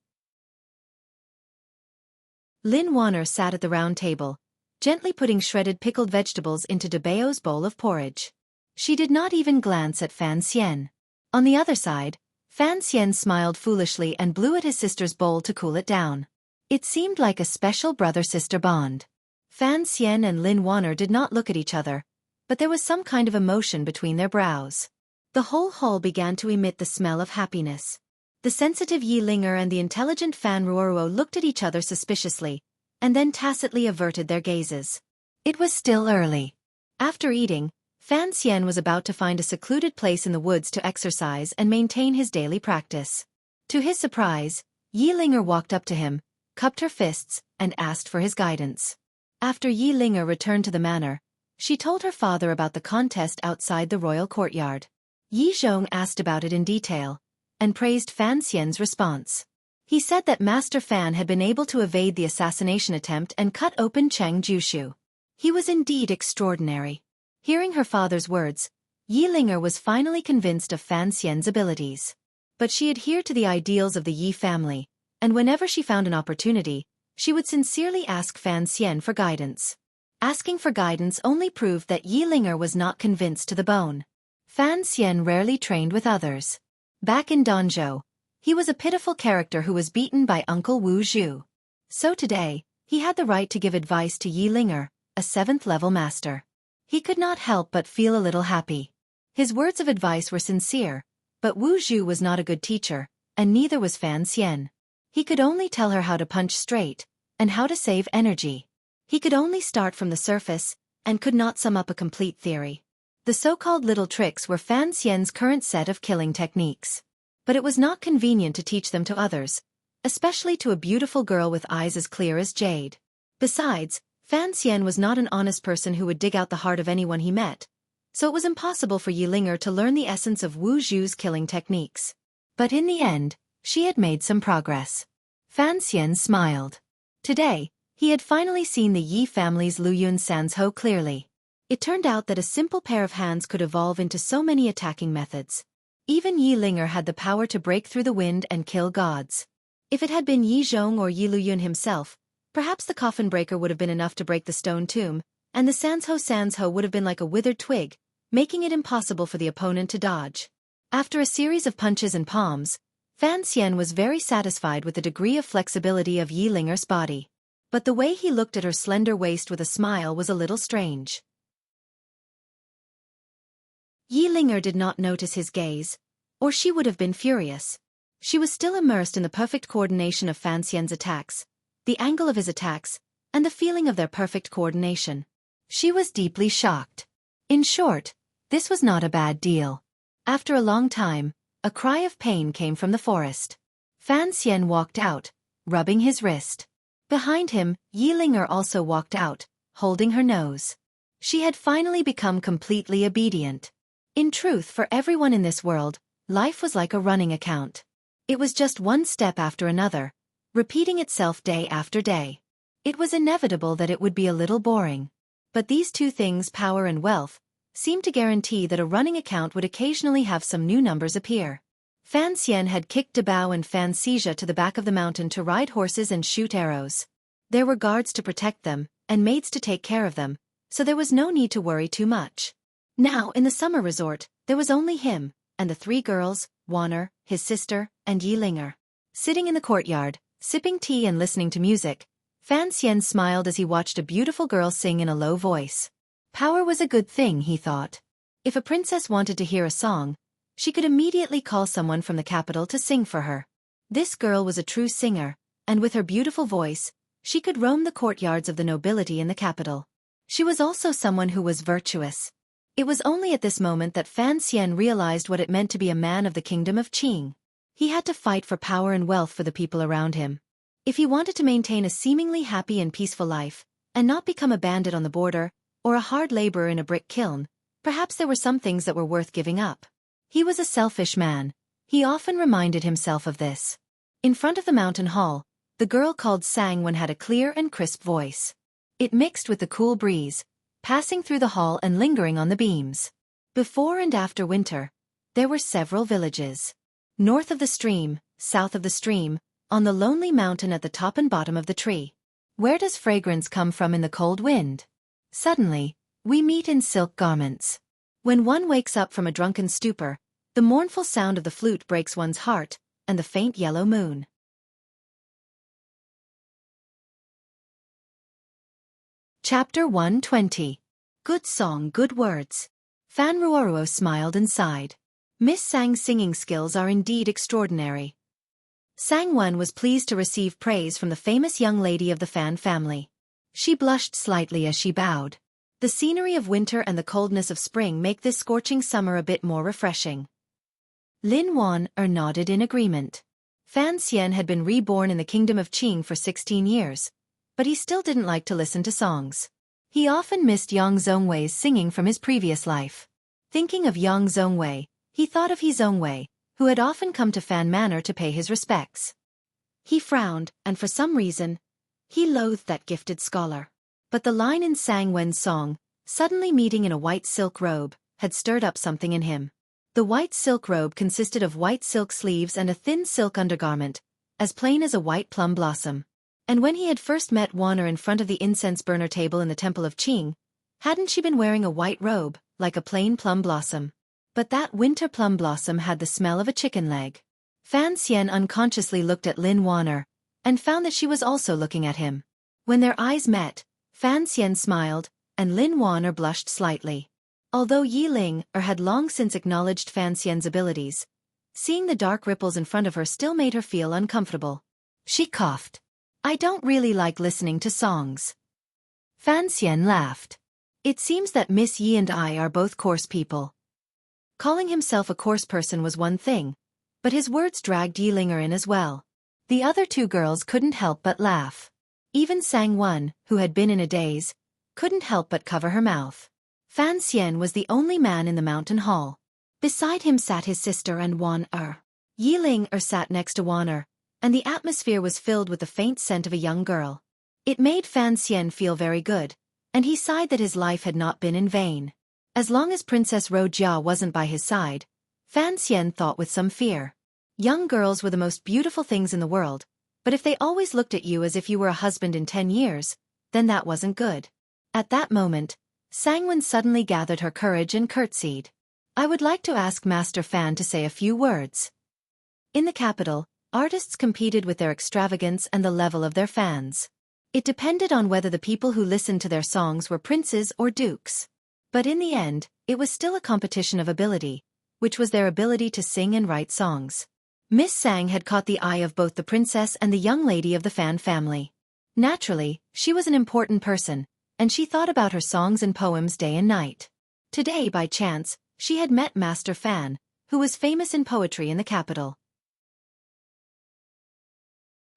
Lin Wanner sat at the round table, gently putting shredded pickled vegetables into Debao's bowl of porridge. She did not even glance at Fan Xian. On the other side, Fan Xian smiled foolishly and blew at his sister's bowl to cool it down. It seemed like a special brother-sister bond. Fan Xian and Lin Wanner did not look at each other, but there was some kind of emotion between their brows. The whole hall began to emit the smell of happiness. The sensitive Yi Linger and the intelligent Fan Ruoruo looked at each other suspiciously, and then tacitly averted their gazes. It was still early. After eating, Fan Xian was about to find a secluded place in the woods to exercise and maintain his daily practice. To his surprise, Yi Linger walked up to him, cupped her fists, and asked for his guidance. After Yi Linger returned to the manor, she told her father about the contest outside the royal courtyard. Yi Zhong asked about it in detail, and praised Fan Xian's response. He said that Master Fan had been able to evade the assassination attempt and cut open Cheng Jushu. He was indeed extraordinary. Hearing her father's words, Yi Linger was finally convinced of Fan Xian's abilities. But she adhered to the ideals of the Yi family, and whenever she found an opportunity, she would sincerely ask Fan Xian for guidance. Asking for guidance only proved that Yi Linger was not convinced to the bone. Fan Xian rarely trained with others. Back in Danzhou, he was a pitiful character who was beaten by Uncle Wu Zhu. So today, he had the right to give advice to Yi Linger, a 7th-level master. He could not help but feel a little happy. His words of advice were sincere, but Wu Zhu was not a good teacher, and neither was Fan Xian. He could only tell her how to punch straight, and how to save energy. He could only start from the surface, and could not sum up a complete theory. The so-called little tricks were Fan Xian's current set of killing techniques. But it was not convenient to teach them to others, especially to a beautiful girl with eyes as clear as jade. Besides, Fan Xian was not an honest person who would dig out the heart of anyone he met, so it was impossible for Yi Linger to learn the essence of Wu Zhu's killing techniques. But in the end, she had made some progress. Fan Xian smiled. Today, he had finally seen the Yi family's Luyun Sanzhou clearly. It turned out that a simple pair of hands could evolve into so many attacking methods. Even Yi Linger had the power to break through the wind and kill gods. If it had been Yi Zhong or Yi Luyun himself, perhaps the coffin breaker would have been enough to break the stone tomb, and the Sanzhou would have been like a withered twig, making it impossible for the opponent to dodge. After a series of punches and palms, Fan Xian was very satisfied with the degree of flexibility of Yi Linger's body. But the way he looked at her slender waist with a smile was a little strange. Yi Linger did not notice his gaze, or she would have been furious. She was still immersed in the perfect coordination of Fan Xian's attacks, the angle of his attacks, and the feeling of their perfect coordination. She was deeply shocked. In short, this was not a bad deal. After a long time, a cry of pain came from the forest. Fan Xian walked out, rubbing his wrist. Behind him, Yi Linger also walked out, holding her nose. She had finally become completely obedient. In truth, for everyone in this world, life was like a running account. It was just one step after another, repeating itself day after day. It was inevitable that it would be a little boring. But these two things, power and wealth, seemed to guarantee that a running account would occasionally have some new numbers appear. Fan Xian had kicked Dabao and Fan Xija to the back of the mountain to ride horses and shoot arrows. There were guards to protect them, and maids to take care of them, so there was no need to worry too much. Now, in the summer resort, there was only him, and the 3 girls, Wanner, his sister, and Yi Linger. Sitting in the courtyard, sipping tea and listening to music, Fan Xian smiled as he watched a beautiful girl sing in a low voice. Power was a good thing, he thought. If a princess wanted to hear a song, she could immediately call someone from the capital to sing for her. This girl was a true singer, and with her beautiful voice, she could roam the courtyards of the nobility in the capital. She was also someone who was virtuous. It was only at this moment that Fan Xian realized what it meant to be a man of the kingdom of Qing. He had to fight for power and wealth for the people around him. If he wanted to maintain a seemingly happy and peaceful life, and not become a bandit on the border, or a hard laborer in a brick kiln, perhaps there were some things that were worth giving up. He was a selfish man. He often reminded himself of this. In front of the mountain hall, the girl called Sangwen had a clear and crisp voice. It mixed with the cool breeze, passing through the hall and lingering on the beams. Before and after winter, there were several villages. North of the stream, south of the stream, on the lonely mountain at the top and bottom of the tree. Where does fragrance come from in the cold wind? Suddenly, we meet in silk garments. When one wakes up from a drunken stupor, the mournful sound of the flute breaks one's heart, and the faint yellow moon. Chapter 120. Good song, good words. Fan Ruoruo smiled and sighed. Miss Sang's singing skills are indeed extraordinary. Sangwen was pleased to receive praise from the famous young lady of the Fan family. She blushed slightly as she bowed. The scenery of winter and the coldness of spring make this scorching summer a bit more refreshing. Lin Wan nodded in agreement. Fan Xian had been reborn in the kingdom of Qing for 16 years, but he still didn't like to listen to songs. He often missed Yang Zhongwei's singing from his previous life. Thinking of Yang Zhongwei, he thought of He Zhongwei, who had often come to Fan Manor to pay his respects. He frowned, and for some reason, he loathed that gifted scholar. But the line in Sangwen's song, suddenly meeting in a white silk robe, had stirred up something in him. The white silk robe consisted of white silk sleeves and a thin silk undergarment, as plain as a white plum blossom. And when he had first met Wanner in front of the incense burner table in the Temple of Qing, hadn't she been wearing a white robe, like a plain plum blossom? But that winter plum blossom had the smell of a chicken leg. Fan Xian unconsciously looked at Lin Wanner, and found that she was also looking at him. When their eyes met, Fan Xian smiled, and Lin Wanner blushed slightly. Although Yi Ling had long since acknowledged Fan Xian's abilities, seeing the dark ripples in front of her still made her feel uncomfortable. She coughed. I don't really like listening to songs. Fan Xian laughed. It seems that Miss Yi and I are both coarse people. Calling himself a coarse person was one thing, but his words dragged Yi Linger in as well. The other 2 girls couldn't help but laugh. Even Sangwen, who had been in a daze, couldn't help but cover her mouth. Fan Xian was the only man in the mountain hall. Beside him sat his sister and Wanner. Yi Linger sat next to Wanner, and the atmosphere was filled with the faint scent of a young girl. It made Fan Xian feel very good, and he sighed that his life had not been in vain. As long as Princess Rojia wasn't by his side, Fan Xian thought with some fear. Young girls were the most beautiful things in the world, but if they always looked at you as if you were a husband in 10 years, then that wasn't good. At that moment, Sangwen suddenly gathered her courage and curtsied. I would like to ask Master Fan to say a few words. In the capital, artists competed with their extravagance and the level of their fans. It depended on whether the people who listened to their songs were princes or dukes. But in the end, it was still a competition of ability, which was their ability to sing and write songs. Miss Sang had caught the eye of both the princess and the young lady of the Fan family. Naturally, she was an important person, and she thought about her songs and poems day and night. Today, by chance, she had met Master Fan, who was famous in poetry in the capital.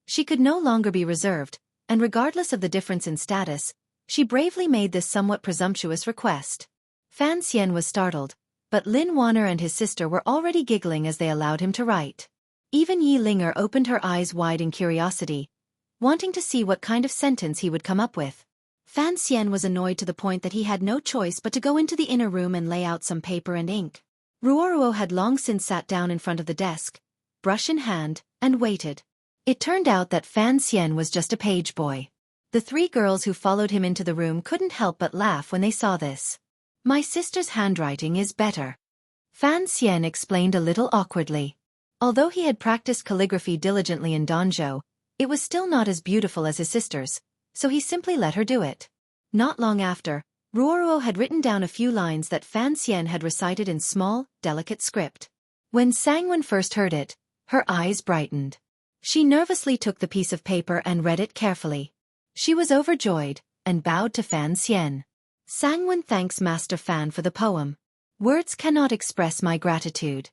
She could no longer be reserved, and regardless of the difference in status, she bravely made this somewhat presumptuous request. Fan Xian was startled, but Lin Wanner and his sister were already giggling as they allowed him to write. Even Yi Linger opened her eyes wide in curiosity, wanting to see what kind of sentence he would come up with. Fan Xian was annoyed to the point that he had no choice but to go into the inner room and lay out some paper and ink. Ruoruo had long since sat down in front of the desk, brush in hand, and waited. It turned out that Fan Xian was just a page boy. The three girls who followed him into the room couldn't help but laugh when they saw this. "My sister's handwriting is better," Fan Xian explained a little awkwardly. Although he had practiced calligraphy diligently in Danzhou, it was still not as beautiful as his sister's, so he simply let her do it. Not long after, Ruoruo had written down a few lines that Fan Xian had recited in small, delicate script. When Sangwen first heard it, her eyes brightened. She nervously took the piece of paper and read it carefully. She was overjoyed, and bowed to Fan Xian. "Sangwen thanks Master Fan for the poem. Words cannot express my gratitude."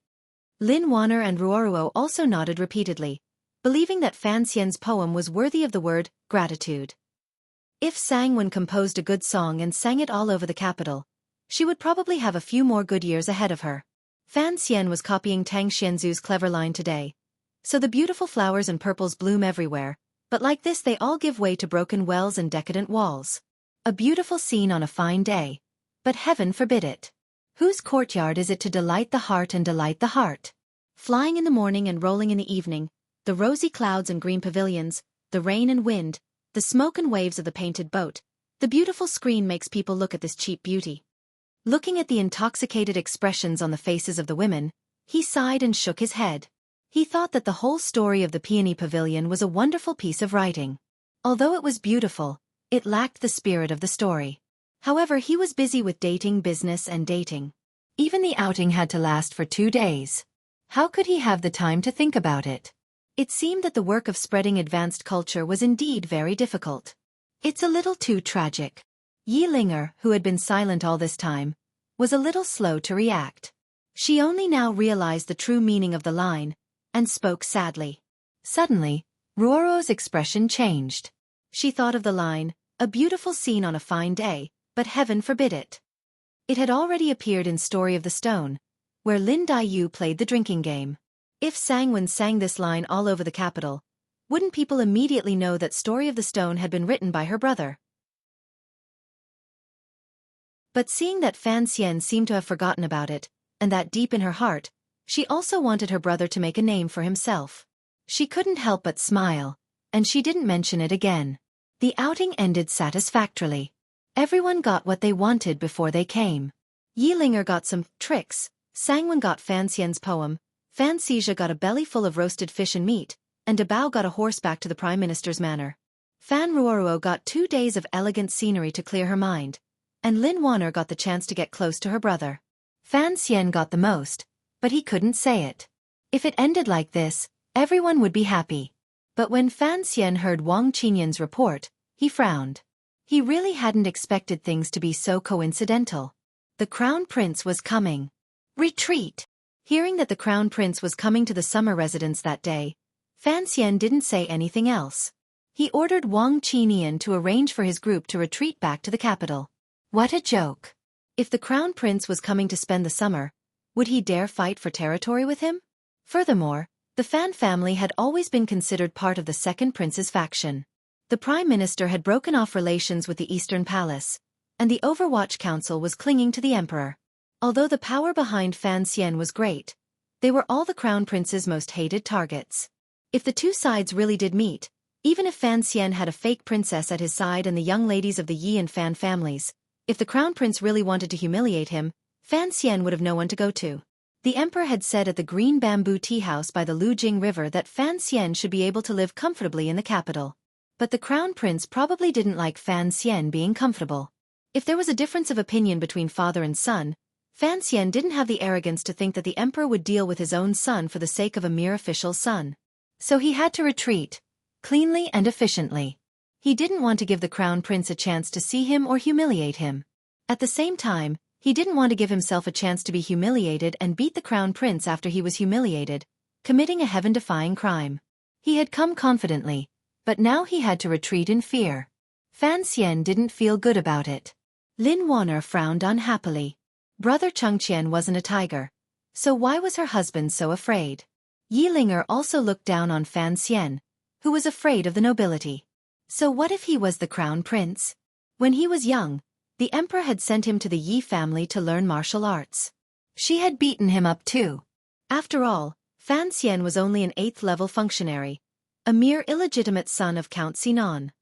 Lin Wanner and Ruoruo also nodded repeatedly, believing that Fan Xian's poem was worthy of the word gratitude. If Sangwen composed a good song and sang it all over the capital, she would probably have a few more good years ahead of her. Fan Xian was copying Tang Xianzu's clever line today. "So the beautiful flowers and purples bloom everywhere, but like this they all give way to broken wells and decadent walls. A beautiful scene on a fine day, but heaven forbid it. Whose courtyard is it to delight the heart and delight the heart?" Flying in the morning and rolling in the evening, the rosy clouds and green pavilions, the rain and wind, the smoke and waves of the painted boat, the beautiful screen makes people look at this cheap beauty. Looking at the intoxicated expressions on the faces of the women, he sighed and shook his head. He thought that the whole story of the Peony Pavilion was a wonderful piece of writing. Although it was beautiful, it lacked the spirit of the story. However, he was busy with dating, business, and dating. Even the outing had to last for 2 days. How could he have the time to think about it? It seemed that the work of spreading advanced culture was indeed very difficult. It's a little too tragic. Yi Linger, who had been silent all this time, was a little slow to react. She only now realized the true meaning of the line, and spoke sadly. Suddenly, Ruoruo's expression changed. She thought of the line, "A beautiful scene on a fine day, but heaven forbid it." It had already appeared in Story of the Stone, where Lin Daiyu played the drinking game. If Sangwen sang this line all over the capital, wouldn't people immediately know that Story of the Stone had been written by her brother? But seeing that Fan Xian seemed to have forgotten about it, and that deep in her heart, she also wanted her brother to make a name for himself. She couldn't help but smile, and she didn't mention it again. The outing ended satisfactorily. Everyone got what they wanted before they came. Yi Linger got some tricks, Sangwen got Fan Xian's poem, Fan Xizha got a belly full of roasted fish and meat, and Dabao got a horse back to the Prime Minister's manor. Fan Ruoruo got 2 days of elegant scenery to clear her mind, and Lin Wanner got the chance to get close to her brother. Fan Xian got the most, but he couldn't say it. If it ended like this, everyone would be happy. But when Fan Xian heard Wang Qinyan's report, he frowned. He really hadn't expected things to be so coincidental. The Crown Prince was coming. Retreat! Hearing that the Crown Prince was coming to the summer residence that day, Fan Xian didn't say anything else. He ordered Wang Qinyan to arrange for his group to retreat back to the capital. What a joke! If the Crown Prince was coming to spend the summer, would he dare fight for territory with him? Furthermore, the Fan family had always been considered part of the Second Prince's faction. The Prime Minister had broken off relations with the Eastern Palace, and the Overwatch Council was clinging to the Emperor. Although the power behind Fan Xian was great, they were all the Crown Prince's most hated targets. If the two sides really did meet, even if Fan Xian had a fake princess at his side and the young ladies of the Yi and Fan families, if the Crown Prince really wanted to humiliate him, Fan Xian would have no one to go to. The Emperor had said at the Green Bamboo Tea House by the Lujing River that Fan Xian should be able to live comfortably in the capital. But the Crown Prince probably didn't like Fan Xian being comfortable. If there was a difference of opinion between father and son, Fan Xian didn't have the arrogance to think that the Emperor would deal with his own son for the sake of a mere official son. So he had to retreat, cleanly and efficiently. He didn't want to give the Crown Prince a chance to see him or humiliate him. At the same time, he didn't want to give himself a chance to be humiliated and beat the Crown Prince after he was humiliated, committing a heaven-defying crime. He had come confidently, but now he had to retreat in fear. Fan Xian didn't feel good about it. Lin Wanner frowned unhappily. Brother Chengqian wasn't a tiger, so why was her husband so afraid? Yi Linger also looked down on Fan Xian, who was afraid of the nobility. So what if he was the Crown Prince? When he was young, the Emperor had sent him to the Yi family to learn martial arts. She had beaten him up too. After all, Fan Xian was only an 8th-level functionary, a mere illegitimate son of Count Sinan.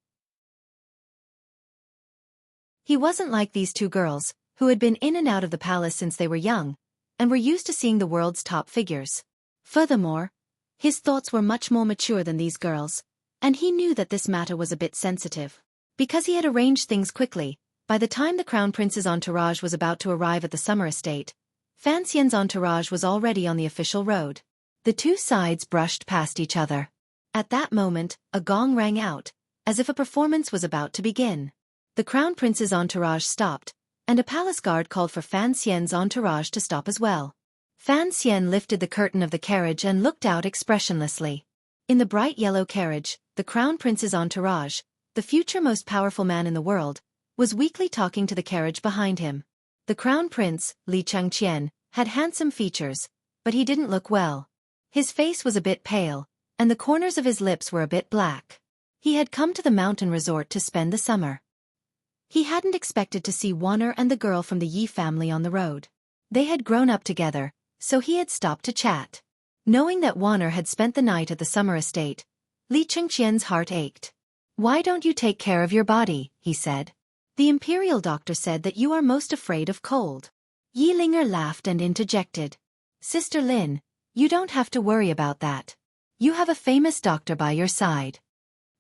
He wasn't like these two girls, who had been in and out of the palace since they were young, and were used to seeing the world's top figures. Furthermore, his thoughts were much more mature than these girls, and he knew that this matter was a bit sensitive. Because he had arranged things quickly, by the time the Crown Prince's entourage was about to arrive at the summer estate, Fan Xian's entourage was already on the official road. The two sides brushed past each other. At that moment, a gong rang out, as if a performance was about to begin. The Crown Prince's entourage stopped, and a palace guard called for Fan Xian's entourage to stop as well. Fan Xian lifted the curtain of the carriage and looked out expressionlessly. In the bright yellow carriage, the Crown Prince's entourage, the future most powerful man in the world, was weakly talking to the carriage behind him. The Crown Prince, Li Changqian, had handsome features, but he didn't look well. His face was a bit pale, and the corners of his lips were a bit black. He had come to the mountain resort to spend the summer. He hadn't expected to see Warner and the girl from the Yi family on the road. They had grown up together, so he had stopped to chat. Knowing that Warner had spent the night at the summer estate, Li Chengqian's heart ached. "Why don't you take care of your body?" he said. "The imperial doctor said that you are most afraid of cold." Yi Linger laughed and interjected. "Sister Lin, you don't have to worry about that. You have a famous doctor by your side."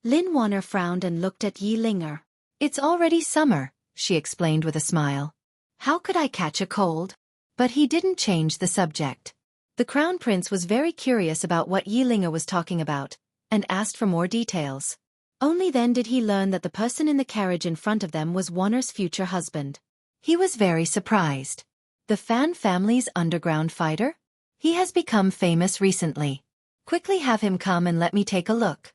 Lin Warner frowned and looked at Yi Linger. "It's already summer," she explained with a smile. "How could I catch a cold?" But he didn't change the subject. The Crown Prince was very curious about what Yi Linger was talking about, and asked for more details. Only then did he learn that the person in the carriage in front of them was Warner's future husband. He was very surprised. The Fan family's underground fighter? He has become famous recently. Quickly have him come and let me take a look.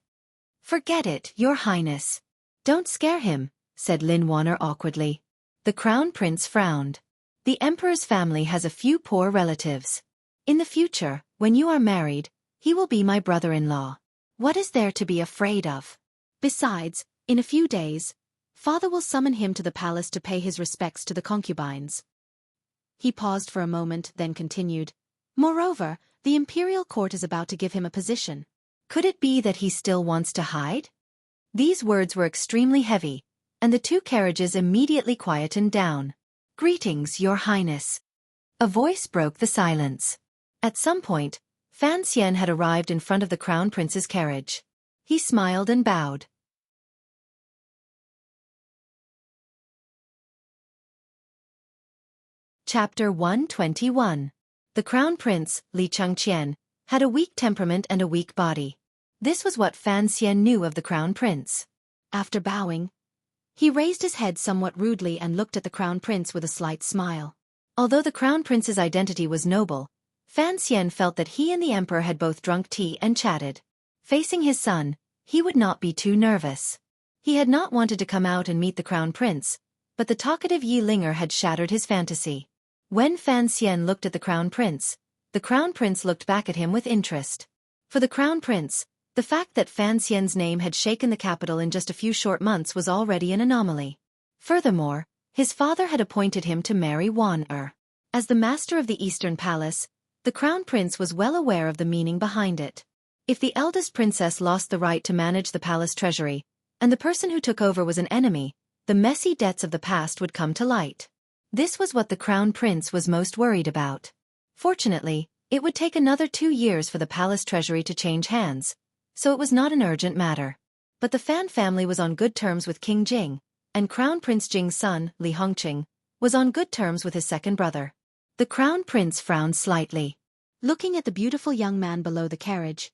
"Forget it, Your Highness. Don't scare him," said Lin Warner awkwardly. The Crown Prince frowned. "The Emperor's family has a few poor relatives. In the future, when you are married, he will be my brother-in-law. What is there to be afraid of? Besides, in a few days, father will summon him to the palace to pay his respects to the concubines." He paused for a moment, then continued. "Moreover, the imperial court is about to give him a position. Could it be that he still wants to hide?" These words were extremely heavy, and the two carriages immediately quietened down. "Greetings, Your Highness." A voice broke the silence. At some point, Fan Xian had arrived in front of the Crown Prince's carriage. He smiled and bowed. Chapter 121. The Crown Prince, Li Changqian, had a weak temperament and a weak body. This was what Fan Xian knew of the Crown Prince. After bowing, he raised his head somewhat rudely and looked at the Crown Prince with a slight smile. Although the Crown Prince's identity was noble, Fan Xian felt that he and the Emperor had both drunk tea and chatted. Facing his son, he would not be too nervous. He had not wanted to come out and meet the Crown Prince, but the talkative Yi Linger had shattered his fantasy. When Fan Xian looked at the Crown Prince looked back at him with interest. For the Crown Prince, the fact that Fan Xian's name had shaken the capital in just a few short months was already an anomaly. Furthermore, his father had appointed him to marry Wan. As the master of the Eastern Palace, the Crown Prince was well aware of the meaning behind it. If the eldest princess lost the right to manage the palace treasury, and the person who took over was an enemy, the messy debts of the past would come to light. This was what the Crown Prince was most worried about. Fortunately, it would take another 2 years for the palace treasury to change hands, so it was not an urgent matter. But the Fan family was on good terms with King Jing, and Crown Prince Jing's son, Li Hongqing, was on good terms with his second brother. The Crown Prince frowned slightly. Looking at the beautiful young man below the carriage,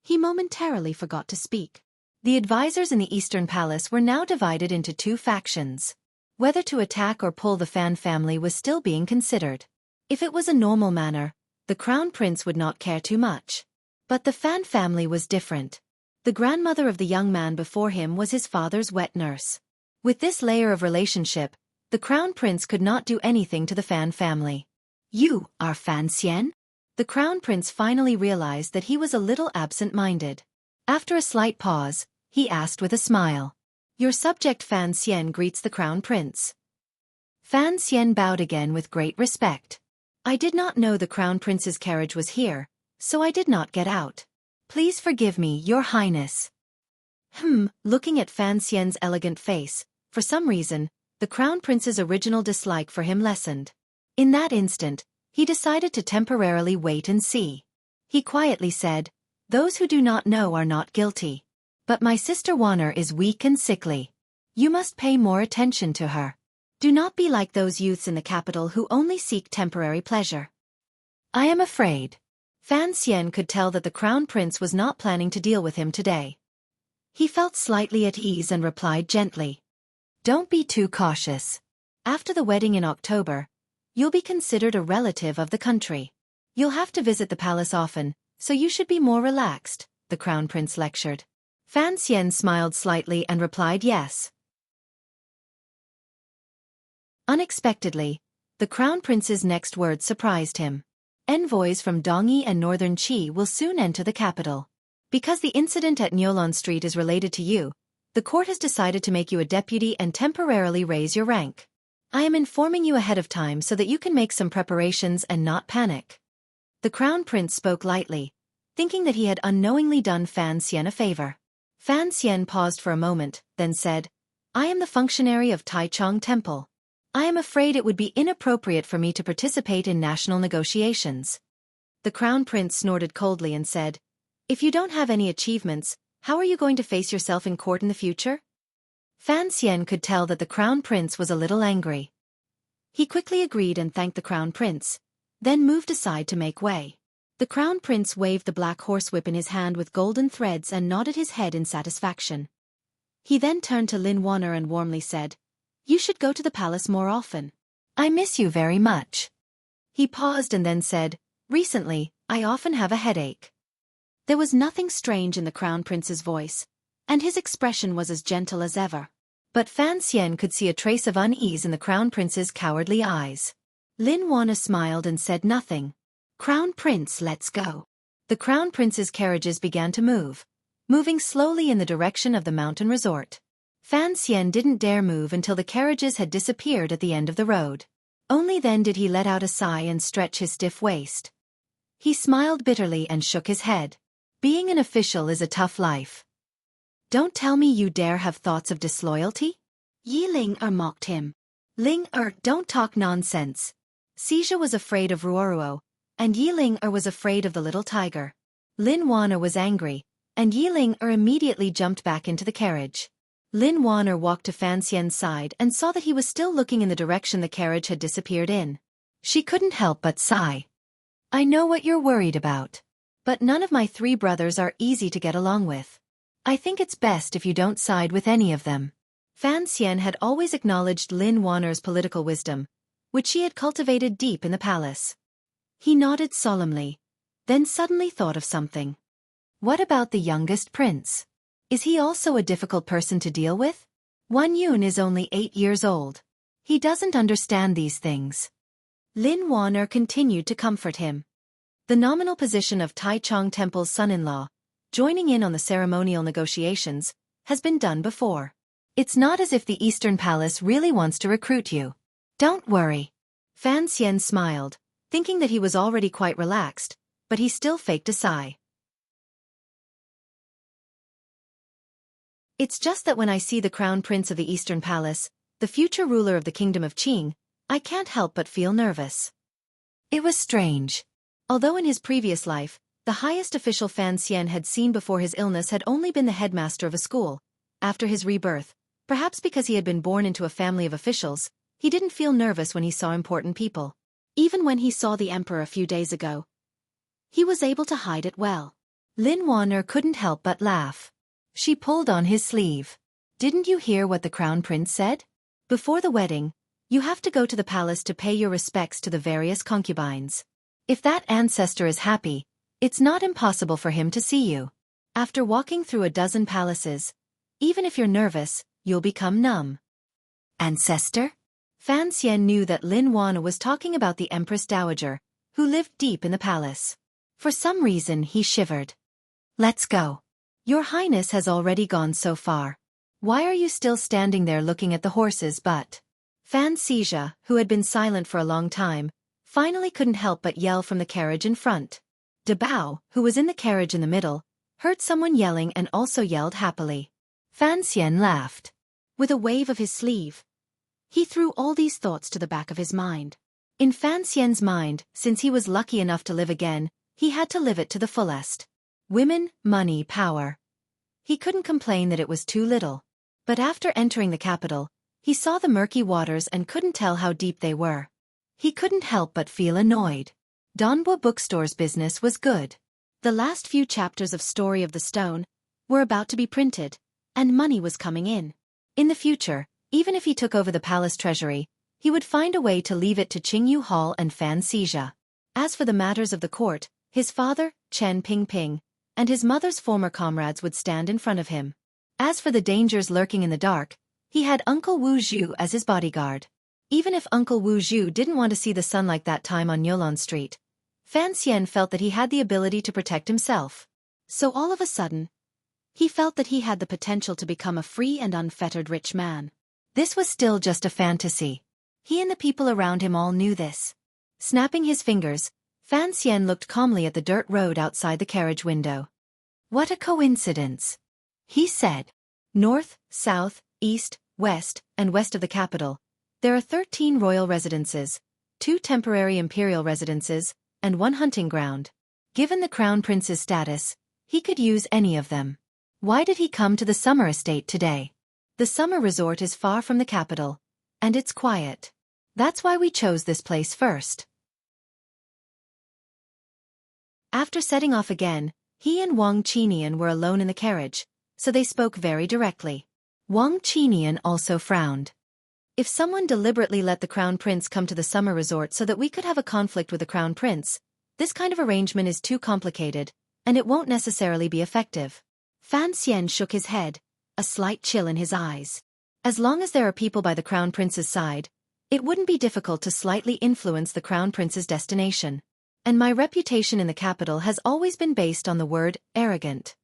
he momentarily forgot to speak. The advisors in the Eastern Palace were now divided into 2 factions. Whether to attack or pull the Fan family was still being considered. If it was a normal manner, the Crown Prince would not care too much. But the Fan family was different. The grandmother of the young man before him was his father's wet nurse. With this layer of relationship, the Crown Prince could not do anything to the Fan family. "You are Fan Xian?" The Crown Prince finally realized that he was a little absent-minded. After a slight pause, he asked with a smile. "Your subject Fan Xian greets the Crown Prince." Fan Xian bowed again with great respect. I did not know the Crown Prince's carriage was here, so I did not get out. Please forgive me, Your Highness. Looking at Fan Xian's elegant face, for some reason, the Crown Prince's original dislike for him lessened. In that instant, he decided to temporarily wait and see. He quietly said, "Those who do not know are not guilty. But my sister Wanner is weak and sickly. You must pay more attention to her. Do not be like those youths in the capital who only seek temporary pleasure." I am afraid. Fan Xian could tell that the Crown Prince was not planning to deal with him today. He felt slightly at ease and replied gently, "Don't be too cautious. After the wedding in October, you'll be considered a relative of the country. You'll have to visit the palace often, so you should be more relaxed," the Crown Prince lectured. Fan Xian smiled slightly and replied yes. Unexpectedly, the Crown Prince's next words surprised him. "Envoys from Dongyi and Northern Qi will soon enter the capital. Because the incident at Nyolan Street is related to you, the court has decided to make you a deputy and temporarily raise your rank. I am informing you ahead of time so that you can make some preparations and not panic." The Crown Prince spoke lightly, thinking that he had unknowingly done Fan Xian a favor. Fan Xian paused for a moment, then said, "I am the functionary of Taichung Temple. I am afraid it would be inappropriate for me to participate in national negotiations." The Crown Prince snorted coldly and said, "If you don't have any achievements, how are you going to face yourself in court in the future?" Fan Xian could tell that the Crown Prince was a little angry. He quickly agreed and thanked the Crown Prince, then moved aside to make way. The Crown Prince waved the black horsewhip in his hand with golden threads and nodded his head in satisfaction. He then turned to Lin Wanner and warmly said, "You should go to the palace more often. I miss you very much." He paused and then said, "Recently, I often have a headache." There was nothing strange in the Crown Prince's voice, and his expression was as gentle as ever. But Fan Xian could see a trace of unease in the Crown Prince's cowardly eyes. Lin Wanner smiled and said nothing. "Crown Prince, let's go." The Crown Prince's carriages began to move, moving slowly in the direction of the mountain resort. Fan Xian didn't dare move until the carriages had disappeared at the end of the road. Only then did he let out a sigh and stretch his stiff waist. He smiled bitterly and shook his head. Being an official is a tough life. "Don't tell me you dare have thoughts of disloyalty?" Yi Ling mocked him. "Ling don't talk nonsense." Xija was afraid of Ruoruo, and Yi Ling was afraid of the little tiger. Lin Wanner was angry, and Yi Ling immediately jumped back into the carriage. Lin Wanner walked to Fan Xian's side and saw that he was still looking in the direction the carriage had disappeared in. She couldn't help but sigh. "I know what you're worried about. But none of my 3 brothers are easy to get along with. I think it's best if you don't side with any of them." Fan Xian had always acknowledged Lin Wanner's political wisdom, which she had cultivated deep in the palace. He nodded solemnly, then suddenly thought of something. What about the youngest prince? Is he also a difficult person to deal with? Wan Yun is only 8 years old. He doesn't understand these things. Lin Wanner continued to comfort him. The nominal position of Taichung Temple's son-in-law, joining in on the ceremonial negotiations, has been done before. It's not as if the Eastern Palace really wants to recruit you. Don't worry. Fan Xian smiled, thinking that he was already quite relaxed, but he still faked a sigh. "It's just that when I see the Crown Prince of the Eastern Palace, the future ruler of the Kingdom of Qing, I can't help but feel nervous." It was strange. Although in his previous life, the highest official Fan Xian had seen before his illness had only been the headmaster of a school, after his rebirth, perhaps because he had been born into a family of officials, he didn't feel nervous when he saw important people. Even when he saw the emperor a few days ago, he was able to hide it well. Lin Wanner couldn't help but laugh. She pulled on his sleeve. "Didn't you hear what the Crown Prince said? Before the wedding, you have to go to the palace to pay your respects to the various concubines. If that ancestor is happy, it's not impossible for him to see you. After walking through a dozen palaces, even if you're nervous, you'll become numb." Ancestor? Fan Xian knew that Lin Wanner was talking about the Empress Dowager, who lived deep in the palace. For some reason he shivered. "Let's go." "Your Highness has already gone so far. Why are you still standing there looking at the horses?" But Fan Xija, who had been silent for a long time, finally couldn't help but yell from the carriage in front. De Bao, who was in the carriage in the middle, heard someone yelling and also yelled happily. Fan Xian laughed. With a wave of his sleeve, he threw all these thoughts to the back of his mind. In Fan Xian's mind, since he was lucky enough to live again, he had to live it to the fullest. Women, money, power. He couldn't complain that it was too little. But after entering the capital, he saw the murky waters and couldn't tell how deep they were. He couldn't help but feel annoyed. Donbua Bookstore's business was good. The last few chapters of Story of the Stone were about to be printed, and money was coming in. In the future, even if he took over the palace treasury, he would find a way to leave it to Qingyu Hall and Fan Xizha. As for the matters of the court, his father, Chen Pingping, and his mother's former comrades would stand in front of him. As for the dangers lurking in the dark, he had Uncle Wu Zhu as his bodyguard. Even if Uncle Wu Zhu didn't want to see the sunlight that time on Yolon Street, Fan Xian felt that he had the ability to protect himself. So all of a sudden, he felt that he had the potential to become a free and unfettered rich man. This was still just a fantasy. He and the people around him all knew this. Snapping his fingers, Fan Xian looked calmly at the dirt road outside the carriage window. What a coincidence, he said. North, south, east, west, and west of the capital, there are 13 royal residences, 2 temporary imperial residences, and 1 hunting ground. Given the crown prince's status, he could use any of them. Why did he come to the summer estate today? The summer resort is far from the capital, and it's quiet. That's why we chose this place first. After setting off again, he and Wang Qinian were alone in the carriage, so they spoke very directly. Wang Qinian also frowned. If someone deliberately let the crown prince come to the summer resort so that we could have a conflict with the crown prince, this kind of arrangement is too complicated, and it won't necessarily be effective. Fan Xian shook his head, a slight chill in his eyes. As long as there are people by the crown prince's side, it wouldn't be difficult to slightly influence the crown prince's destination. And my reputation in the capital has always been based on the word arrogant.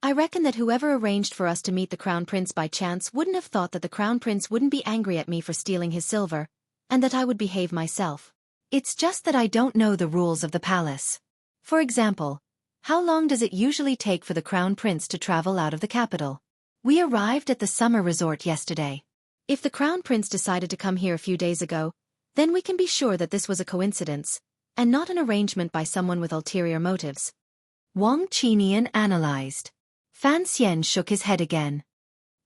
I reckon that whoever arranged for us to meet the crown prince by chance wouldn't have thought that the crown prince wouldn't be angry at me for stealing his silver, and that I would behave myself. It's just that I don't know the rules of the palace. For example, how long does it usually take for the crown prince to travel out of the capital? We arrived at the summer resort yesterday. If the crown prince decided to come here a few days ago, then we can be sure that this was a coincidence, and not an arrangement by someone with ulterior motives. Wang Qinian analyzed. Fan Xian shook his head again.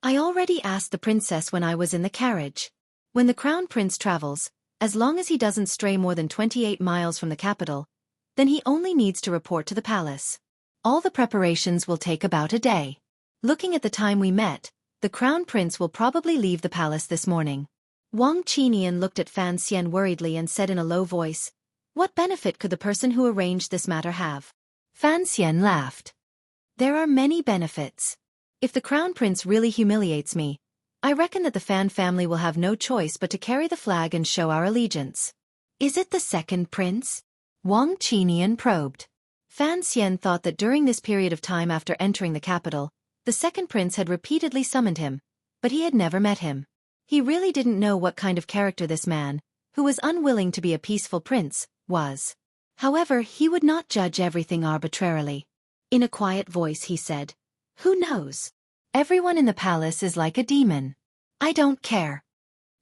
I already asked the princess when I was in the carriage. When the crown prince travels, as long as he doesn't stray more than 28 miles from the capital, then he only needs to report to the palace. All the preparations will take about a day. Looking at the time we met, the crown prince will probably leave the palace this morning. Wang Qinian looked at Fan Xian worriedly and said in a low voice, what benefit could the person who arranged this matter have? Fan Xian laughed. There are many benefits. If the crown prince really humiliates me, I reckon that the Fan family will have no choice but to carry the flag and show our allegiance. Is it the second prince? Wang Qinian probed. Fan Xian thought that during this period of time after entering the capital, the second prince had repeatedly summoned him, but he had never met him. He really didn't know what kind of character this man, who was unwilling to be a peaceful prince, was. However, he would not judge everything arbitrarily. In a quiet voice he said, who knows? Everyone in the palace is like a demon. I don't care.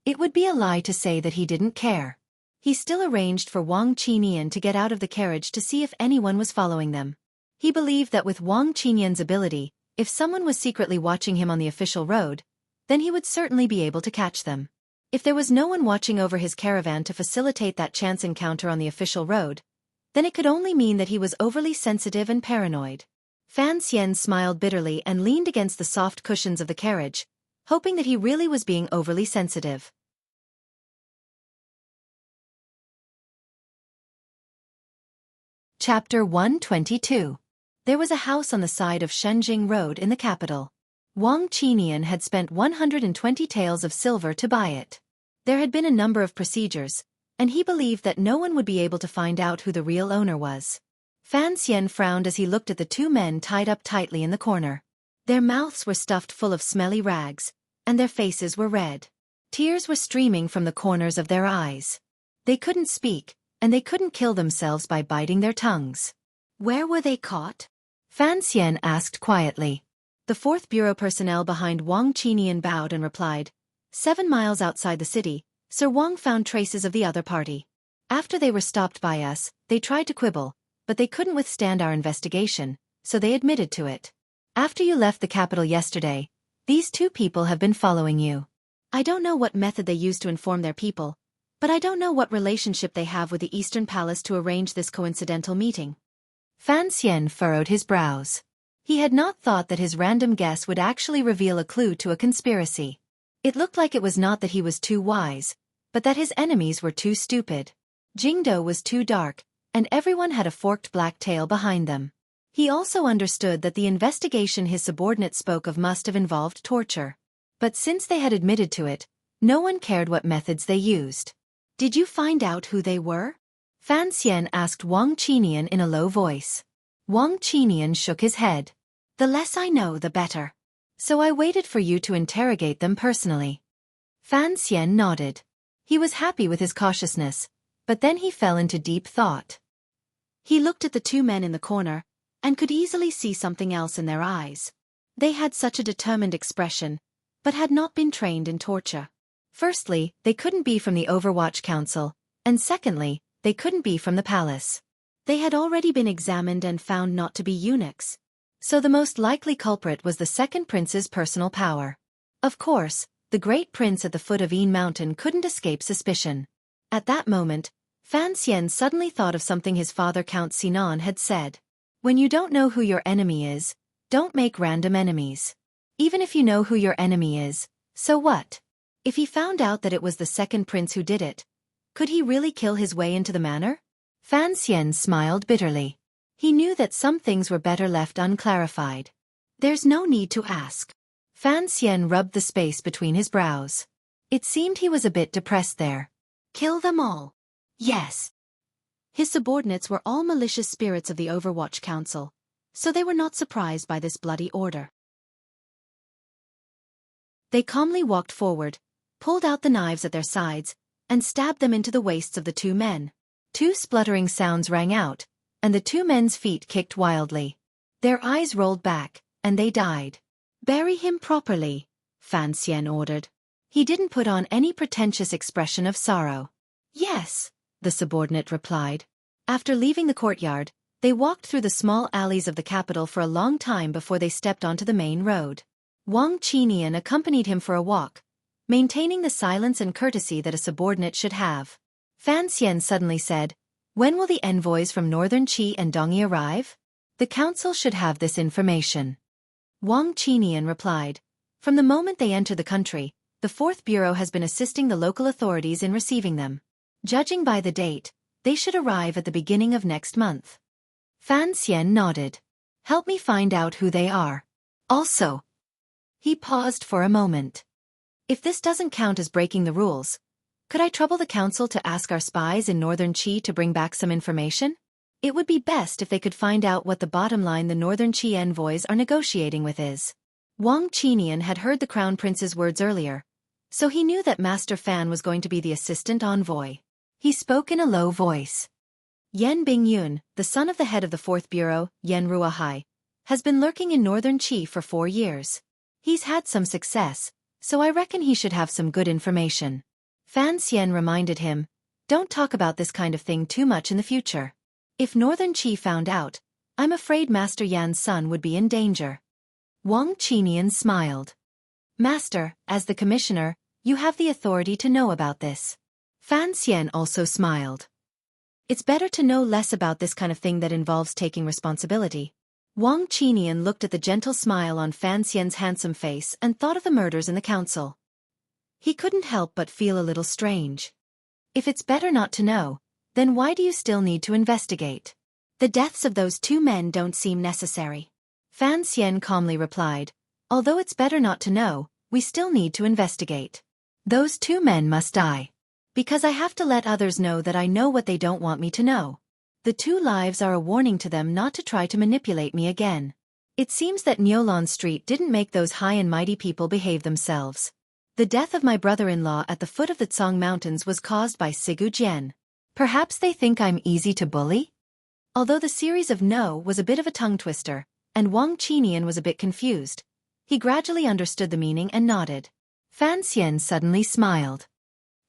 It would be a lie to say that he didn't care. He still arranged for Wang Qinian to get out of the carriage to see if anyone was following them. He believed that with Wang Qinian's ability, if someone was secretly watching him on the official road, then he would certainly be able to catch them. If there was no one watching over his caravan to facilitate that chance encounter on the official road, then it could only mean that he was overly sensitive and paranoid. Fan Xian smiled bitterly and leaned against the soft cushions of the carriage, hoping that he really was being overly sensitive. Chapter 122. There was a house on the side of Shenjing Road in the capital. Wang Qinian had spent 120 taels of silver to buy it. There had been a number of procedures, and he believed that no one would be able to find out who the real owner was. Fan Xian frowned as he looked at the 2 men tied up tightly in the corner. Their mouths were stuffed full of smelly rags, and their faces were red. Tears were streaming from the corners of their eyes. They couldn't speak, and they couldn't kill themselves by biting their tongues. Where were they caught? Fan Xian asked quietly. The 4th Bureau personnel behind Wang Qinian bowed and replied, 7 miles outside the city, Sir Wang found traces of the other party. After they were stopped by us, they tried to quibble, but they couldn't withstand our investigation, so they admitted to it. After you left the capital yesterday, these 2 people have been following you. I don't know what method they used to inform their people, but I don't know what relationship they have with the Eastern Palace to arrange this coincidental meeting. Fan Xian furrowed his brows. He had not thought that his random guess would actually reveal a clue to a conspiracy. It looked like it was not that he was too wise, but that his enemies were too stupid. Jingdo was too dark, and everyone had a forked black tail behind them. He also understood that the investigation his subordinates spoke of must have involved torture. But since they had admitted to it, no one cared what methods they used. Did you find out who they were? Fan Xian asked Wang Qinian in a low voice. Wang Qinian shook his head. The less I know, the better. So I waited for you to interrogate them personally. Fan Xian nodded. He was happy with his cautiousness, but then he fell into deep thought. He looked at the 2 men in the corner, and could easily see something else in their eyes. They had such a determined expression, but had not been trained in torture. Firstly, they couldn't be from the Overwatch Council, and secondly, they couldn't be from the palace. They had already been examined and found not to be eunuchs. So the most likely culprit was the 2nd prince's personal power. Of course, the great prince at the foot of Yin Mountain couldn't escape suspicion. At that moment, Fan Xian suddenly thought of something his father Count Sinan had said. When you don't know who your enemy is, don't make random enemies. Even if you know who your enemy is, so what? If he found out that it was the 2nd prince who did it, could he really kill his way into the manor? Fan Xian smiled bitterly. He knew that some things were better left unclarified. There's no need to ask. Fan Xian rubbed the space between his brows. It seemed he was a bit depressed there. Kill them all. Yes. His subordinates were all malicious spirits of the Overwatch Council, so they were not surprised by this bloody order. They calmly walked forward, pulled out the knives at their sides, and stabbed them into the waists of the 2 men. 2 spluttering sounds rang out, and the 2 men's feet kicked wildly. Their eyes rolled back, and they died. Bury him properly, Fan Xian ordered. He didn't put on any pretentious expression of sorrow. Yes, the subordinate replied. After leaving the courtyard, they walked through the small alleys of the capital for a long time before they stepped onto the main road. Wang Qinian accompanied him for a walk, maintaining the silence and courtesy that a subordinate should have. Fan Xian suddenly said, When will the envoys from Northern Qi and Dongyi arrive? The council should have this information. Wang Qinian replied, From the moment they enter the country, the 4th Bureau has been assisting the local authorities in receiving them. Judging by the date, they should arrive at the beginning of next month. Fan Xian nodded. Help me find out who they are. Also. He paused for a moment. If this doesn't count as breaking the rules, could I trouble the council to ask our spies in Northern Qi to bring back some information? It would be best if they could find out what the bottom line the Northern Qi envoys are negotiating with is. Wang Qinian had heard the Crown Prince's words earlier, so he knew that Master Fan was going to be the assistant envoy. He spoke in a low voice. Yan Bingyun, the son of the head of the 4th Bureau, Yan Ruahai, has been lurking in Northern Qi for 4 years. He's had some success, so I reckon he should have some good information. Fan Xian reminded him, Don't talk about this kind of thing too much in the future. If Northern Qi found out, I'm afraid Master Yan's son would be in danger. Wang Qinian smiled. Master, as the commissioner, you have the authority to know about this. Fan Xian also smiled. It's better to know less about this kind of thing that involves taking responsibility. Wang Qinian looked at the gentle smile on Fan Xian's handsome face and thought of the murders in the council. He couldn't help but feel a little strange. If it's better not to know, then why do you still need to investigate? The deaths of those 2 men don't seem necessary. Fan Xian calmly replied, Although it's better not to know, we still need to investigate. Those 2 men must die. Because I have to let others know that I know what they don't want me to know. The 2 lives are a warning to them not to try to manipulate me again. It seems that Nyolan Street didn't make those high and mighty people behave themselves. The death of my brother-in-law at the foot of the Tsang Mountains was caused by Sigu Jian. Perhaps they think I'm easy to bully? Although the series of no was a bit of a tongue-twister, and Wang Qinian was a bit confused, he gradually understood the meaning and nodded. Fan Xian suddenly smiled.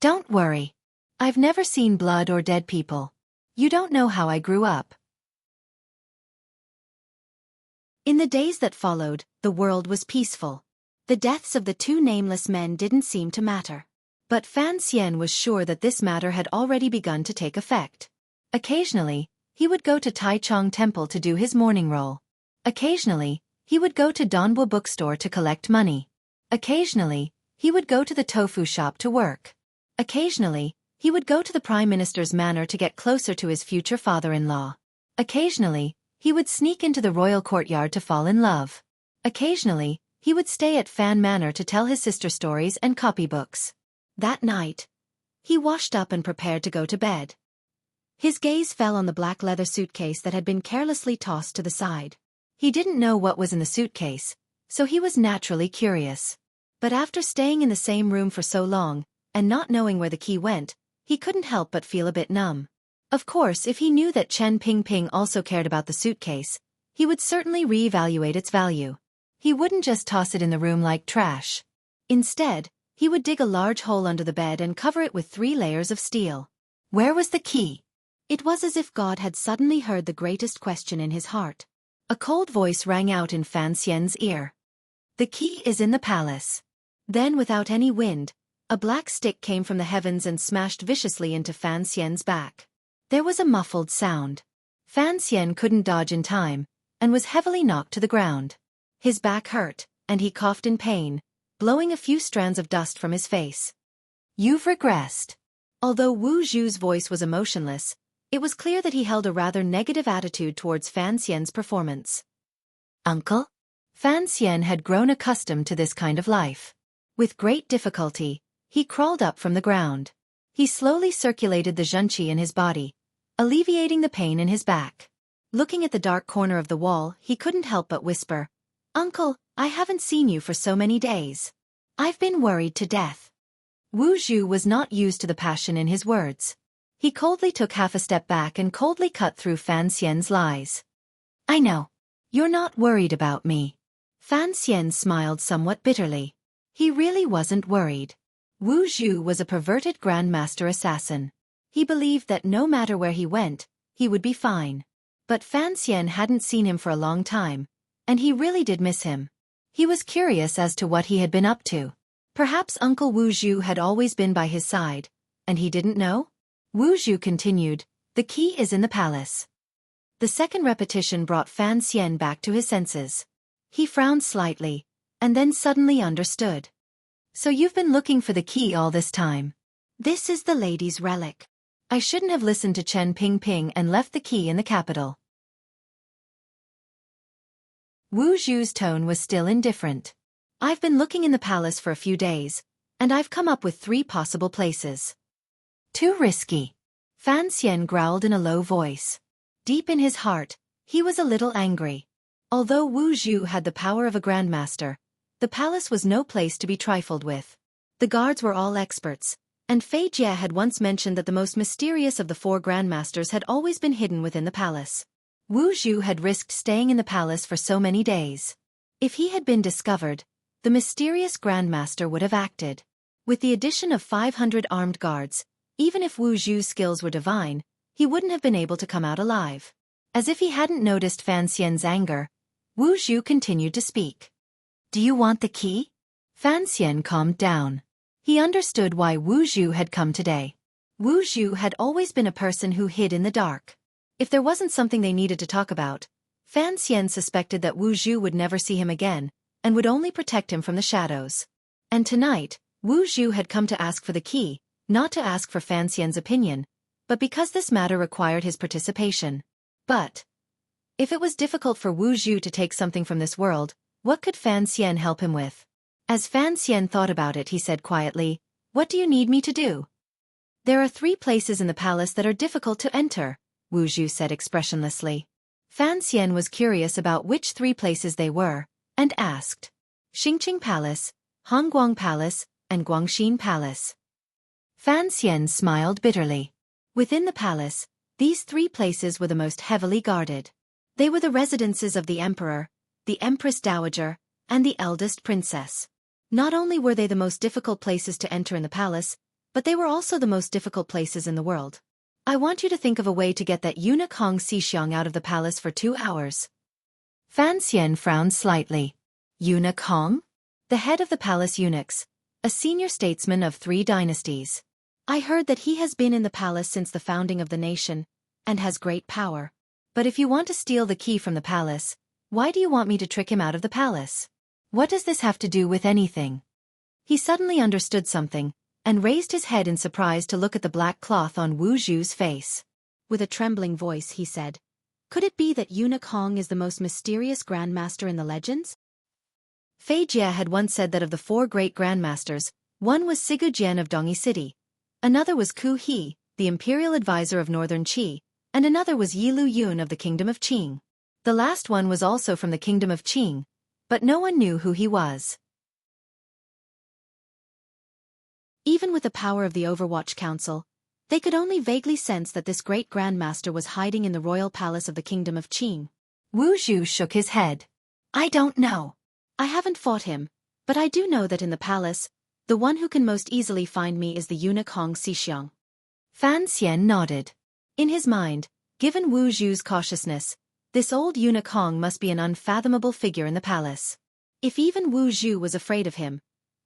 Don't worry. I've never seen blood or dead people. You don't know how I grew up. In the days that followed, the world was peaceful. The deaths of the two nameless men didn't seem to matter. But Fan Xian was sure that this matter had already begun to take effect. Occasionally, he would go to Taichung Temple to do his morning roll. Occasionally, he would go to Donbo bookstore to collect money. Occasionally, he would go to the tofu shop to work. Occasionally, he would go to the Prime Minister's manor to get closer to his future father-in-law. Occasionally, he would sneak into the royal courtyard to fall in love. Occasionally, he would stay at Fan Manor to tell his sister stories and copy books. That night, he washed up and prepared to go to bed. His gaze fell on the black leather suitcase that had been carelessly tossed to the side. He didn't know what was in the suitcase, so he was naturally curious. But after staying in the same room for so long, and not knowing where the key went, he couldn't help but feel a bit numb. Of course, if he knew that Chen Pingping also cared about the suitcase, he would certainly reevaluate its value. He wouldn't just toss it in the room like trash. Instead, he would dig a large hole under the bed and cover it with 3 layers of steel. Where was the key? It was as if God had suddenly heard the greatest question in his heart. A cold voice rang out in Fan Xian's ear. The key is in the palace. Then, without any wind, a black stick came from the heavens and smashed viciously into Fan Xian's back. There was a muffled sound. Fan Xian couldn't dodge in time, and was heavily knocked to the ground. His back hurt, and he coughed in pain, blowing a few strands of dust from his face. You've regressed. Although Wu Zhu's voice was emotionless, it was clear that he held a rather negative attitude towards Fan Xian's performance. Uncle? Fan Xian had grown accustomed to this kind of life. With great difficulty, he crawled up from the ground. He slowly circulated the zhenqi in his body, alleviating the pain in his back. Looking at the dark corner of the wall, he couldn't help but whisper, Uncle, I haven't seen you for so many days. I've been worried to death. Wu Zhu was not used to the passion in his words. He coldly took half a step back and coldly cut through Fan Xian's lies. I know. You're not worried about me. Fan Xian smiled somewhat bitterly. He really wasn't worried. Wu Zhu was a perverted grandmaster assassin. He believed that no matter where he went, he would be fine. But Fan Xian hadn't seen him for a long time, and he really did miss him. He was curious as to what he had been up to. Perhaps Uncle Wu Zhu had always been by his side, and he didn't know? Wu Zhu continued, the key is in the palace. The second repetition brought Fan Xian back to his senses. He frowned slightly, and then suddenly understood. So you've been looking for the key all this time. This is the lady's relic. I shouldn't have listened to Chen Pingping and left the key in the capital. Wu Zhu's tone was still indifferent. I've been looking in the palace for a few days, and I've come up with 3 possible places. Too risky. Fan Xian growled in a low voice. Deep in his heart, he was a little angry. Although Wu Zhu had the power of a grandmaster, the palace was no place to be trifled with. The guards were all experts, and Fei Jie had once mentioned that the most mysterious of the 4 grandmasters had always been hidden within the palace. Wu Zhu had risked staying in the palace for so many days. If he had been discovered, the mysterious grandmaster would have acted. With the addition of 500 armed guards, even if Wu Zhu's skills were divine, he wouldn't have been able to come out alive. As if he hadn't noticed Fan Xian's anger, Wu Zhu continued to speak. Do you want the key? Fan Xian calmed down. He understood why Wu Zhu had come today. Wu Zhu had always been a person who hid in the dark. If there wasn't something they needed to talk about, Fan Xian suspected that Wu Zhu would never see him again, and would only protect him from the shadows. And tonight, Wu Zhu had come to ask for the key, not to ask for Fan Xian's opinion, but because this matter required his participation. But if it was difficult for Wu Zhu to take something from this world, what could Fan Xian help him with? As Fan Xian thought about it, he said quietly, What do you need me to do? There are 3 places in the palace that are difficult to enter, Wu Zhu said expressionlessly. Fan Xian was curious about which 3 places they were, and asked. Xingqing Palace, Hongguang Palace, and Guangxin Palace. Fan Xian smiled bitterly. Within the palace, these three places were the most heavily guarded. They were the residences of the emperor, the empress dowager, and the eldest princess. Not only were they the most difficult places to enter in the palace, but they were also the most difficult places in the world. I want you to think of a way to get that eunuch Hong Xixiang out of the palace for 2 hours. Fan Xian frowned slightly. Eunuch Hong? The head of the palace eunuchs, a senior statesman of 3 dynasties. I heard that he has been in the palace since the founding of the nation, and has great power. But if you want to steal the key from the palace, why do you want me to trick him out of the palace? What does this have to do with anything? He suddenly understood something, and raised his head in surprise to look at the black cloth on Wu Zhu's face. With a trembling voice he said, "Could it be that eunuch Hong is the most mysterious grandmaster in the legends?" Fei Jie had once said that of the 4 great grandmasters, one was Sigu Jian of Dongyi City, another was Ku He, the imperial advisor of northern Qi, and another was Yi Lu Yun of the kingdom of Qing. The last one was also from the kingdom of Qing, but no one knew who he was. Even with the power of the Overwatch Council, they could only vaguely sense that this great grandmaster was hiding in the royal palace of the kingdom of Qing. Wu Zhu shook his head. "I don't know. I haven't fought him, but I do know that in the palace, the one who can most easily find me is the eunuch Hong Xixiang." Fan Xian nodded. In his mind, given Wu Zhu's cautiousness, this old eunuch Hong must be an unfathomable figure in the palace. If even Wu Zhu was afraid of him,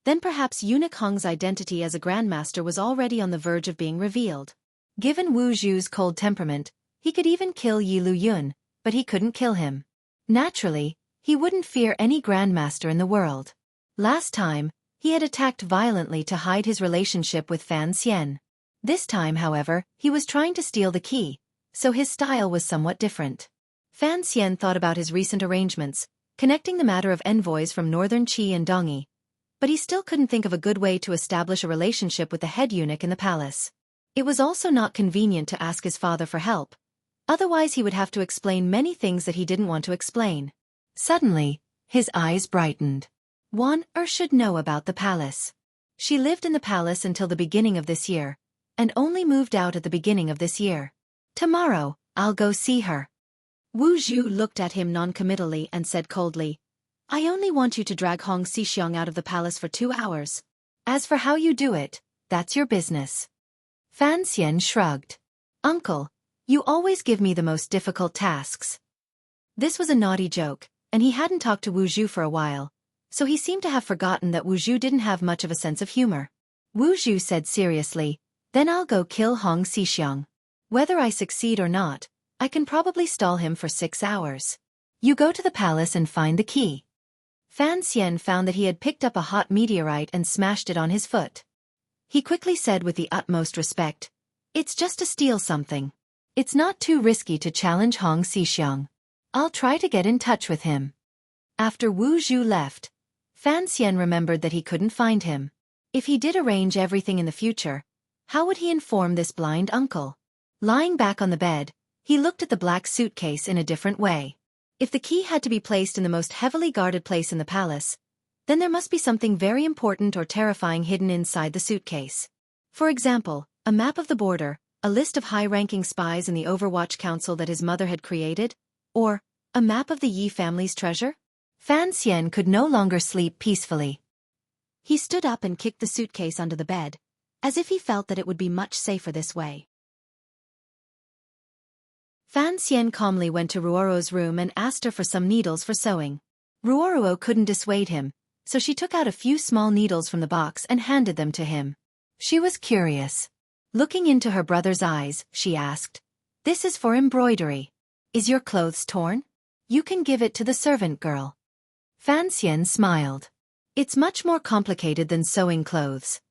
then perhaps eunuch Hong's identity as a grandmaster was already on the verge of being revealed. Given Wu Zhu's cold temperament, he could even kill Yi Lu Yun, but he couldn't kill him. Naturally, he wouldn't fear any grandmaster in the world. Last time, he had attacked violently to hide his relationship with Fan Xian. This time, however, he was trying to steal the key, so his style was somewhat different. Fan Xian thought about his recent arrangements, connecting the matter of envoys from northern Qi and Dongyi, but he still couldn't think of a good way to establish a relationship with the head eunuch in the palace. It was also not convenient to ask his father for help. Otherwise he would have to explain many things that he didn't want to explain. Suddenly, his eyes brightened. Wan should know about the palace. She lived in the palace until the beginning of this year, and only moved out at the beginning of this year. Tomorrow, I'll go see her. Wu Zhu looked at him non-committally and said coldly, "I only want you to drag Hong Xixiang out of the palace for 2 hours. As for how you do it, that's your business." Fan Xian shrugged. "Uncle, you always give me the most difficult tasks." This was a naughty joke, and he hadn't talked to Wu Zhu for a while, so he seemed to have forgotten that Wu Zhu didn't have much of a sense of humor. Wu Zhu said seriously, "Then I'll go kill Hong Xixiang. Whether I succeed or not, I can probably stall him for 6 hours. You go to the palace and find the key." Fan Xian found that he had picked up a hot meteorite and smashed it on his foot. He quickly said with the utmost respect, "It's just to steal something. It's not too risky to challenge Hong Xixiang. I'll try to get in touch with him." After Wu Zhu left, Fan Xian remembered that he couldn't find him. If he did arrange everything in the future, how would he inform this blind uncle? Lying back on the bed, he looked at the black suitcase in a different way. If the key had to be placed in the most heavily guarded place in the palace, then there must be something very important or terrifying hidden inside the suitcase. For example, a map of the border, a list of high-ranking spies in the Overwatch Council that his mother had created, or a map of the Yi family's treasure? Fan Xian could no longer sleep peacefully. He stood up and kicked the suitcase under the bed, as if he felt that it would be much safer this way. Fan Xian calmly went to Ruoro's room and asked her for some needles for sewing. Ruoro couldn't dissuade him, so she took out a few small needles from the box and handed them to him. She was curious. Looking into her brother's eyes, she asked, "This is for embroidery. Is your clothes torn? You can give it to the servant girl." Fan Xian smiled. "It's much more complicated than sewing clothes."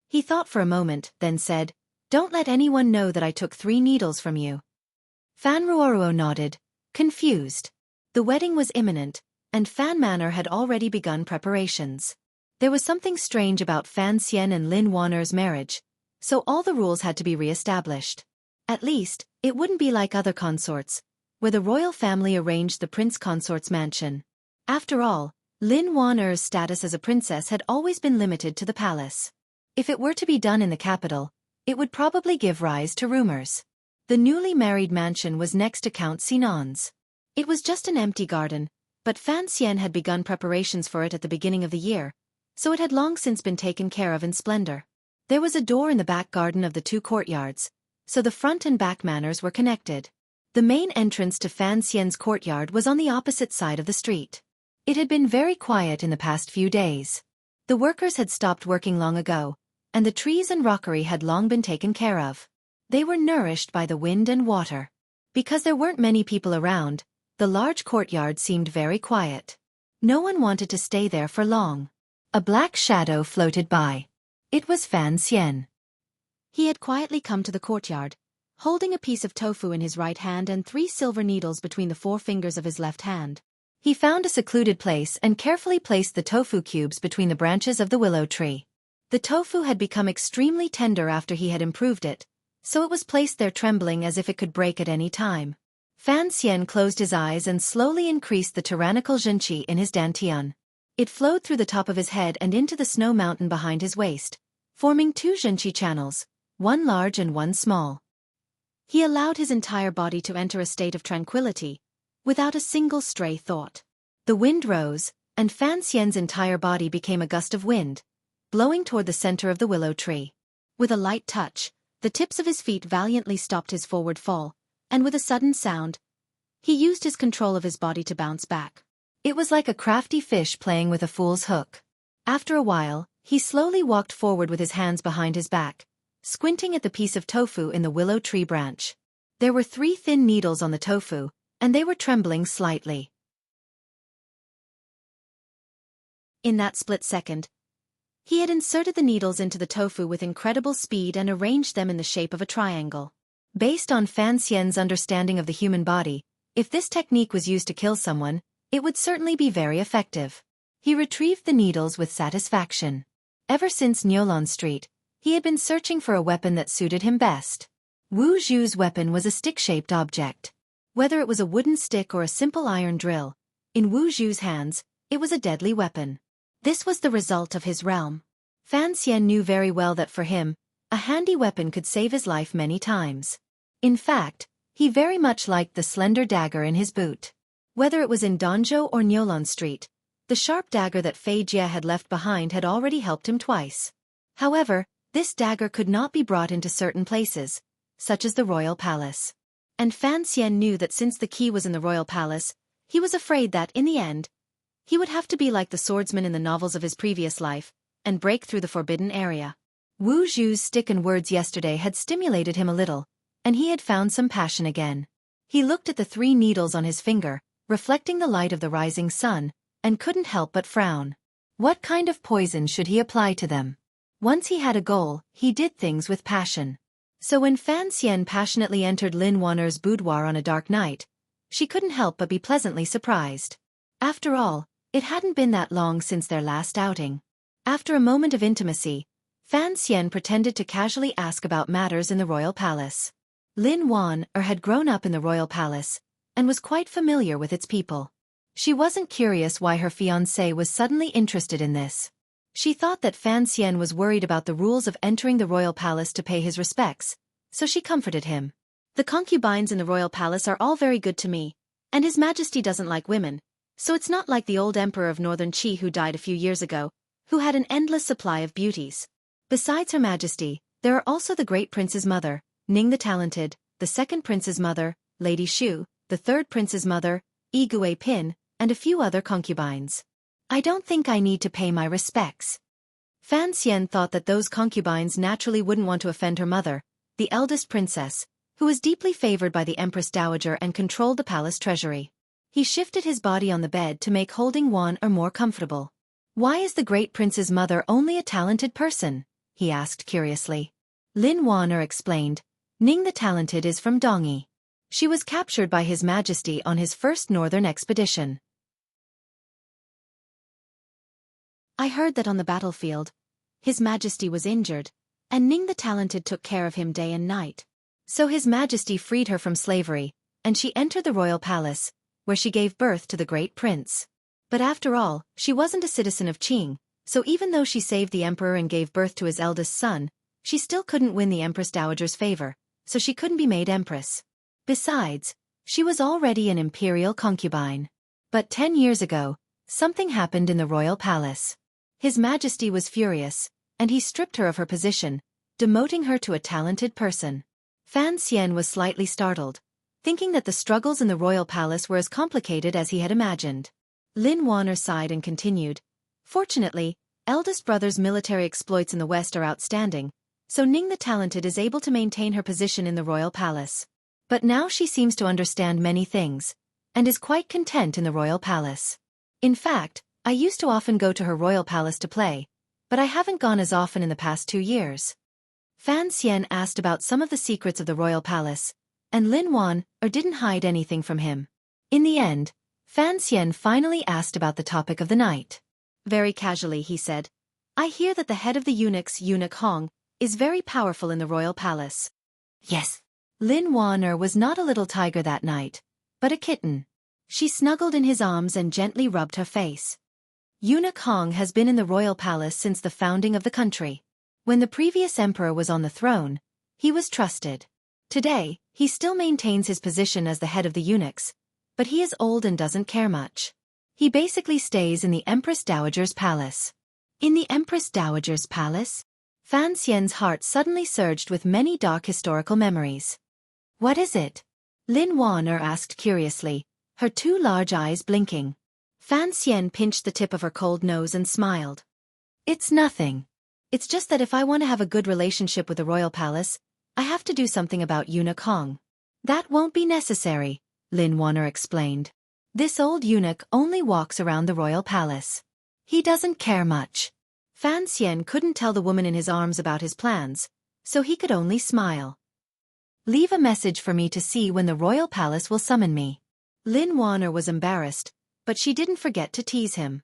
He thought for a moment, then said, "Don't let anyone know that I took 3 needles from you." Fan Ruoro nodded, confused. The wedding was imminent, and Fan Manor had already begun preparations. There was something strange about Fan Xian and Lin Waner's marriage, so all the rules had to be re-established. At least, it wouldn't be like other consorts, where the royal family arranged the prince consort's mansion. After all, Lin Wan'er's status as a princess had always been limited to the palace. If it were to be done in the capital, it would probably give rise to rumors. The newly married mansion was next to Count Sinan's. It was just an empty garden, but Fan Xian had begun preparations for it at the beginning of the year, so it had long since been taken care of in splendor. There was a door in the back garden of the two courtyards, so the front and back manors were connected. The main entrance to Fan Xian's courtyard was on the opposite side of the street. It had been very quiet in the past few days. The workers had stopped working long ago, and the trees and rockery had long been taken care of. They were nourished by the wind and water. Because there weren't many people around, the large courtyard seemed very quiet. No one wanted to stay there for long. A black shadow floated by. It was Fan Xian. He had quietly come to the courtyard, holding a piece of tofu in his right hand and 3 silver needles between the 4 fingers of his left hand. He found a secluded place and carefully placed the tofu cubes between the branches of the willow tree. The tofu had become extremely tender after he had improved it, so it was placed there trembling as if it could break at any time. Fan Xian closed his eyes and slowly increased the tyrannical Xueqi in his dantian. It flowed through the top of his head and into the snow mountain behind his waist, forming 2 Xueqi channels, one large and one small. He allowed his entire body to enter a state of tranquility, without a single stray thought. The wind rose, and Fan Xian's entire body became a gust of wind, blowing toward the center of the willow tree. With a light touch, the tips of his feet valiantly stopped his forward fall, and with a sudden sound, he used his control of his body to bounce back. It was like a crafty fish playing with a fool's hook. After a while, he slowly walked forward with his hands behind his back, squinting at the piece of tofu in the willow tree branch. There were 3 thin needles on the tofu, and they were trembling slightly. In that split second, he had inserted the needles into the tofu with incredible speed and arranged them in the shape of a triangle. Based on Fan Xian's understanding of the human body, if this technique was used to kill someone, it would certainly be very effective. He retrieved the needles with satisfaction. Ever since Niulan Street, he had been searching for a weapon that suited him best. Wu Zhu's weapon was a stick-shaped object. Whether it was a wooden stick or a simple iron drill, in Wu Zhu's hands, it was a deadly weapon. This was the result of his realm. Fan Xian knew very well that for him, a handy weapon could save his life many times. In fact, he very much liked the slender dagger in his boot. Whether it was in Danzhou or Niulan Street, the sharp dagger that Fei Jie had left behind had already helped him twice. However, this dagger could not be brought into certain places, such as the royal palace. And Fan Xian knew that since the key was in the royal palace, he was afraid that, in the end, he would have to be like the swordsman in the novels of his previous life, and break through the forbidden area. Wu Zhu's stick and words yesterday had stimulated him a little, and he had found some passion again. He looked at the 3 needles on his finger, reflecting the light of the rising sun, and couldn't help but frown. What kind of poison should he apply to them? Once he had a goal, he did things with passion. So when Fan Xian passionately entered Lin Wan'er's boudoir on a dark night, she couldn't help but be pleasantly surprised. After all, it hadn't been that long since their last outing. After a moment of intimacy, Fan Xian pretended to casually ask about matters in the royal palace. Lin Wan'er had grown up in the royal palace, and was quite familiar with its people. She wasn't curious why her fiancé was suddenly interested in this. She thought that Fan Xian was worried about the rules of entering the royal palace to pay his respects, so she comforted him. The concubines in the royal palace are all very good to me, and His Majesty doesn't like women, so it's not like the old emperor of Northern Qi who died a few years ago, who had an endless supply of beauties. Besides Her Majesty, there are also the great prince's mother, Ning the Talented, the second prince's mother, Lady Xu, the third prince's mother, Yi Gui Pin, and a few other concubines. I don't think I need to pay my respects. Fan Xian thought that those concubines naturally wouldn't want to offend her mother, the eldest princess, who was deeply favored by the Empress Dowager and controlled the palace treasury. He shifted his body on the bed to make holding Wan'er more comfortable. Why is the great prince's mother only a talented person? He asked curiously. Lin Wan'er explained, Ning the Talented is from Dongyi. She was captured by His Majesty on his first northern expedition. I heard that on the battlefield, His Majesty was injured, and Ning the Talented took care of him day and night. So His Majesty freed her from slavery, and she entered the royal palace, where she gave birth to the great prince. But after all, she wasn't a citizen of Qing, so even though she saved the emperor and gave birth to his eldest son, she still couldn't win the Empress Dowager's favor, so she couldn't be made empress. Besides, she was already an imperial concubine. But 10 years ago, something happened in the royal palace. His Majesty was furious, and he stripped her of her position, demoting her to a talented person. Fan Xian was slightly startled, thinking that the struggles in the royal palace were as complicated as he had imagined. Lin Wan'er sighed and continued, "Fortunately, eldest brother's military exploits in the West are outstanding, so Ning the Talented is able to maintain her position in the royal palace. But now she seems to understand many things, and is quite content in the royal palace. In fact, I used to often go to her royal palace to play, but I haven't gone as often in the past 2 years." Fan Xian asked about some of the secrets of the royal palace, and Lin Wan'er didn't hide anything from him. In the end, Fan Xian finally asked about the topic of the night. Very casually he said, "I hear that the head of the eunuchs, Eunuch Hong, is very powerful in the royal palace." Yes. Lin Wan'er was not a little tiger that night, but a kitten. She snuggled in his arms and gently rubbed her face. Eunuch Hong has been in the royal palace since the founding of the country. When the previous emperor was on the throne, he was trusted. Today, he still maintains his position as the head of the eunuchs, but he is old and doesn't care much. He basically stays in the Empress Dowager's palace. In the Empress Dowager's palace? Fan Xian's heart suddenly surged with many dark historical memories. "What is it?" Lin Wan'er asked curiously, her 2 large eyes blinking. Fan Xian pinched the tip of her cold nose and smiled. "It's nothing. It's just that if I want to have a good relationship with the royal palace, I have to do something about Eunuch Hong." "That won't be necessary," Lin Wan'er explained. "This old eunuch only walks around the royal palace. He doesn't care much." Fan Xian couldn't tell the woman in his arms about his plans, so he could only smile. "Leave a message for me to see when the royal palace will summon me." Lin Wan'er was embarrassed, but she didn't forget to tease him.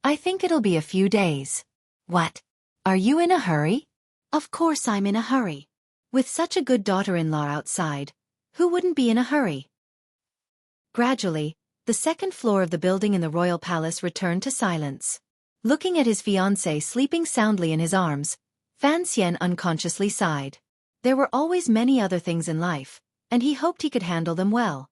"I think it'll be a few days." "What? Are you in a hurry?" "Of course I'm in a hurry. With such a good daughter-in-law outside, who wouldn't be in a hurry?" Gradually, the second floor of the building in the royal palace returned to silence. Looking at his fiancée sleeping soundly in his arms, Fan Xian unconsciously sighed. There were always many other things in life, and he hoped he could handle them well.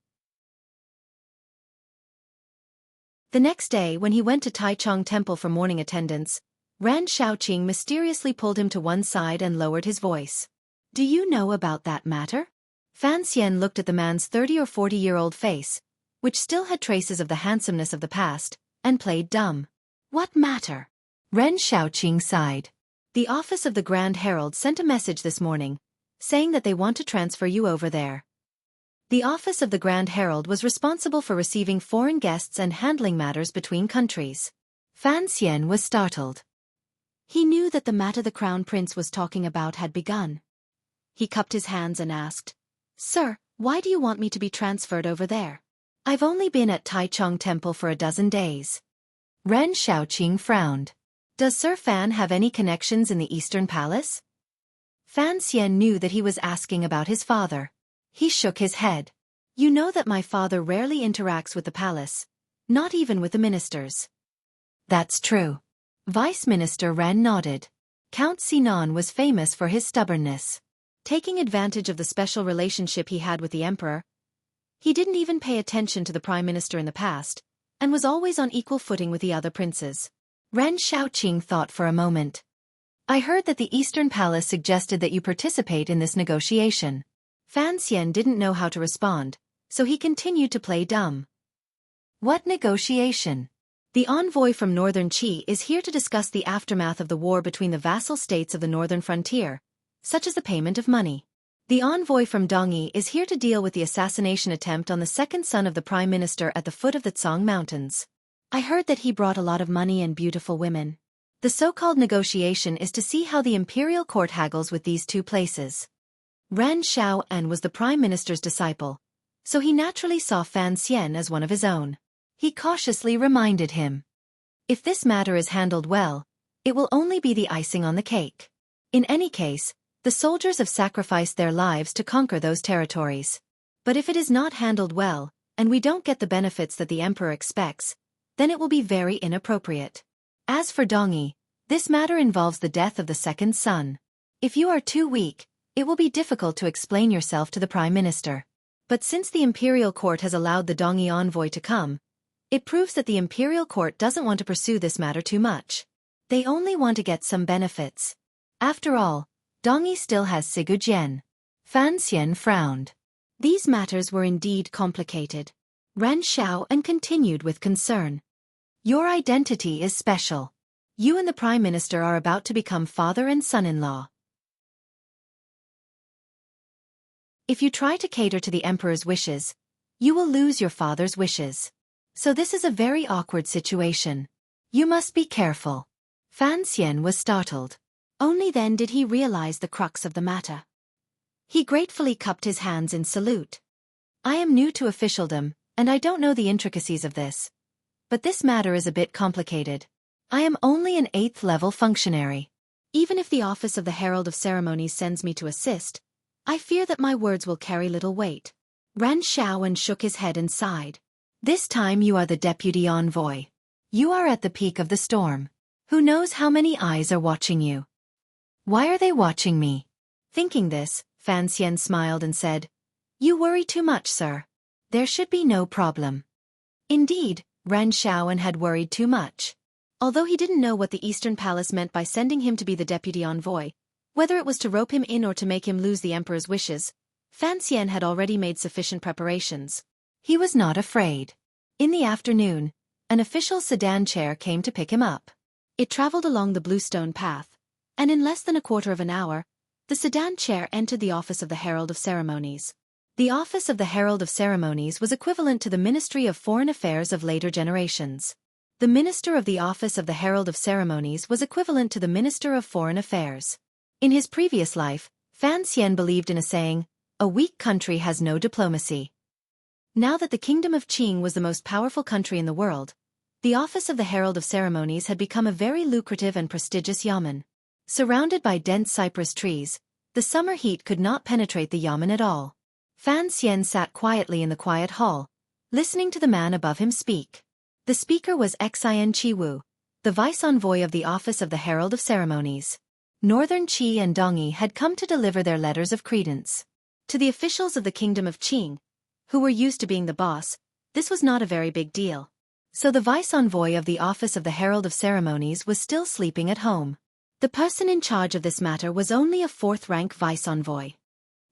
The next day when he went to Taichung Temple for morning attendance, Ran Shaoqing mysteriously pulled him to one side and lowered his voice. "Do you know about that matter?" Fan Xian looked at the man's 30 or 40-year-old face, which still had traces of the handsomeness of the past, and played dumb. "What matter?" Ren Shaoqing sighed. "The office of the Grand Herald sent a message this morning, saying that they want to transfer you over there." The office of the Grand Herald was responsible for receiving foreign guests and handling matters between countries. Fan Xian was startled. He knew that the matter the Crown Prince was talking about had begun. He cupped his hands and asked, "Sir, why do you want me to be transferred over there? I've only been at Taichung Temple for a dozen days." Ren Shaoqing frowned. "Does Sir Fan have any connections in the Eastern Palace?" Fan Xian knew that he was asking about his father. He shook his head. "You know that my father rarely interacts with the palace, not even with the ministers." "That's true." Vice Minister Ran nodded. Count Sinan was famous for his stubbornness. Taking advantage of the special relationship he had with the emperor, he didn't even pay attention to the prime minister in the past, and was always on equal footing with the other princes. Ren Shaoqing thought for a moment. "I heard that the Eastern Palace suggested that you participate in this negotiation." Fan Xian didn't know how to respond, so he continued to play dumb. "What negotiation?" "The envoy from Northern Qi is here to discuss the aftermath of the war between the vassal states of the northern frontier, such as the payment of money. The envoy from Dongyi is here to deal with the assassination attempt on the second son of the prime minister at the foot of the Tsang Mountains. I heard that he brought a lot of money and beautiful women. The so-called negotiation is to see how the imperial court haggles with these 2 places." Ren Shaoan was the prime minister's disciple, so he naturally saw Fan Xian as one of his own. He cautiously reminded him, "If this matter is handled well, it will only be the icing on the cake. In any case, the soldiers have sacrificed their lives to conquer those territories. But if it is not handled well, and we don't get the benefits that the emperor expects, then it will be very inappropriate. As for Dongyi, this matter involves the death of the second son. If you are too weak, it will be difficult to explain yourself to the Prime Minister. But since the Imperial Court has allowed the Dongyi envoy to come, it proves that the Imperial Court doesn't want to pursue this matter too much. They only want to get some benefits. After all, Dongyi still has Sigujien. Fan Xian frowned. These matters were indeed complicated. Ran Xiao and continued with concern. Your identity is special. You and the Prime Minister are about to become father and son-in-law. If you try to cater to the Emperor's wishes, you will lose your father's wishes. So this is a very awkward situation. You must be careful. Fan Xian was startled. Only then did he realize the crux of the matter. He gratefully cupped his hands in salute. I am new to officialdom, and I don't know the intricacies of this. But this matter is a bit complicated. I am only an 8th level functionary. Even if the office of the Herald of Ceremonies sends me to assist, I fear that my words will carry little weight. Ran Xiaowen shook his head and sighed. This time you are the deputy envoy. You are at the peak of the storm. Who knows how many eyes are watching you? Why are they watching me? Thinking this, Fan Xian smiled and said, You worry too much, sir. There should be no problem. Indeed, Ran Xiaowen had worried too much. Although he didn't know what the Eastern Palace meant by sending him to be the deputy envoy, whether it was to rope him in or to make him lose the Emperor's wishes, Fan Xian had already made sufficient preparations. He was not afraid. In the afternoon, an official sedan chair came to pick him up. It traveled along the bluestone path, and in less than a quarter of an hour, the sedan chair entered the office of the Herald of Ceremonies. The office of the Herald of Ceremonies was equivalent to the Ministry of Foreign Affairs of later generations. The Minister of the Office of the Herald of Ceremonies was equivalent to the Minister of Foreign Affairs. In his previous life, Fan Xian believed in a saying, a weak country has no diplomacy. Now that the Kingdom of Qing was the most powerful country in the world, the office of the Herald of Ceremonies had become a very lucrative and prestigious yamen. Surrounded by dense cypress trees, the summer heat could not penetrate the yamen at all. Fan Xian sat quietly in the quiet hall, listening to the man above him speak. The speaker was Xian Qiwu, the vice-envoy of the office of the Herald of Ceremonies. Northern Qi and Dongyi had come to deliver their letters of credence. To the officials of the Kingdom of Qing, who were used to being the boss, this was not a very big deal. So the vice-envoy of the office of the Herald of Ceremonies was still sleeping at home. The person in charge of this matter was only a 4th-rank vice-envoy.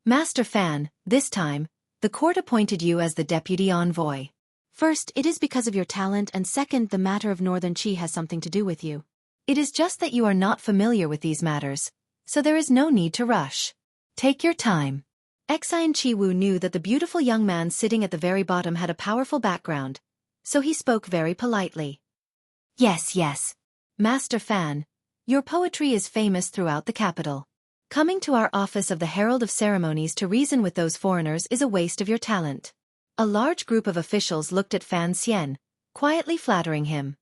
Master Fan, this time, the court appointed you as the deputy envoy. First, it is because of your talent, and second, the matter of Northern Qi has something to do with you. It is just that you are not familiar with these matters, so there is no need to rush. Take your time. Xian Qiwu knew that the beautiful young man sitting at the very bottom had a powerful background, so he spoke very politely. Yes. Master Fan, your poetry is famous throughout the capital. Coming to our office of the Herald of Ceremonies to reason with those foreigners is a waste of your talent. A large group of officials looked at Fan Xian, quietly flattering him.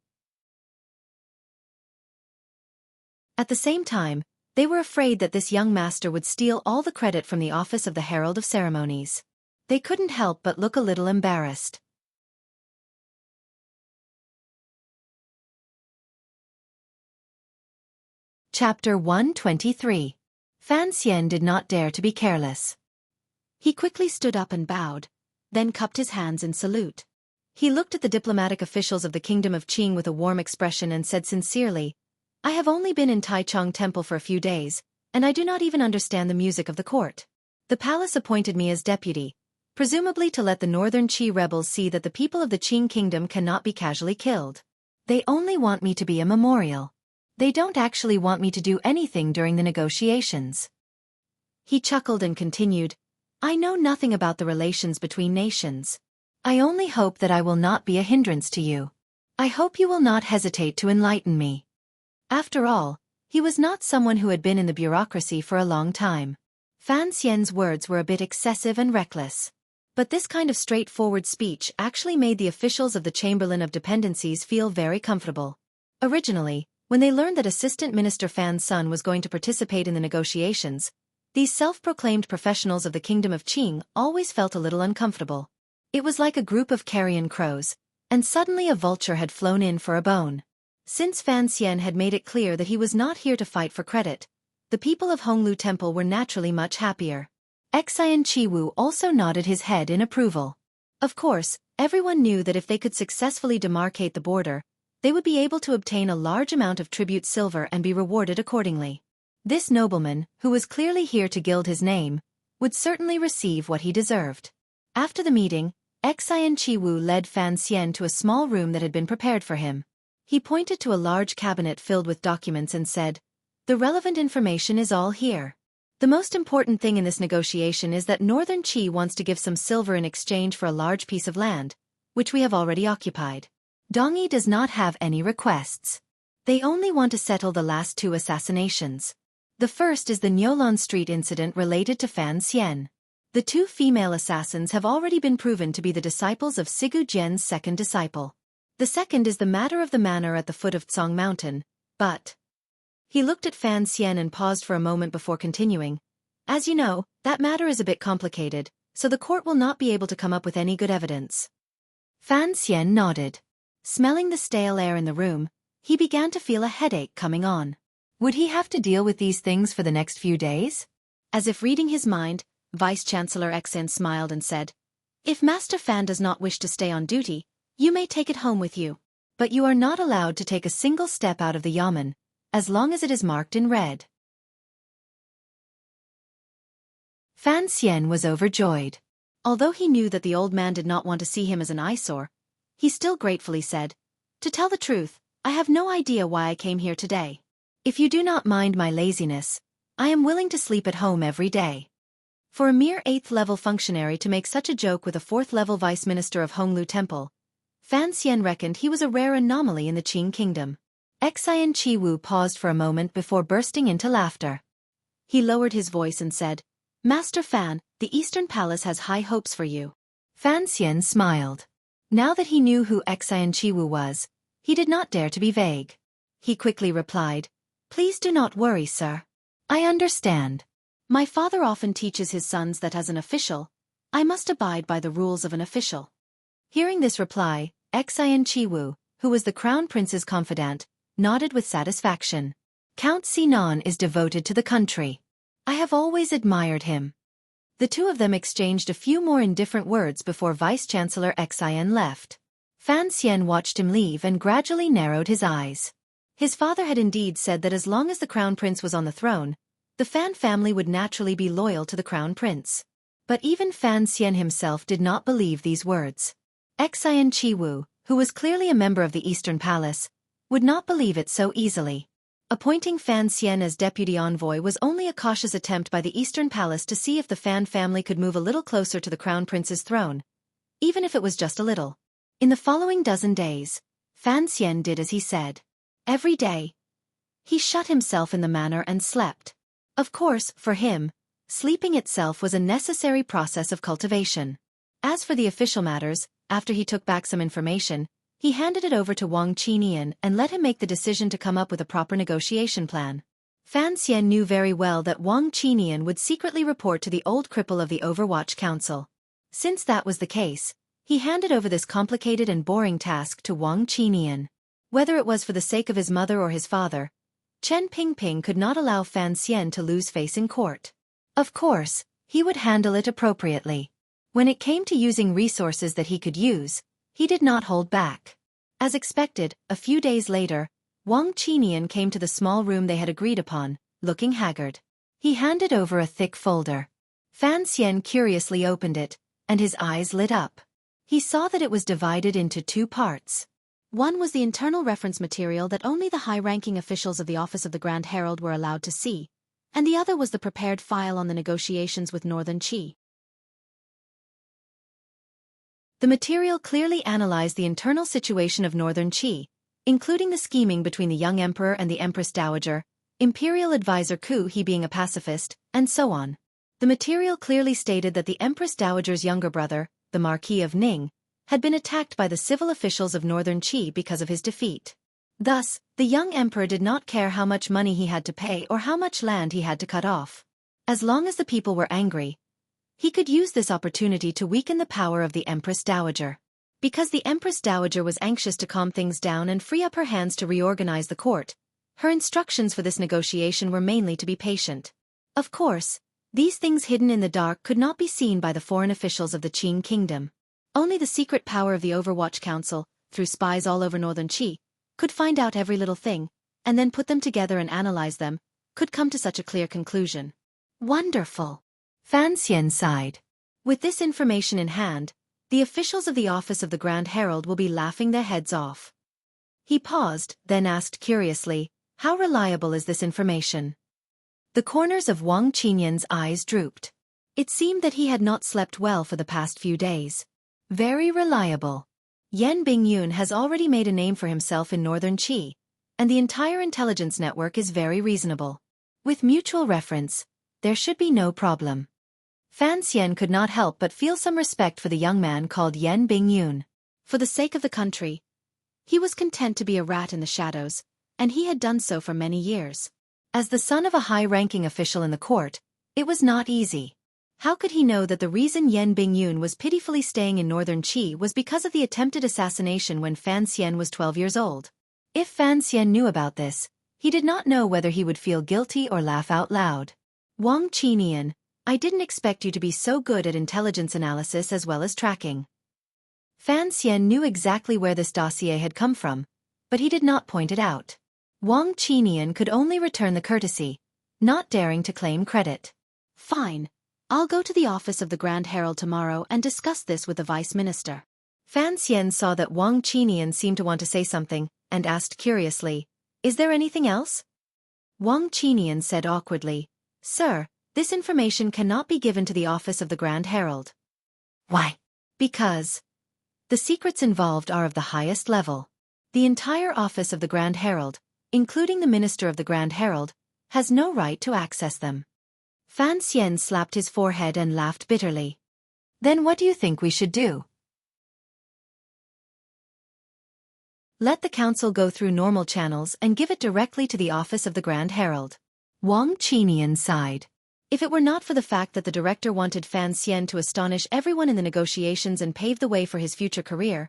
At the same time, they were afraid that this young master would steal all the credit from the office of the Herald of Ceremonies. They couldn't help but look a little embarrassed. Chapter 123. Fan Xian did not dare to be careless. He quickly stood up and bowed, then cupped his hands in salute. He looked at the diplomatic officials of the Kingdom of Qing with a warm expression and said sincerely, I have only been in Taichung Temple for a few days, and I do not even understand the music of the court. The palace appointed me as deputy, presumably to let the Northern Qi rebels see that the people of the Qing kingdom cannot be casually killed. They only want me to be a memorial. They don't actually want me to do anything during the negotiations. He chuckled and continued, I know nothing about the relations between nations. I only hope that I will not be a hindrance to you. I hope you will not hesitate to enlighten me. After all, he was not someone who had been in the bureaucracy for a long time. Fan Xian's words were a bit excessive and reckless. But this kind of straightforward speech actually made the officials of the Chamberlain of Dependencies feel very comfortable. Originally, when they learned that Assistant Minister Fan's son was going to participate in the negotiations, these self-proclaimed professionals of the Kingdom of Qing always felt a little uncomfortable. It was like a group of carrion crows, and suddenly a vulture had flown in for a bone. Since Fan Xian had made it clear that he was not here to fight for credit, the people of Honglu Temple were naturally much happier. Xian Qiwu also nodded his head in approval. Of course, everyone knew that if they could successfully demarcate the border, they would be able to obtain a large amount of tribute silver and be rewarded accordingly. This nobleman, who was clearly here to gild his name, would certainly receive what he deserved. After the meeting, Xian Qiwu led Fan Xian to a small room that had been prepared for him. He pointed to a large cabinet filled with documents and said, "The relevant information is all here. The most important thing in this negotiation is that Northern Qi wants to give some silver in exchange for a large piece of land, which we have already occupied. Dongyi does not have any requests. They only want to settle the last 2 assassinations. The first is the Niolon Street incident related to Fan Xian. The 2 female assassins have already been proven to be the disciples of Sigu Jian's second disciple. The second is the matter of the manor at the foot of Tsong Mountain, but..." He looked at Fan Xian and paused for a moment before continuing. "As you know, that matter is a bit complicated, so the court will not be able to come up with any good evidence." Fan Xian nodded. Smelling the stale air in the room, he began to feel a headache coming on. Would he have to deal with these things for the next few days? As if reading his mind, Vice-Chancellor Xen smiled and said, "If Master Fan does not wish to stay on duty, you may take it home with you. But you are not allowed to take a single step out of the yamen, as long as it is marked in red." Fan Xian was overjoyed. Although he knew that the old man did not want to see him as an eyesore, he still gratefully said, "To tell the truth, I have no idea why I came here today. If you do not mind my laziness, I am willing to sleep at home every day." For a mere 8th-level functionary to make such a joke with a 4th-level vice-minister of Honglu Temple, Fan Xian reckoned he was a rare anomaly in the Qing kingdom. Xian Qiwu paused for a moment before bursting into laughter. He lowered his voice and said, "Master Fan, the Eastern Palace has high hopes for you." Fan Xian smiled. Now that he knew who Xian Qiwu was, he did not dare to be vague. He quickly replied, "Please do not worry, sir. I understand. My father often teaches his sons that as an official, I must abide by the rules of an official." Hearing this reply, Xian Qiwu, who was the Crown Prince's confidant, nodded with satisfaction. "Count Sinan is devoted to the country. I have always admired him." The 2 of them exchanged a few more indifferent words before Vice-Chancellor Xian left. Fan Xian watched him leave and gradually narrowed his eyes. His father had indeed said that as long as the Crown Prince was on the throne, the Fan family would naturally be loyal to the Crown Prince. But even Fan Xian himself did not believe these words. Xian Qiwu, who was clearly a member of the Eastern Palace, would not believe it so easily. Appointing Fan Xian as deputy envoy was only a cautious attempt by the Eastern Palace to see if the Fan family could move a little closer to the Crown Prince's throne, even if it was just a little. In the following dozen days, Fan Xian did as he said. Every day, he shut himself in the manor and slept. Of course, for him, sleeping itself was a necessary process of cultivation. As for the official matters, after he took back some information, he handed it over to Wang Qinian and let him make the decision to come up with a proper negotiation plan. Fan Xian knew very well that Wang Qinian would secretly report to the old cripple of the Overwatch Council. Since that was the case, he handed over this complicated and boring task to Wang Qinian. Whether it was for the sake of his mother or his father, Chen Pingping could not allow Fan Xian to lose face in court. Of course, he would handle it appropriately. When it came to using resources that he could use, he did not hold back. As expected, a few days later, Wang Qinian came to the small room they had agreed upon, looking haggard. He handed over a thick folder. Fan Xian curiously opened it, and his eyes lit up. He saw that it was divided into 2 parts. One was the internal reference material that only the high-ranking officials of the Office of the Grand Herald were allowed to see, and the other was the prepared file on the negotiations with Northern Qi. The material clearly analyzed the internal situation of Northern Qi, including the scheming between the young emperor and the Empress Dowager, Imperial Advisor Ku he being a pacifist, and so on. The material clearly stated that the Empress Dowager's younger brother, the Marquis of Ning, had been attacked by the civil officials of Northern Qi because of his defeat. Thus, the young emperor did not care how much money he had to pay or how much land he had to cut off. As long as the people were angry, he could use this opportunity to weaken the power of the Empress Dowager. Because the Empress Dowager was anxious to calm things down and free up her hands to reorganize the court, her instructions for this negotiation were mainly to be patient. Of course, these things hidden in the dark could not be seen by the foreign officials of the Qing kingdom. Only the secret power of the Overwatch Council, through spies all over northern Qi, could find out every little thing, and then put them together and analyze them, could come to such a clear conclusion. Wonderful! Fan Xian sighed. With this information in hand, the officials of the office of the Grand Herald will be laughing their heads off. He paused, then asked curiously, how reliable is this information? The corners of Wang Qinyan's eyes drooped. It seemed that he had not slept well for the past few days. Very reliable. Yan Bingyun has already made a name for himself in northern Qi, and the entire intelligence network is very reasonable. With mutual reference, there should be no problem. Fan Xian could not help but feel some respect for the young man called Yan Bingyun. For the sake of the country, he was content to be a rat in the shadows, and he had done so for many years. As the son of a high-ranking official in the court, it was not easy. How could he know that the reason Yan Bingyun was pitifully staying in northern Qi was because of the attempted assassination when Fan Xian was 12 years old? If Fan Xian knew about this, he did not know whether he would feel guilty or laugh out loud. Wang Qinian, I didn't expect you to be so good at intelligence analysis as well as tracking. Fan Xian knew exactly where this dossier had come from, but he did not point it out. Wang Qinian could only return the courtesy, not daring to claim credit. Fine. I'll go to the office of the Grand Herald tomorrow and discuss this with the Vice Minister. Fan Xian saw that Wang Qinian seemed to want to say something, and asked curiously, is there anything else? Wang Qinian said awkwardly, Sir, this information cannot be given to the office of the Grand Herald. Why? Because the secrets involved are of the highest level. The entire office of the Grand Herald, including the Minister of the Grand Herald, has no right to access them. Fan Xian slapped his forehead and laughed bitterly. Then what do you think we should do? Let the council go through normal channels and give it directly to the office of the Grand Herald. Wang Qinian sighed. If it were not for the fact that the director wanted Fan Xian to astonish everyone in the negotiations and pave the way for his future career,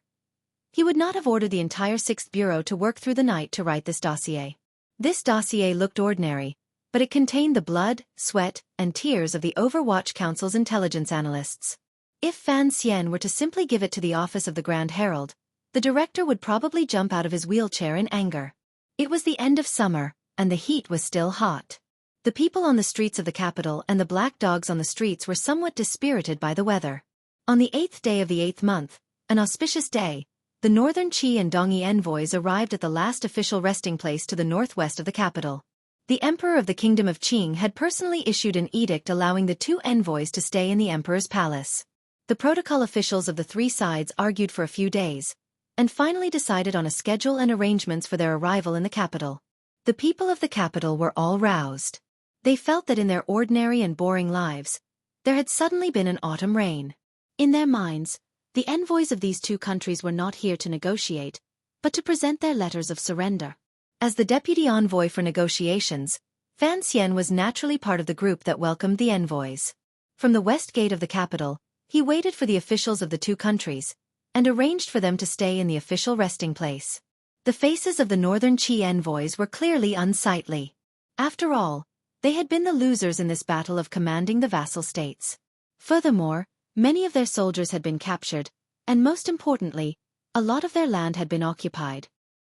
he would not have ordered the entire 6th Bureau to work through the night to write this dossier. This dossier looked ordinary, but it contained the blood, sweat, and tears of the Overwatch Council's intelligence analysts. If Fan Xian were to simply give it to the office of the Grand Herald, the director would probably jump out of his wheelchair in anger. It was the end of summer, and the heat was still hot. The people on the streets of the capital and the black dogs on the streets were somewhat dispirited by the weather. On the 8th day of the 8th month, an auspicious day, the northern Qi and Dongyi envoys arrived at the last official resting place to the northwest of the capital. The Emperor of the Kingdom of Qing had personally issued an edict allowing the two envoys to stay in the Emperor's palace. The protocol officials of the three sides argued for a few days, and finally decided on a schedule and arrangements for their arrival in the capital. The people of the capital were all roused. They felt that in their ordinary and boring lives, there had suddenly been an autumn rain. In their minds, the envoys of these two countries were not here to negotiate, but to present their letters of surrender. As the deputy envoy for negotiations, Fan Xian was naturally part of the group that welcomed the envoys. From the west gate of the capital, he waited for the officials of the two countries, and arranged for them to stay in the official resting place. The faces of the northern Qi envoys were clearly unsightly. After all, they had been the losers in this battle of commanding the vassal states. Furthermore, many of their soldiers had been captured, and most importantly, a lot of their land had been occupied.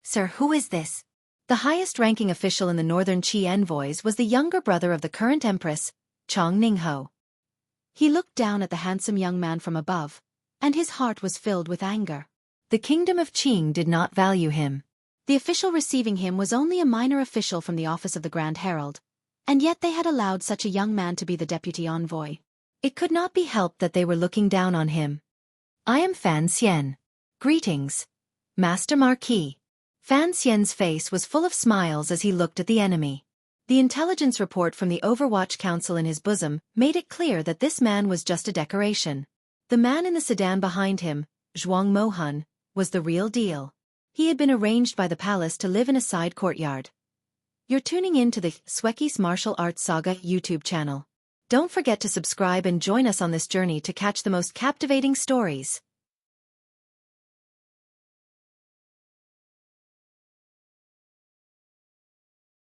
Sir, who is this? The highest-ranking official in the northern Qi envoys was the younger brother of the current empress, Chong Ningho. He looked down at the handsome young man from above, and his heart was filled with anger. The kingdom of Qing did not value him. The official receiving him was only a minor official from the office of the Grand Herald, and yet they had allowed such a young man to be the deputy envoy. It could not be helped that they were looking down on him. I am Fan Xian. Greetings, Master Marquis. Fan Xian's face was full of smiles as he looked at the enemy. The intelligence report from the Overwatch Council in his bosom made it clear that this man was just a decoration. The man in the sedan behind him, Zhuang Mohan, was the real deal. He had been arranged by the palace to live in a side courtyard. You're tuning in to the Xueqi's Martial Arts Saga YouTube channel. Don't forget to subscribe and join us on this journey to catch the most captivating stories.